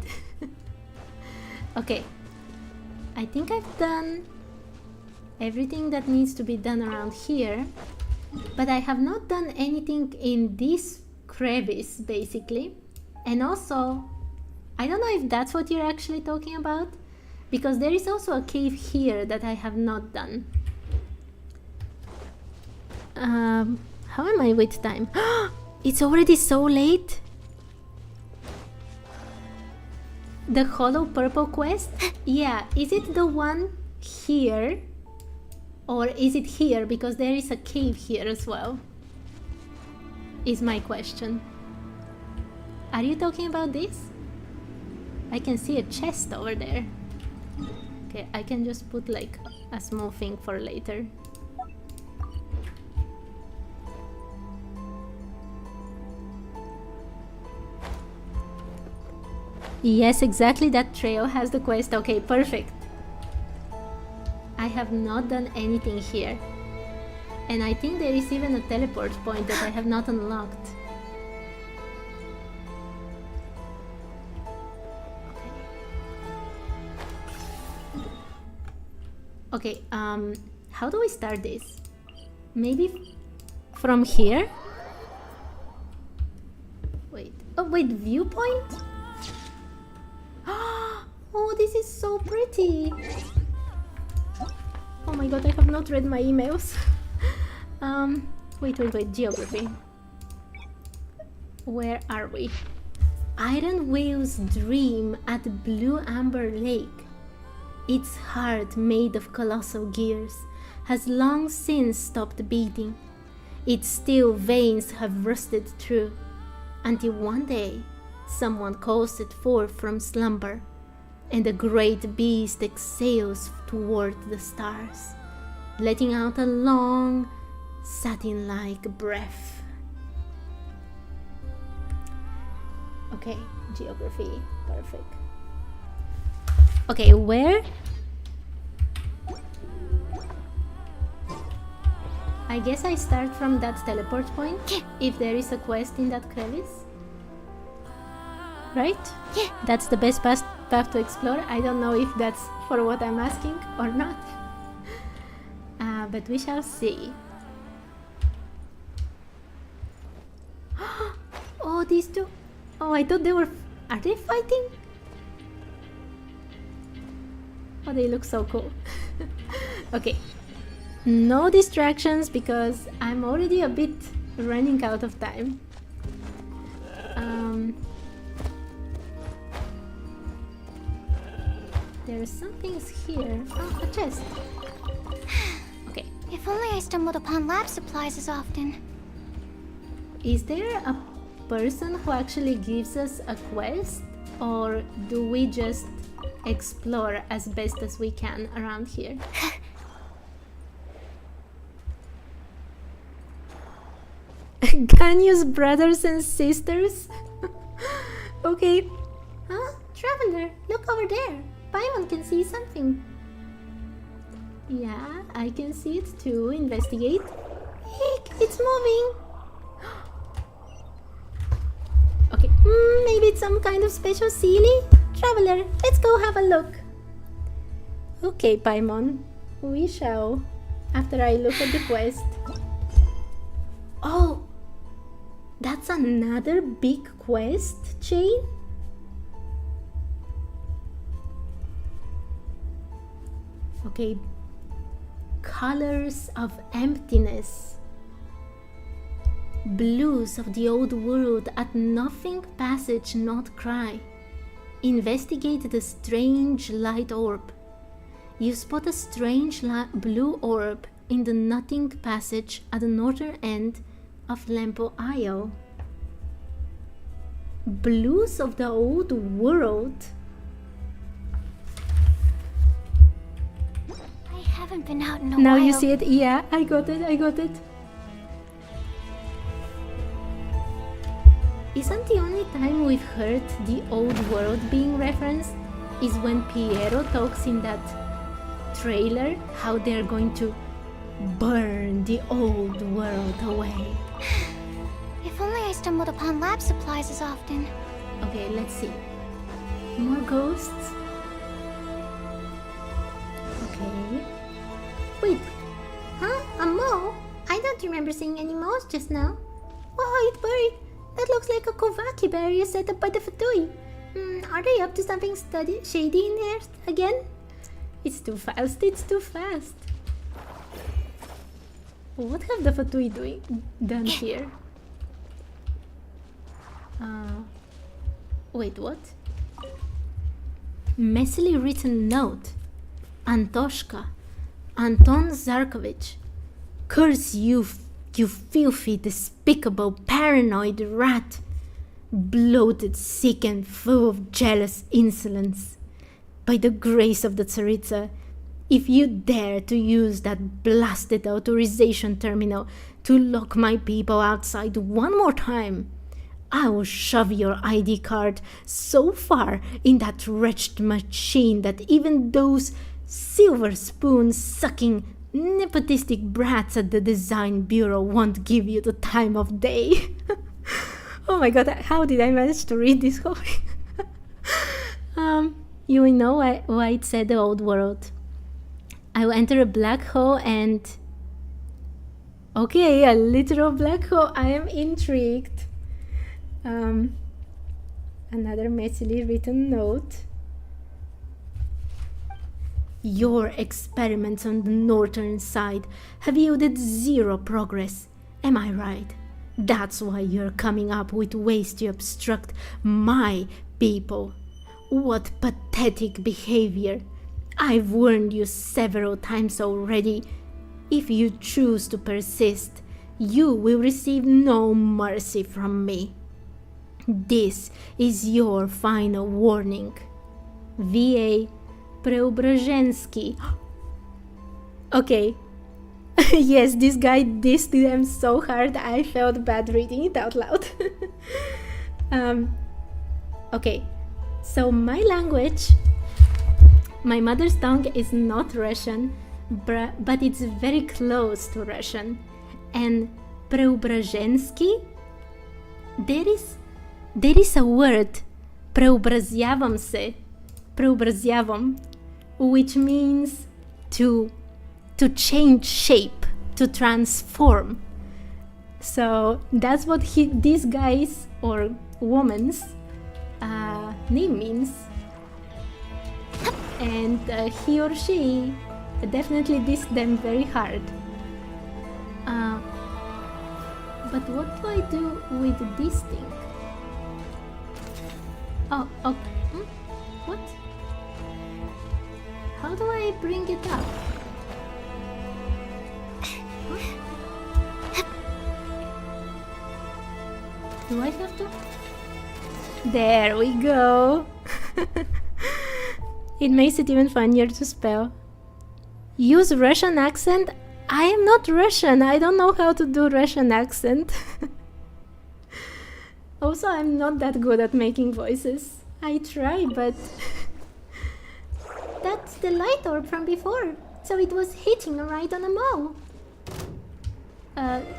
Speaker 1: Okay. I think I've done everything that needs to be done around here. But I have not done anything in this crevice, basically. And also, I don't know if that's what you're actually talking about. Because there is also a cave here that I have not done. How am I with time? It's already so late? The hollow purple quest? Yeah, is it the one here? Or is it here? Because there is a cave here as well. Is my question. Are you talking about this? I can see a chest over there. Okay, I can just put like a small thing for later. Yes, exactly, that trail has the quest. Okay, perfect. I have not done anything here. And I think there is even a teleport point that I have not unlocked. Okay, how do we start this? Maybe from here? Wait, oh wait, viewpoint? Oh, this is so pretty! Oh my god, I have not read my emails. Wait, geography. Where are we? Iron Whale's dream at Blue Amber Lake. Its heart, made of colossal gears, has long since stopped beating. Its steel veins have rusted through, until one day someone calls it forth from slumber, and the great beast exhales toward the stars, letting out a long, satin-like breath. Okay, geography, perfect. Okay, where? I guess I start from that teleport point, if there is a quest in that crevice. Right?
Speaker 3: Yeah.
Speaker 1: That's the best path to explore. I don't know if that's for what I'm asking or not. But we shall see. Oh, these two. Oh, I thought they were... Are they fighting? Oh, they look so cool. Okay. No distractions because I'm already a bit running out of time. There's some things here. Oh, a chest. Okay.
Speaker 3: If only I stumbled upon lab supplies as often.
Speaker 1: Is there a person who actually gives us a quest? Or do we just explore as best as we can around here? Ganyu's brothers and sisters? Okay. Huh? Traveler, look over there. Paimon can see something. Yeah, I can see it too. Investigate. Eek, it's moving. Okay, maybe it's some kind of special sealy? Traveler, let's go have a look. Okay, Paimon. We shall. After I look at the quest. Oh! That's another big quest chain? Okay. Colors of emptiness. Blues of the old world at Nothing Passage, Nod-Krai. Investigate the strange light orb. You spot a strange blue orb in the Nothing Passage at the northern end of Lempo Isle. Blues of the old world?
Speaker 3: I have haven't been out in a
Speaker 1: Now
Speaker 3: while.
Speaker 1: you see it? Yeah, I got it, I got it. Isn't the only time we've heard the old world being referenced is when Piero talks in that trailer how they're going to burn the old world away.
Speaker 3: If only I stumbled upon lab supplies as often.
Speaker 1: Okay, let's see. More ghosts. Okay. Wait. Huh? A mole? I don't remember seeing any moles just now. Oh, it's buried. That looks like a Kovaki barrier set up by the Fatui. Are they up to something shady in there again? It's too fast, it's too fast. What have the Fatui done here? Wait, what? Messily written note. Antoshka. Anton Zarkovich. Curse you, you filthy, despicable, paranoid rat. Bloated, sick and full of jealous insolence. By the grace of the Tsaritsa, if you dare to use that blasted authorization terminal to lock my people outside one more time, I will shove your ID card so far in that wretched machine that even those silver spoon sucking nepotistic brats at the design bureau won't give you the time of day. Oh my god, how did I manage to read this whole thing? You will know why it said the old world. I will enter a black hole and... Okay, a literal black hole. I am intrigued. Another messily written note. Your experiments on the northern side have yielded zero progress. Am I right? That's why you're coming up with ways to obstruct my people. What pathetic behavior. I've warned you several times already. If you choose to persist, you will receive no mercy from me. This is your final warning. V.A. Preobrazhensky. Okay. Yes, this guy dissed them so hard I felt bad reading it out loud. Okay, so my language, my mother's tongue is not Russian, but it's very close to Russian. And Preobrazhensky, there is a word, preobrazyavam se, preobrazyavam, which means to change shape, to transform. So that's what this guy's or woman's name means. And he or she definitely dissed them very hard. But what do I do with this thing? Oh, what? How do I bring it up? Do I have to? There we go. It makes it even funnier to spell. Use Russian accent? I am not Russian. I don't know how to do Russian accent. Also, I'm not that good at making voices. I try, but... That's the light orb from before. So it was hitting right on a mole.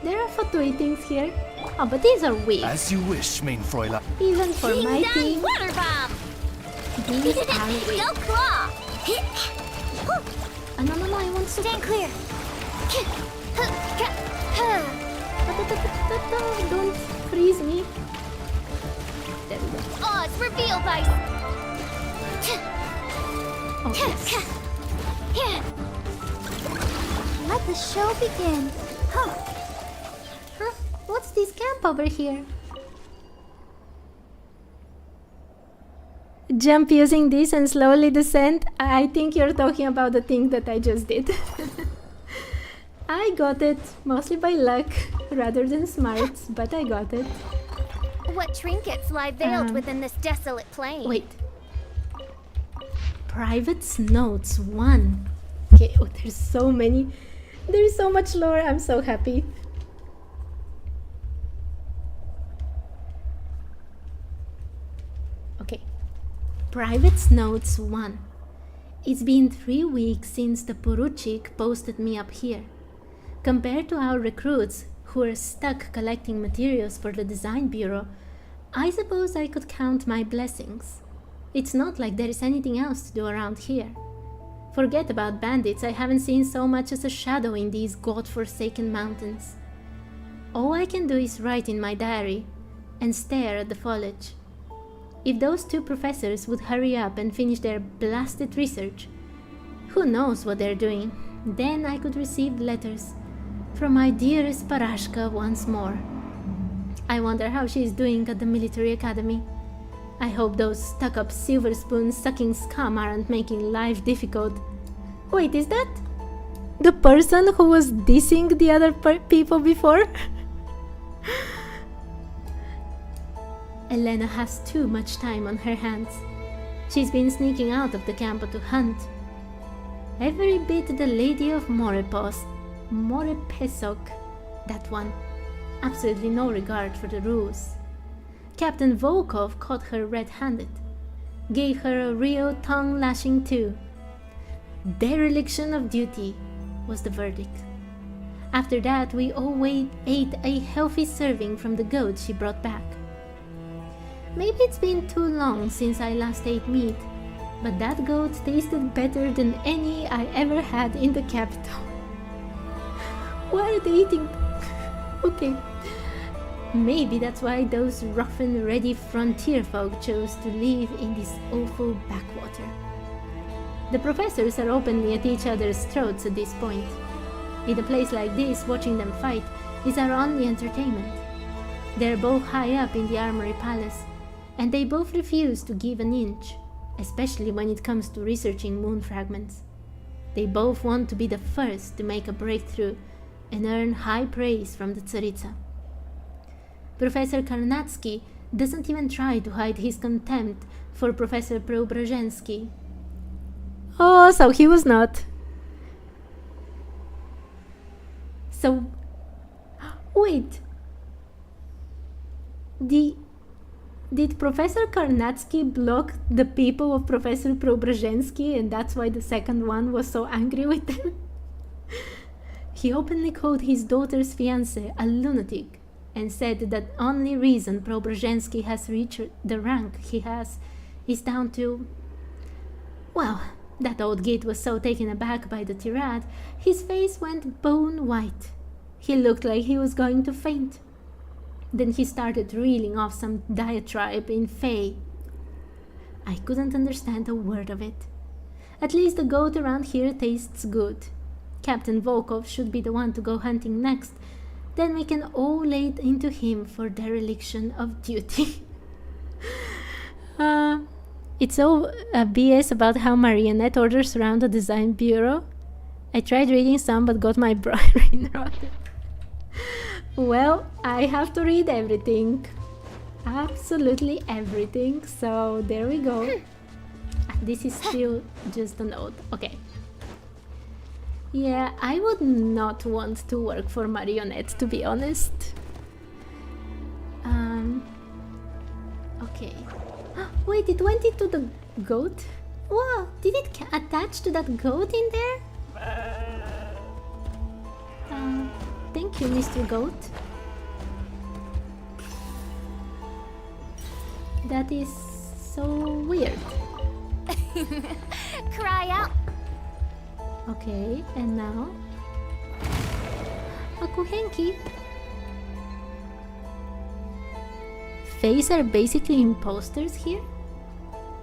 Speaker 1: There are Fatui things here. Oh, but these are weak.
Speaker 6: As you wish, main Fräulein.
Speaker 3: Even
Speaker 1: for my team,
Speaker 3: water bomb.
Speaker 1: these are weak.
Speaker 3: Go claw.
Speaker 1: No, I want to...
Speaker 3: Stand clear.
Speaker 1: Don't freeze me. There we go.
Speaker 3: Oz reveal by.
Speaker 1: Oh, yes.
Speaker 3: Let the show begin.
Speaker 1: Huh? What's this camp over here? Jump using this and slowly descend? I think you're talking about the thing that I just did. I got it, mostly by luck, rather than smarts, but I got it.
Speaker 3: What trinkets lie veiled within this desolate plain?
Speaker 1: Wait. Private Notes 1. Okay, oh, there's so many. There's so much lore. I'm so happy. Okay. Private Notes 1. It's been 3 weeks since the Poruchik posted me up here. Compared to our recruits who are stuck collecting materials for the design bureau, I suppose I could count my blessings. It's not like there is anything else to do around here. Forget about bandits, I haven't seen so much as a shadow in these god-forsaken mountains. All I can do is write in my diary and stare at the foliage. If those 2 professors would hurry up and finish their blasted research, who knows what they're doing, then I could receive letters from my dearest Parashka once more. I wonder how she is doing at the military academy. I hope those stuck-up silver spoon sucking scum aren't making life difficult. Wait, is that the person who was dissing the other people before? Elena has too much time on her hands. She's been sneaking out of the camp to hunt. Every bit the Lady of Morepesok, that one. Absolutely no regard for the rules. Captain Volkov caught her red-handed. Gave her a real tongue-lashing too. Dereliction of duty was the verdict. After that, we all ate a healthy serving from the goat she brought back. Maybe it's been too long since I last ate meat, but that goat tasted better than any I ever had in the capital. Why are they eating? Okay. Maybe that's why those rough and ready frontier folk chose to live in this awful backwater. The professors are openly at each other's throats at this point. In a place like this, watching them fight is our only entertainment. They're both high up in the Armory Palace, and they both refuse to give an inch, especially when it comes to researching moon fragments. They both want to be the first to make a breakthrough and earn high praise from the Tsaritsa. Professor Karnatsky doesn't even try to hide his contempt for Professor Preobrazhensky. Oh, so he was not. So, wait. Did Professor Karnatsky block the people of Professor Preobrazhensky, and that's why the second one was so angry with them? He openly called his daughter's fiancé a lunatic and said that only reason Preobrazhensky has reached the rank he has is down to... Well, that old git was so taken aback by the tirade, his face went bone white. He looked like he was going to faint. Then he started reeling off some diatribe in Fey. I couldn't understand a word of it. At least the goat around here tastes good. Captain Volkov should be the one to go hunting next. Then we can all lay into him for dereliction of duty. It's all BS about how Marionette orders around the design bureau. I tried reading some but got my brain rotted. Well, I have to read everything. Absolutely everything. So there we go. This is still just a note. Okay. Yeah, I would not want to work for Marionette, to be honest. Okay. Wait, it went into the goat? Wow, did it attach to that goat in there? Thank you, Mr. Goat. That is so weird.
Speaker 3: Cry out.
Speaker 1: Okay, and now? A Kuhenki. Fays are basically imposters here?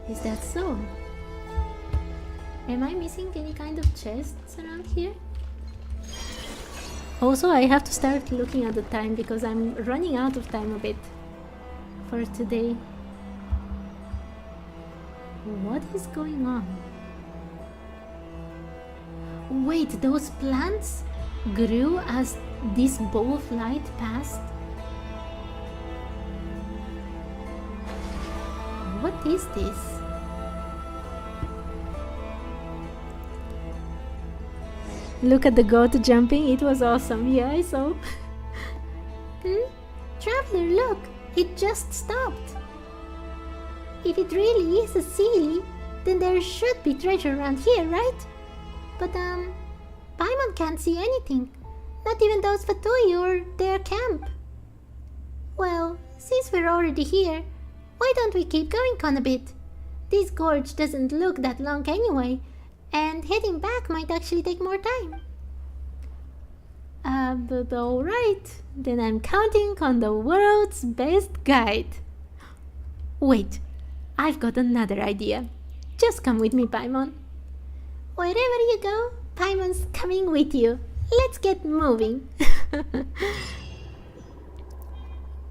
Speaker 1: Is that so? Am I missing any kind of chests around here? Also, I have to start looking at the time because I'm running out of time a bit for today. What is going on? Wait, those plants grew as this ball of light passed? What is this? Look at the goat jumping, it was awesome. Yeah, I saw.
Speaker 3: Traveler, look! It just stopped. If it really is a Sealy, then there should be treasure around here, right? But, Paimon can't see anything. Not even those Fatui or their camp. Well, since we're already here, why don't we keep going on a bit? This gorge doesn't look that long anyway, and heading back might actually take more time.
Speaker 1: But alright, then I'm counting on the world's best guide. Wait, I've got another idea. Just come with me, Paimon.
Speaker 3: Wherever you go, Paimon's coming with you. Let's get moving.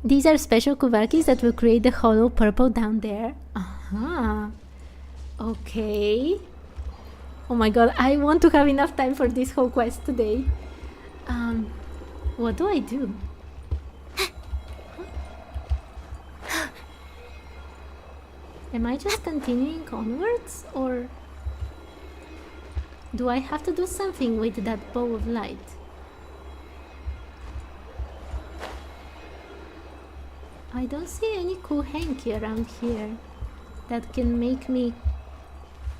Speaker 1: These are special Kuvakis that will create the hollow purple down there. Aha. Okay. Oh my god, I want to have enough time for this whole quest today. What do I do? Am I just continuing onwards, or do I have to do something with that bow of light? I don't see any cool hanky around here that can make me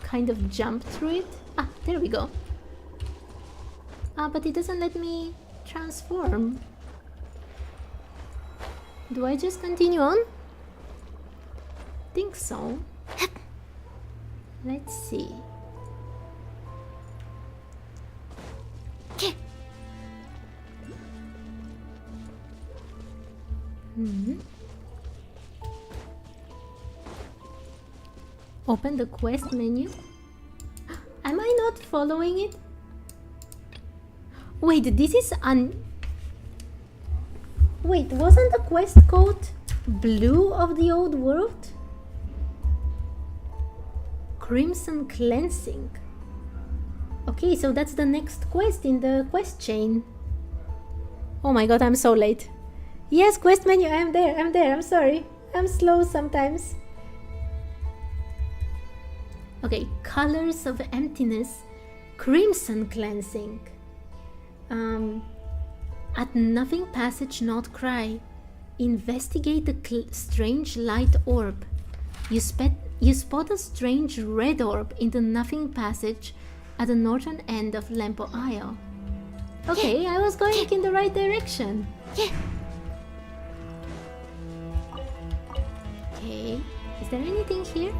Speaker 1: kind of jump through it. Ah, there we go. Ah, but it doesn't let me transform. Do I just continue on? Think so. Let's see. Open the quest menu. Am I not following it? Wait, this is Wait, wasn't the quest called Blue of the Old World? Crimson Cleansing. Okay, so that's the next quest in the quest chain. Oh my god, I'm so late. Yes, quest menu, I'm there, I'm sorry. I'm slow sometimes. Okay, Colors of Emptiness, Crimson Cleansing. At Nothing Passage Nod-Krai, investigate the strange light orb. You spot a strange red orb in the Nothing Passage at the northern end of Lempo Isle. Okay, I was going in the right direction. Okay, is there anything here?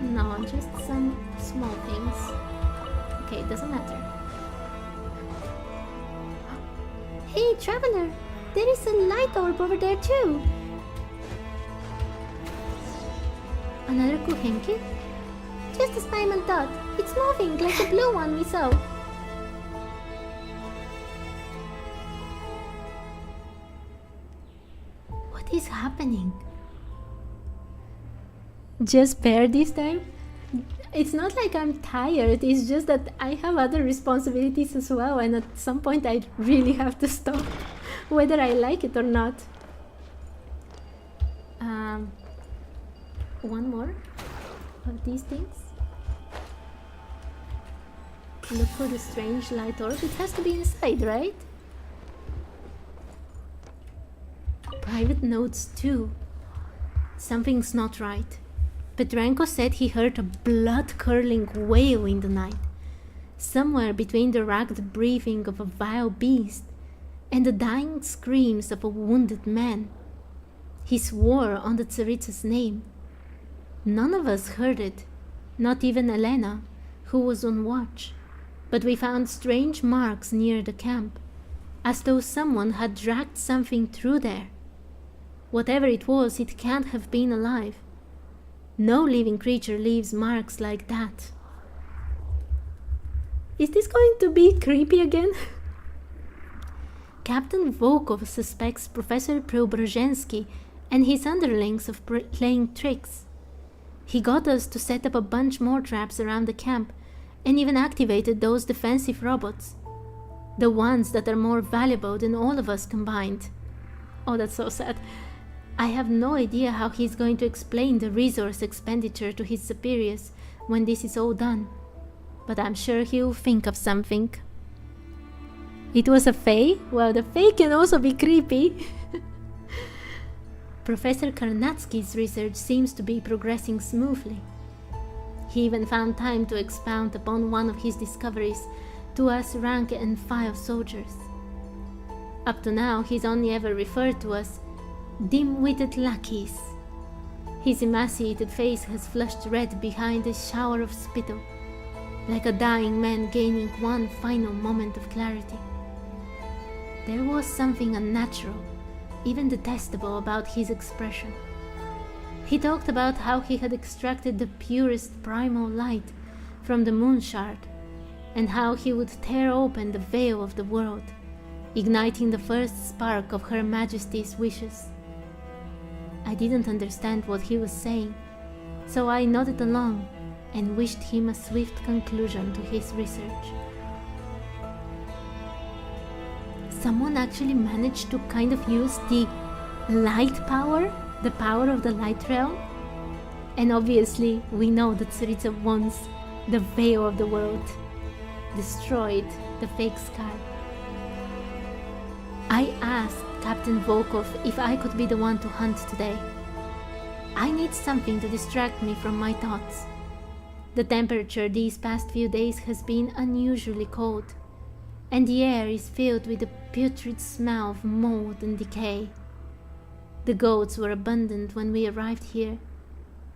Speaker 1: No, just some small things. Okay, it doesn't matter.
Speaker 3: Hey, Traveler! There is a light orb over there too!
Speaker 1: Another Kuhenki?
Speaker 3: Just as Paimon thought. It's moving like the blue one we saw.
Speaker 1: What is happening? Just pair this time? It's not like I'm tired, it's just that I have other responsibilities as well, and at some point I really have to stop, whether I like it or not. One more of these things. Look for the strange light orb. It has to be inside, right? Private notes too. Something's not right. Petrenko said he heard a blood-curdling wail in the night, somewhere between the ragged breathing of a vile beast and the dying screams of a wounded man. He swore on the Tsaritsa's name. None of us heard it, not even Elena, who was on watch, but we found strange marks near the camp, as though someone had dragged something through there. Whatever it was, it can't have been alive. No living creature leaves marks like that. Is this going to be creepy again? Captain Volkov suspects Professor Preobrazhensky and his underlings of playing tricks. He got us to set up a bunch more traps around the camp and even activated those defensive robots. The ones that are more valuable than all of us combined. Oh, that's so sad. I have no idea how he's going to explain the resource expenditure to his superiors, when this is all done. But I'm sure he'll think of something. It was a fae? Well, the fae can also be creepy. Professor Karnatsky's research seems to be progressing smoothly. He even found time to expound upon one of his discoveries to us rank and file soldiers. Up to now, he's only ever referred to us dim-witted lackeys. His emaciated face has flushed red behind a shower of spittle, like a dying man gaining one final moment of clarity. There was something unnatural, even detestable about his expression. He talked about how he had extracted the purest primal light from the moon shard, and how he would tear open the veil of the world, igniting the first spark of Her Majesty's wishes. I didn't understand what he was saying, so I nodded along and wished him a swift conclusion to his research. Someone actually managed to kind of use the light power, the power of the light realm, and obviously we know that Tsaritsa wants the veil of the world, destroyed the fake sky. I asked Captain Volkov if I could be the one to hunt today. I need something to distract me from my thoughts. The temperature these past few days has been unusually cold, and the air is filled with the putrid smell of mold and decay. The goats were abundant when we arrived here,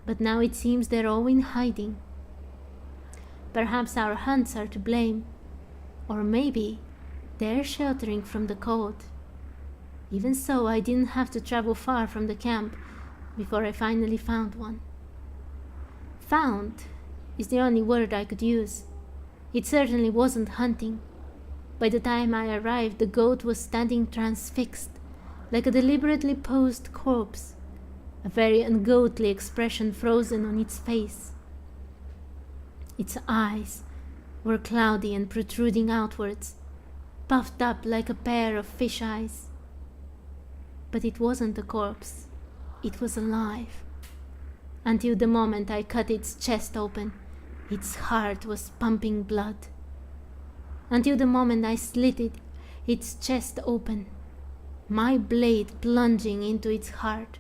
Speaker 1: but now it seems they're all in hiding. Perhaps our hunts are to blame, or maybe they're sheltering from the cold. Even so, I didn't have to travel far from the camp before I finally found one. Found is the only word I could use. It certainly wasn't hunting. By the time I arrived, the goat was standing transfixed, like a deliberately posed corpse, a very ungoatly expression frozen on its face. Its eyes were cloudy and protruding outwards, puffed up like a pair of fish eyes. But it wasn't a corpse, it was alive. Until the moment I cut its chest open, its heart was pumping blood. Until the moment I slit its chest open, my blade plunging into its heart,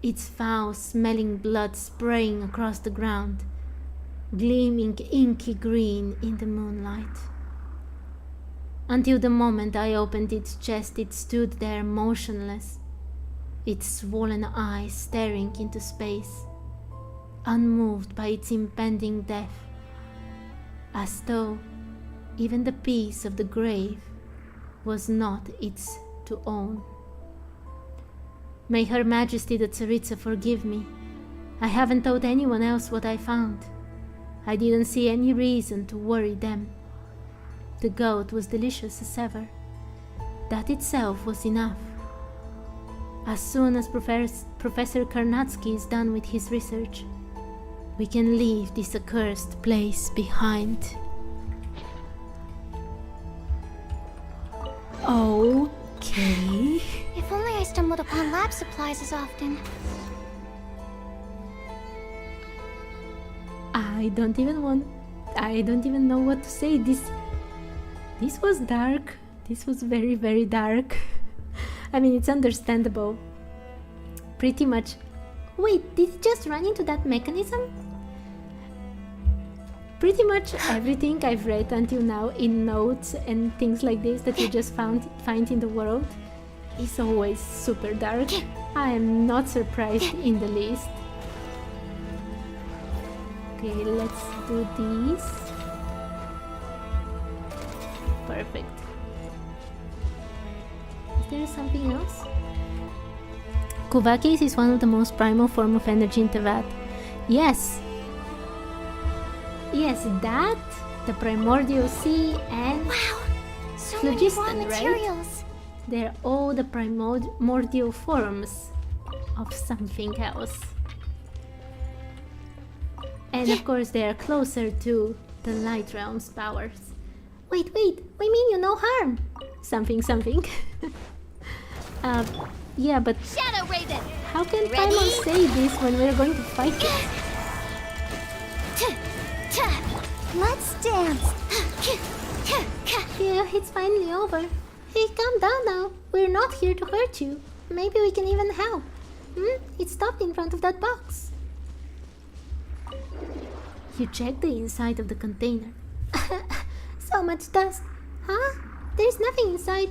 Speaker 1: its foul-smelling blood spraying across the ground, gleaming inky green in the moonlight. Until the moment I opened its chest, it stood there motionless, its swollen eyes staring into space, unmoved by its impending death, as though even the peace of the grave was not its to own. May Her Majesty the Tsaritsa forgive me. I haven't told anyone else what I found. I didn't see any reason to worry them. The goat was delicious as ever. That itself was enough. As soon as Professor Karnatsky is done with his research, we can leave this accursed place behind. Okay.
Speaker 3: If only I stumbled upon lab supplies as often.
Speaker 1: I don't even know what to say. This was dark. This was very, very dark. I mean, it's understandable. Pretty much.
Speaker 3: Wait, did it just run into that mechanism?
Speaker 1: Pretty much everything I've read until now in notes and things like this that you just find in the world is always super dark. I am not surprised in the least. Okay, let's do these. Perfect. Is there something else? Kuvakis is one of the most primal form of energy in Teyvat. Yes. Yes, that, the primordial sea, and
Speaker 3: Wow, so many raw
Speaker 1: phlogiston, right?
Speaker 3: materials.
Speaker 1: They're all the primordial forms of something else. And of course they are closer to the Light Realm's powers.
Speaker 3: Wait, we mean you no harm.
Speaker 1: Something. Yeah, but
Speaker 3: Shadow Raven!
Speaker 1: how can Paimon say this when we're going to fight it?
Speaker 3: Let's dance. Yeah, it's finally over. Hey, calm down now. We're not here to hurt you. Maybe we can even help. It stopped in front of that box.
Speaker 1: You check the inside of the container.
Speaker 3: So much dust. Huh? There's nothing inside.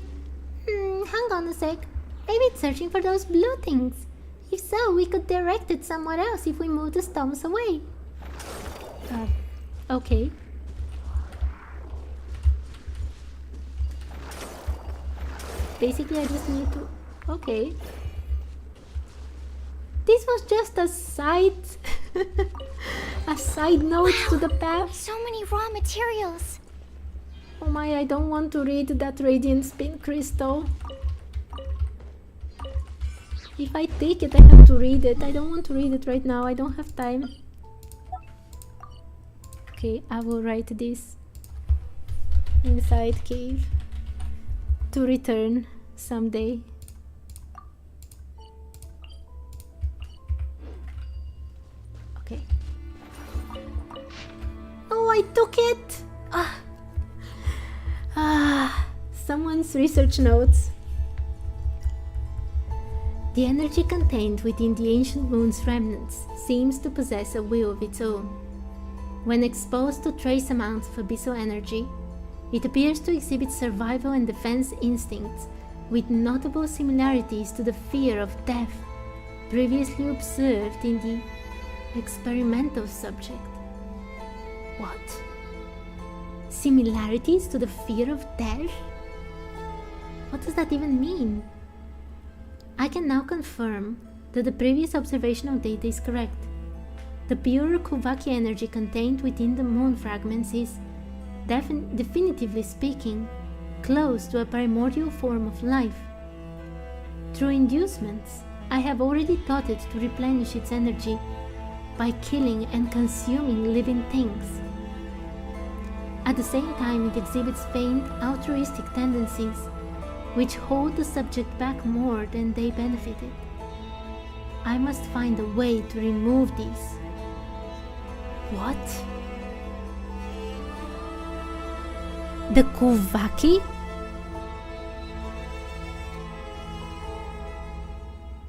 Speaker 3: Hang on a sec. Maybe it's searching for those blue things. If so, we could direct it somewhere else if we move the stones away.
Speaker 1: Okay. Basically, I just need to... Okay. This was just a side... a side note to the path.
Speaker 3: So many raw materials.
Speaker 1: Oh my, I don't want to read that radiant spin crystal. If I take it, I have to read it. I don't want to read it right now. I don't have time. Okay, I will write this. Inside cave. To return someday. Okay. Oh, I took it! Someone's research notes. The energy contained within the ancient moon's remnants seems to possess a will of its own. When exposed to trace amounts of abyssal energy, it appears to exhibit survival and defense instincts with notable similarities to the fear of death previously observed in the experimental subject. What? Similarities to the fear of death? What does that even mean? I can now confirm that the previous observational data is correct. The pure Kuvaki energy contained within the moon fragments is, definitively speaking, close to a primordial form of life. Through inducements, I have already taught it to replenish its energy by killing and consuming living things. At the same time, it exhibits faint altruistic tendencies, which hold the subject back more than they benefited. I must find a way to remove these. What? The Kuvaki?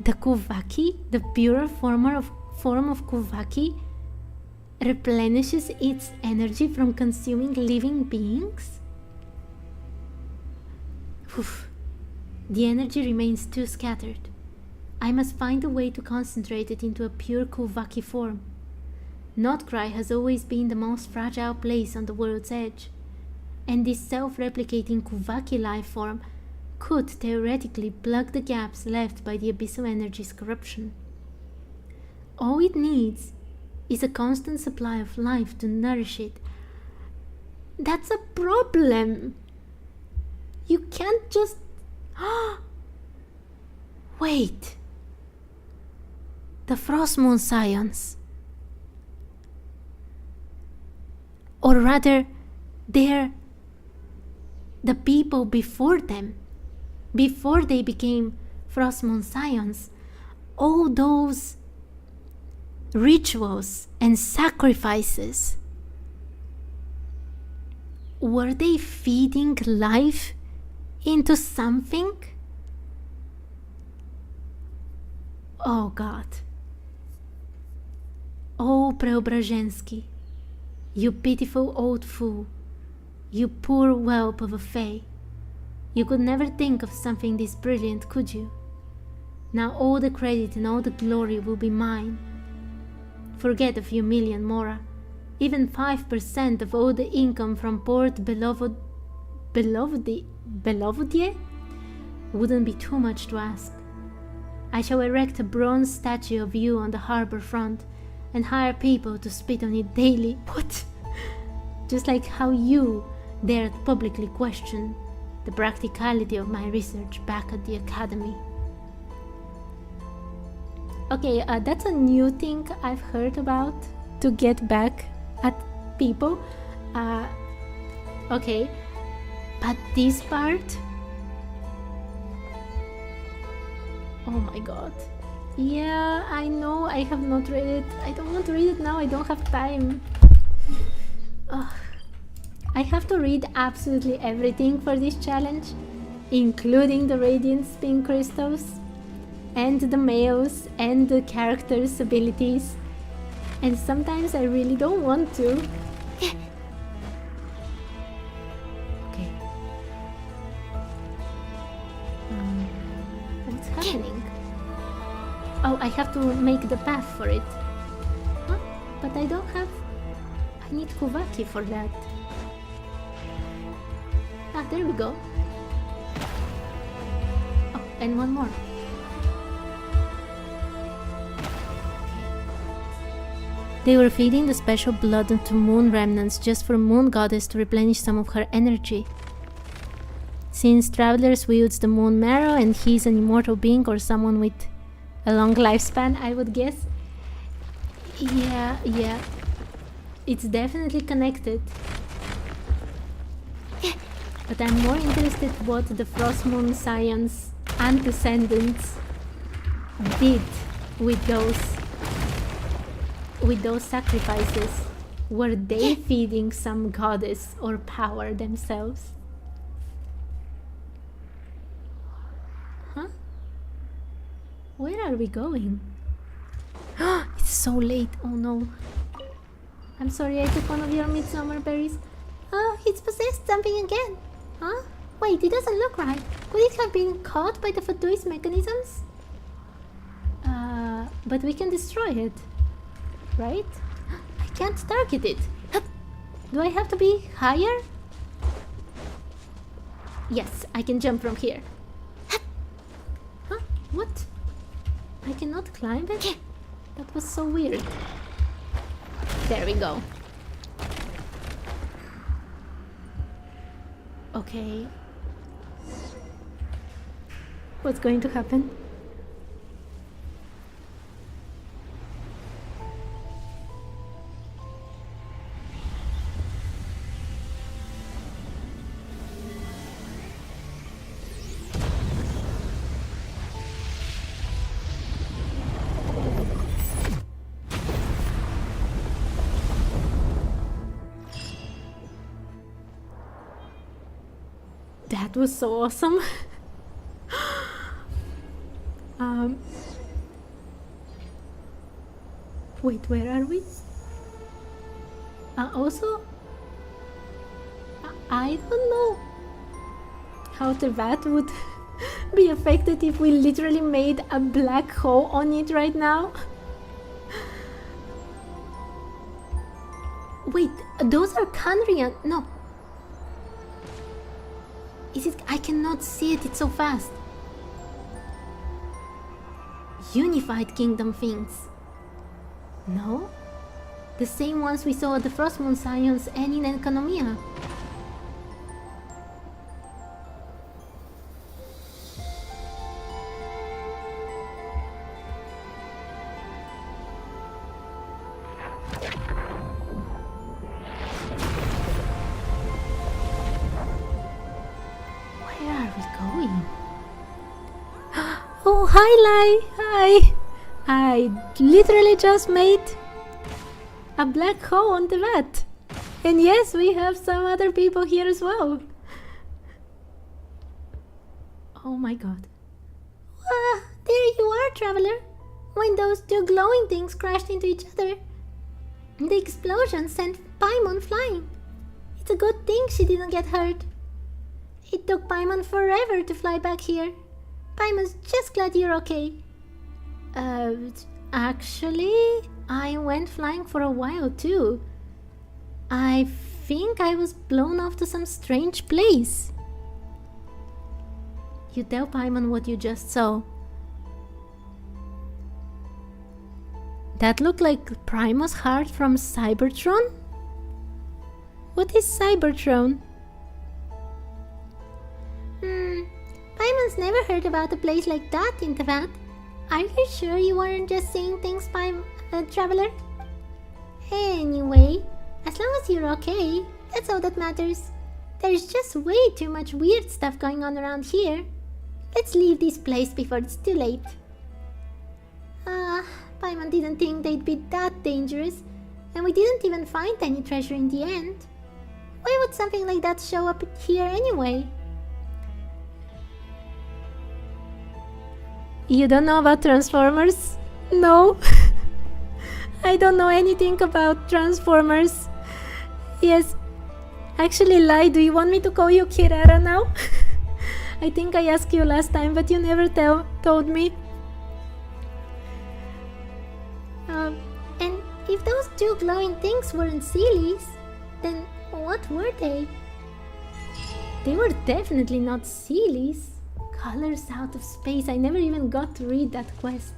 Speaker 1: The Kuvaki, the purer form of Kuvaki, replenishes its energy from consuming living beings? Oof. The energy remains too scattered. I must find a way to concentrate it into a pure Kuvaki form. Nod-Krai has always been the most fragile place on the world's edge, and this self-replicating Kuvaki life form could theoretically plug the gaps left by the abyssal energy's corruption. All it needs is a constant supply of life to nourish it. That's a problem! You can't just... Wait! The Frost Moon Scions. Or rather, they're the people before them. Before they became Frost Moon Scions, all those rituals and sacrifices, were they feeding life into something? Oh God. Oh Preobrazhensky, you pitiful old fool, you poor whelp of a fae. You could never think of something this brilliant, could you? Now all the credit and all the glory will be mine. Forget a few million, Mora. Even 5% of all the income from Port Belovedie wouldn't be too much to ask. I shall erect a bronze statue of you on the harbor front and hire people to spit on it daily. What? Just like how you dared publicly question the practicality of my research back at the academy. Okay, that's a new thing I've heard about, to get back at people. Okay, but this part... Oh my God. Yeah, I know I have not read it. I don't want to read it now, I don't have time. I have to read absolutely everything for this challenge, including the radiant spin crystals, and the males, and the characters' abilities. And sometimes I really don't want to. Okay. What's happening? Oh, I have to make the path for it. Huh? But I don't have... I need Kuvaki for that. Ah, there we go. Oh, and one more. They were feeding the special blood to moon remnants just for Moon Goddess to replenish some of her energy. Since Travelers wields the moon marrow and he's an immortal being or someone with a long lifespan, I would guess. Yeah. It's definitely connected. But I'm more interested what the Frost Moon Scion's antecedents did with those sacrifices. Were they feeding some goddess or power themselves? Huh? Where are we going? It's so late. Oh no. I'm sorry I took one of your midsummer berries.
Speaker 3: Oh, it's possessed something again. Huh? Wait, it doesn't look right. Could it have been caught by the Fatui's mechanisms?
Speaker 1: But we can destroy it, right? I can't target it. Do I have to be higher? Yes, I can jump from here. Huh? What? I cannot climb it? That was so weird. There we go. Okay. What's going to happen? That was so awesome. Wait, where are we? Also, I don't know how Teyvat would be affected if we literally made a black hole on it right now. Wait, those are Kandrian. No. Is it? I cannot see it, it's so fast. Unified Kingdom things. No? The same ones we saw at the Frost Moon Science and in Economia. Oh, hi, Lai. Hi. I literally just made a black hole on the vat. And yes, we have some other people here as well. Oh my god.
Speaker 3: Ah, there you are, Traveler. When those two glowing things crashed into each other, the explosion sent Paimon flying. It's a good thing she didn't get hurt. It took Paimon forever to fly back here. Paimon's just glad you're okay.
Speaker 1: Actually, I went flying for a while too. I think I was blown off to some strange place. You tell Paimon what you just saw. That looked like Primos heart from Cybertron? What is Cybertron?
Speaker 3: Paimon's never heard about a place like that in Teyvat. Are you sure you weren't just saying things, Traveler? Anyway, as long as you're okay, that's all that matters. There's just way too much weird stuff going on around here. Let's leave this place before it's too late. Paimon didn't think they'd be that dangerous. And we didn't even find any treasure in the end. Why would something like that show up here anyway?
Speaker 1: You don't know about Transformers? No. I don't know anything about Transformers. Yes. Actually, Lai, do you want me to call you Kirara now? I think I asked you last time, but you never told me.
Speaker 3: And if those two glowing things weren't Sealies, then what were they?
Speaker 1: They were definitely not Sealies. Colors out of space. I never even got to read that quest.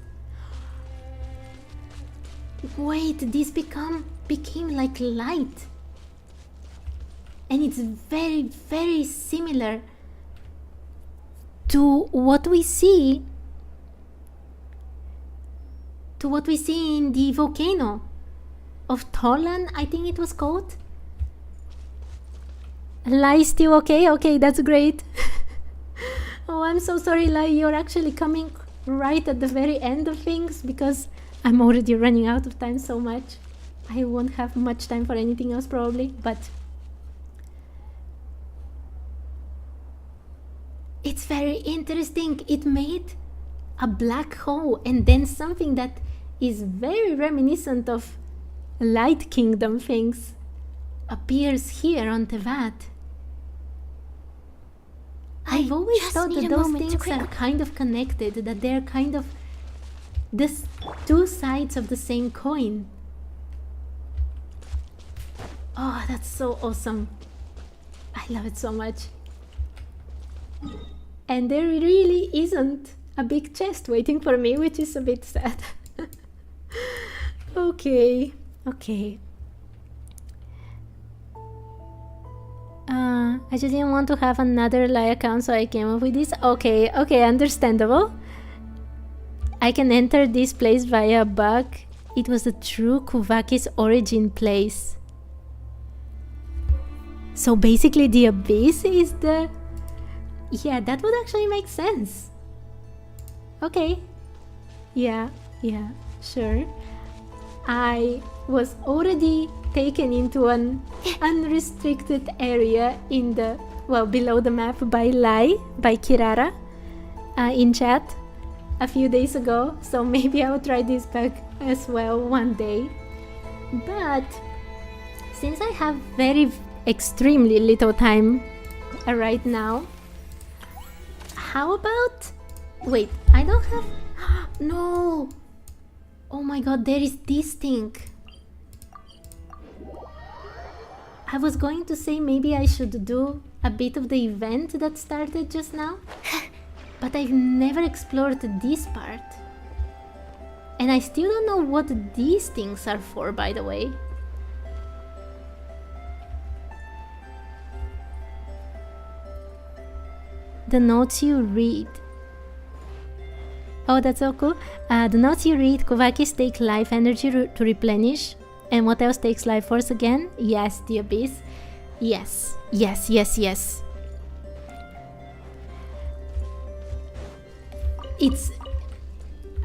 Speaker 1: Wait, this became like light. And it's very, very similar to what we see in the volcano of Tolan, I think it was called. Lai still okay? Okay, that's great. Oh, I'm so sorry, Lai, you're actually coming right at the very end of things because I'm already running out of time so much. I won't have much time for anything else probably, but it's very interesting. It made a black hole and then something that is very reminiscent of Light Kingdom things appears here on Teyvat. I've always thought that those things are kind of connected, that they're kind of this two sides of the same coin. Oh, that's so awesome. I love it so much. And there really isn't a big chest waiting for me, which is a bit sad. Okay. I just didn't want to have another Lai account, so I came up with this. Okay, understandable. I can enter this place via a bug. It was the true Kuvaki's origin place. So basically the abyss is the... Yeah, that would actually make sense. Okay. Yeah, sure. I was already taken into an unrestricted area in the... well, below the map by Lai, by Kirara, in chat a few days ago. So maybe I'll try this bug as well one day. But since I have extremely little time right now, how about... Wait, I don't have... No! Oh my god, there is this thing. I was going to say maybe I should do a bit of the event that started just now. But I've never explored this part. And I still don't know what these things are for, by the way. The notes you read. Oh, that's so cool. The notes you read, Kuvakis take life energy to replenish. And what else takes life force again? Yes, the abyss. Yes.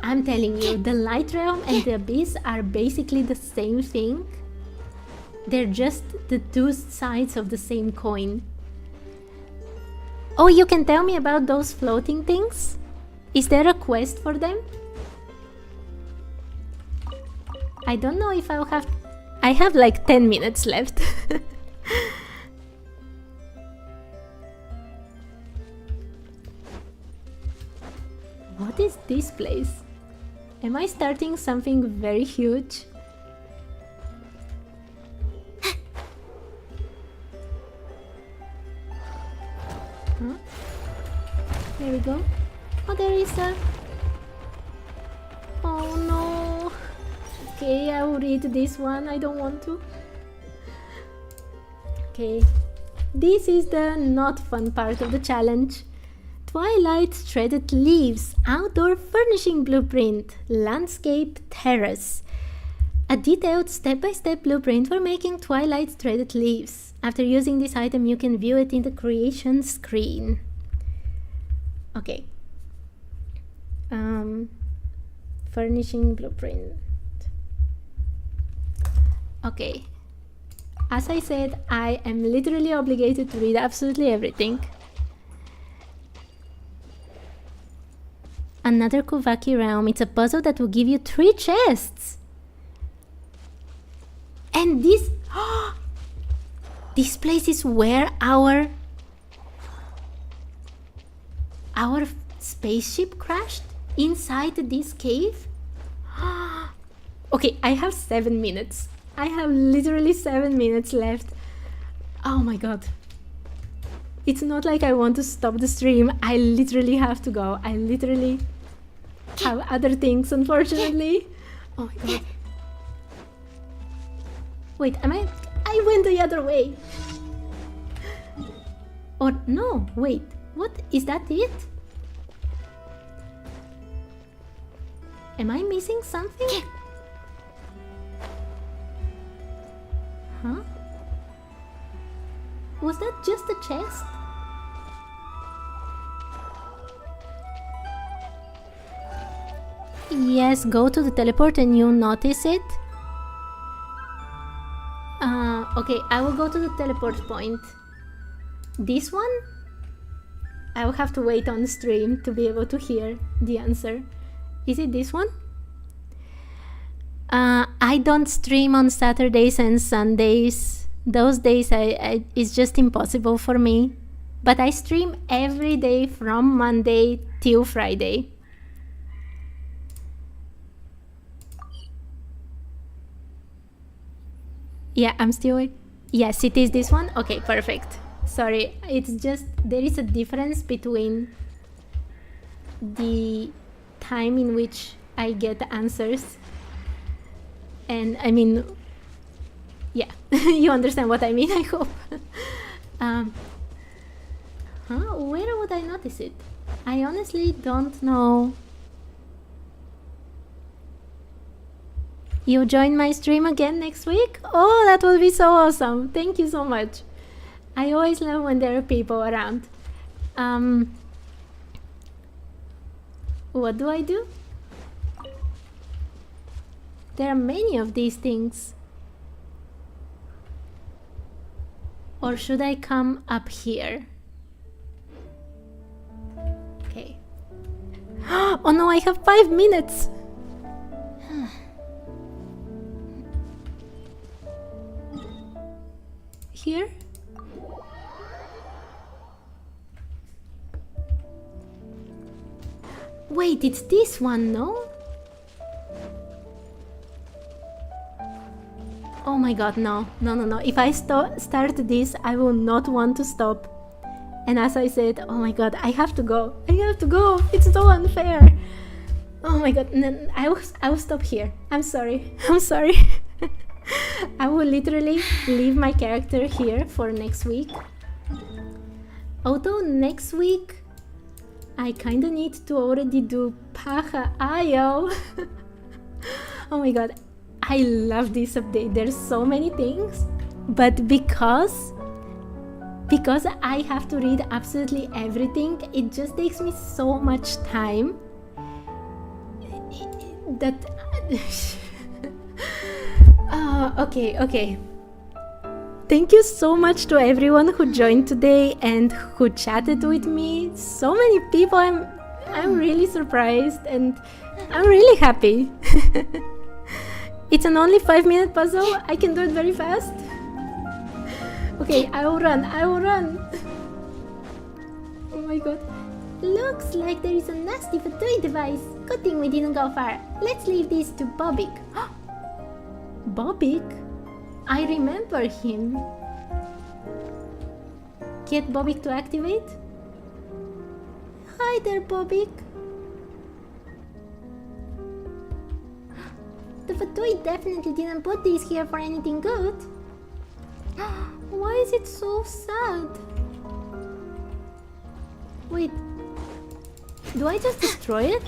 Speaker 1: I'm telling you, the light realm and the abyss are basically the same thing. They're just the two sides of the same coin. Oh, you can tell me about those floating things? Is there a quest for them? I don't know if I'll have... I have like 10 minutes left. What is this place? Am I starting something very huge? Huh? There we go. Oh, there is a... Oh no. Okay, I will read this one. I don't want to. Okay. This is the not fun part of the challenge. Twilight Threaded Leaves, Outdoor Furnishing Blueprint, Landscape Terrace. A detailed step-by-step blueprint for making Twilight Threaded Leaves. After using this item, you can view it in the creation screen. Okay. Furnishing blueprint. Okay. As I said, I am literally obligated to read absolutely everything. Another Kuvaki realm. It's a puzzle that will give you 3 chests. And this... this place is where our spaceship crashed? Inside this cave? Okay, I have 7 minutes. I have literally 7 minutes left. Oh my god. It's not like I want to stop the stream. I literally have to go. I literally have other things, unfortunately. Oh my god. Wait, I went the other way. Or no, wait. What? Is that it? Am I missing something? Huh? Was that just a chest? Yes, go to the teleport and you'll notice it. Okay, I will go to the teleport point. This one? I will have to wait on stream to be able to hear the answer. Is it this one? I don't stream on Saturdays and Sundays. Those days it's just impossible for me. But I stream every day from Monday till Friday. Yeah, I'm still... Yes, it is this one? Okay, perfect. Sorry, it's just... There is a difference between the time in which I get answers. And, I mean... Yeah, you understand what I mean, I hope. Where would I notice it? I honestly don't know. You join my stream again next week? Oh, that will be so awesome. Thank you so much. I always love when there are people around. What do I do? There are many of these things. Or should I come up here? Okay. Oh no, I have 5 minutes! Here? Wait, it's this one, no? Oh my god, no. No. If I start this, I will not want to stop. And as I said, oh my god, I have to go. I have to go. It's so unfair. Oh my god, no, I will stop here. I'm sorry. I'm sorry. I will literally leave my character here for next week. Although next week I kinda need to already do Pacha Ayo. Oh my god, I love this update. There's so many things, but because I have to read absolutely everything, it just takes me so much time that okay. Thank you so much to everyone who joined today and who chatted with me. So many people. I'm really surprised and I'm really happy. It's an only 5-minute puzzle. I can do it very fast. Okay, I will run. Oh my god.
Speaker 3: Looks like there is a nasty Fatui device. Good thing we didn't go far. Let's leave this to Bobik.
Speaker 1: Bobik? I remember him. Get Bobik to activate?
Speaker 3: Hi there, Bobik. The Fatui definitely didn't put these here for anything good.
Speaker 1: Why is it so sad? Wait, do I just destroy it?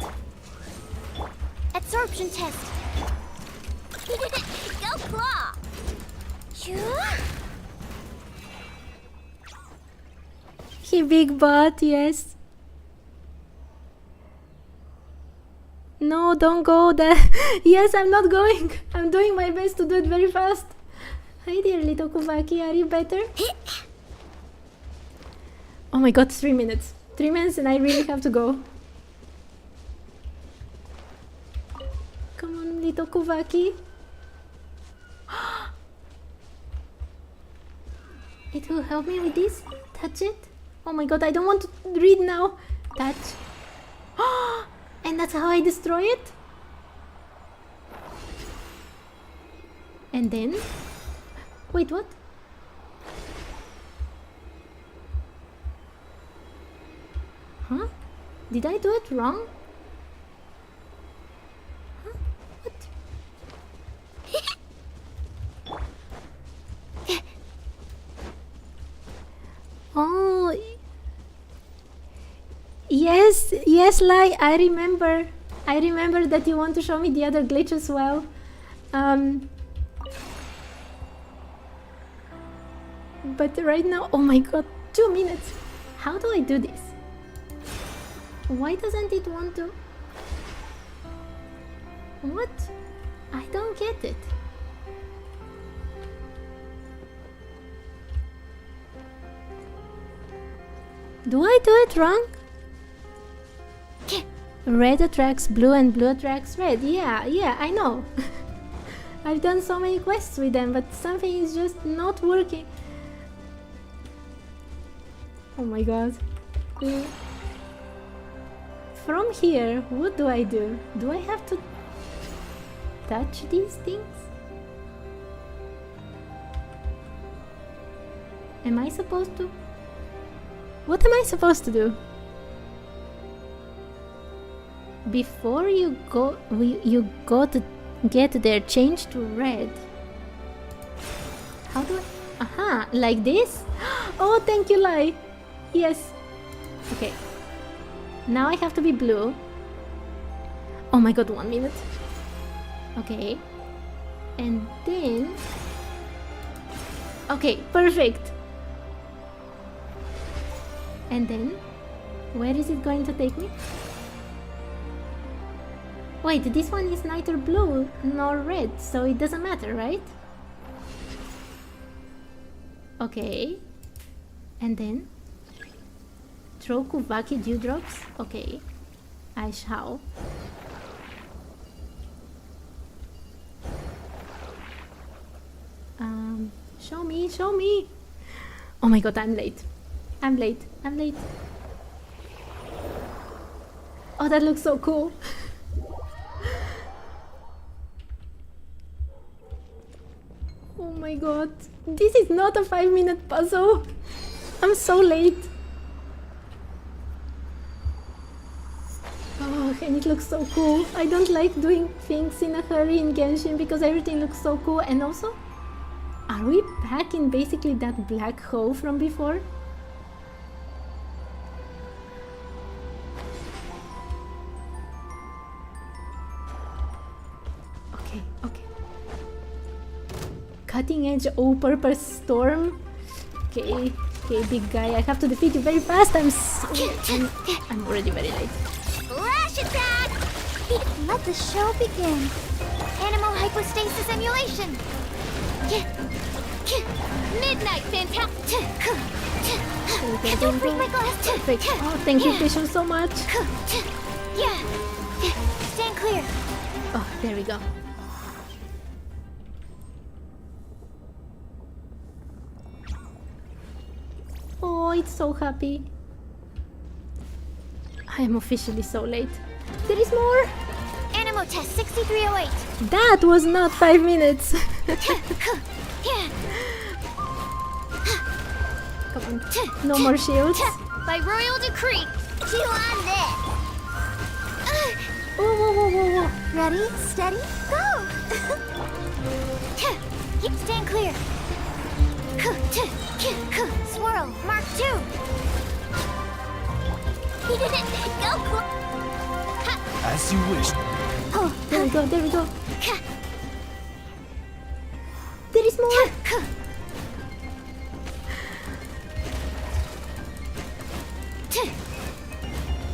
Speaker 7: Absorption test. Go claw.
Speaker 1: He big butt, yes. No, don't go there. Yes, I'm not going. I'm doing my best to do it very fast. Hi there, little Kuvaki, are you better? Oh my god, 3 minutes. 3 minutes and I really have to go. Come on, little Kuvaki. It will help me with this? Touch it? Oh my god, I don't want to read now. Touch. And that's how I destroy it? And then... Wait, what? Huh? Did I do it wrong? Huh? What? Oh... Yes, yes, Lai, I remember. I remember that you want to show me the other glitch as well. But right now, oh my god, 2 minutes. How do I do this? Why doesn't it want to? What? I don't get it. Do I do it wrong? Red attracts blue and blue attracts red. Yeah, I know. I've done so many quests with them, but something is just not working. Oh my god. From here, what do I do? Do I have to touch these things? Am I supposed to? What am I supposed to do? Before you go to get there, change to red. How do I? Aha, like this? Oh, thank you, Lai. Yes. Okay. Now I have to be blue. Oh my god, 1 minute. Okay. And then... Okay, perfect. And then... Where is it going to take me? Wait, this one is neither blue nor red, so it doesn't matter, right? Okay. And then... Throw Kuvaki dewdrops? Okay. I shall. Show me, show me! Oh my god, I'm late. I'm late. Oh, that looks so cool. Oh my god. This is not a 5-minute puzzle. I'm so late. Oh, and it looks so cool. I don't like doing things in a hurry in Genshin because everything looks so cool. And also, are we back in basically that black hole from before? Okay. Cutting edge all-purpose storm. Okay, big guy. I have to defeat you very fast. I'm already very late.
Speaker 3: Flash attack! Let the show begin. Animal hypostasis emulation. Midnight fantastic. Don't break my glass.
Speaker 1: Perfect. Oh, thank you, Fisher, so much.
Speaker 3: Yeah. Stand clear.
Speaker 1: Oh, there we go. Oh, it's so happy. I am officially so late. There is more!
Speaker 3: Animo test 6308.
Speaker 1: That was not 5 minutes! Come on. No more shields.
Speaker 3: By royal decree. Chew on this.
Speaker 1: Whoa.
Speaker 3: Ready, steady, go! Stand clear. Swirl, mark 2. Go, cool.
Speaker 6: As you wish.
Speaker 1: Oh, there we go. There is more!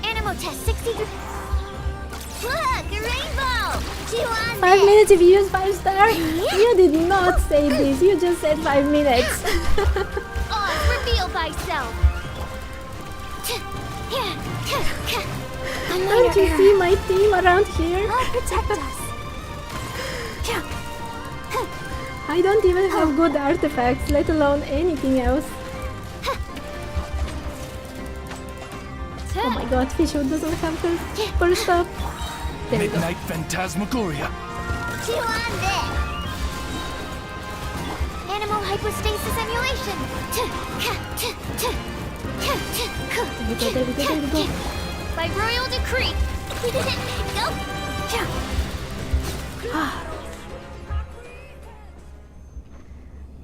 Speaker 3: Animo test 63. Look, a rainbow! Chew on
Speaker 1: 5 minutes if you use 5-star? You did not say this. You just said 5 minutes.
Speaker 3: Reveal thyself.
Speaker 1: Don't you see my team around here?
Speaker 3: I'll protect us.
Speaker 1: I don't even have good artifacts, let alone anything else. Oh my god, Fisho doesn't have her first up. There we go.
Speaker 6: Midnight Phantasmagoria.
Speaker 3: Chew on this. Animal hypostasis emulation.
Speaker 1: There we go.
Speaker 3: By royal decree. Go.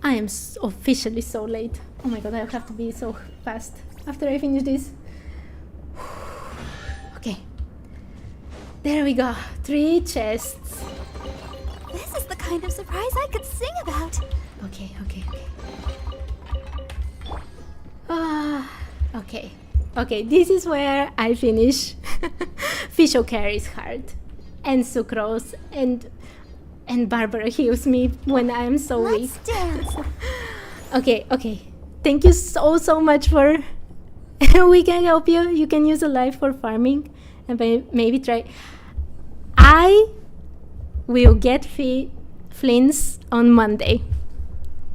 Speaker 1: I am officially so late. Oh my god, I have to be so fast after I finish this. Okay. There we go. 3 chests.
Speaker 3: This is the kind of surprise I could sing about.
Speaker 1: Okay. Okay, this is where I finish Fisho carries hard. And Sucrose and Barbara heals me when I am so weak.
Speaker 3: Let's dance.
Speaker 1: Okay. Thank you so much for... We can help you. You can use a life for farming. And maybe try... I will get flints on Monday.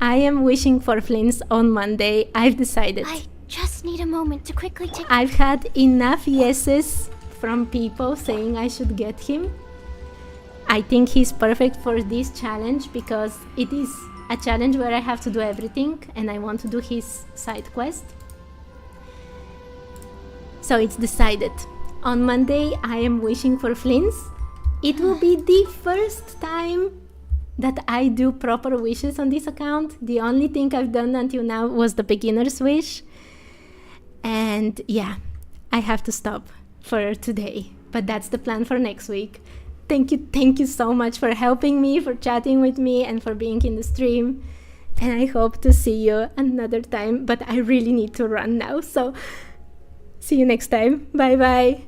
Speaker 1: I am wishing for flints on Monday. I've decided.
Speaker 3: I just need a moment to quickly take...
Speaker 1: I've had enough yeses from people saying I should get him. I think he's perfect for this challenge because it is a challenge where I have to do everything and I want to do his side quest. So it's decided. On Monday I am wishing for flints. It will be the first time that I do proper wishes on this account. The only thing I've done until now was the beginner's wish. And yeah, I have to stop for today. But that's the plan for next week. Thank you so much for helping me, for chatting with me, and for being in the stream. And I hope to see you another time, but I really need to run now. So see you next time. Bye bye.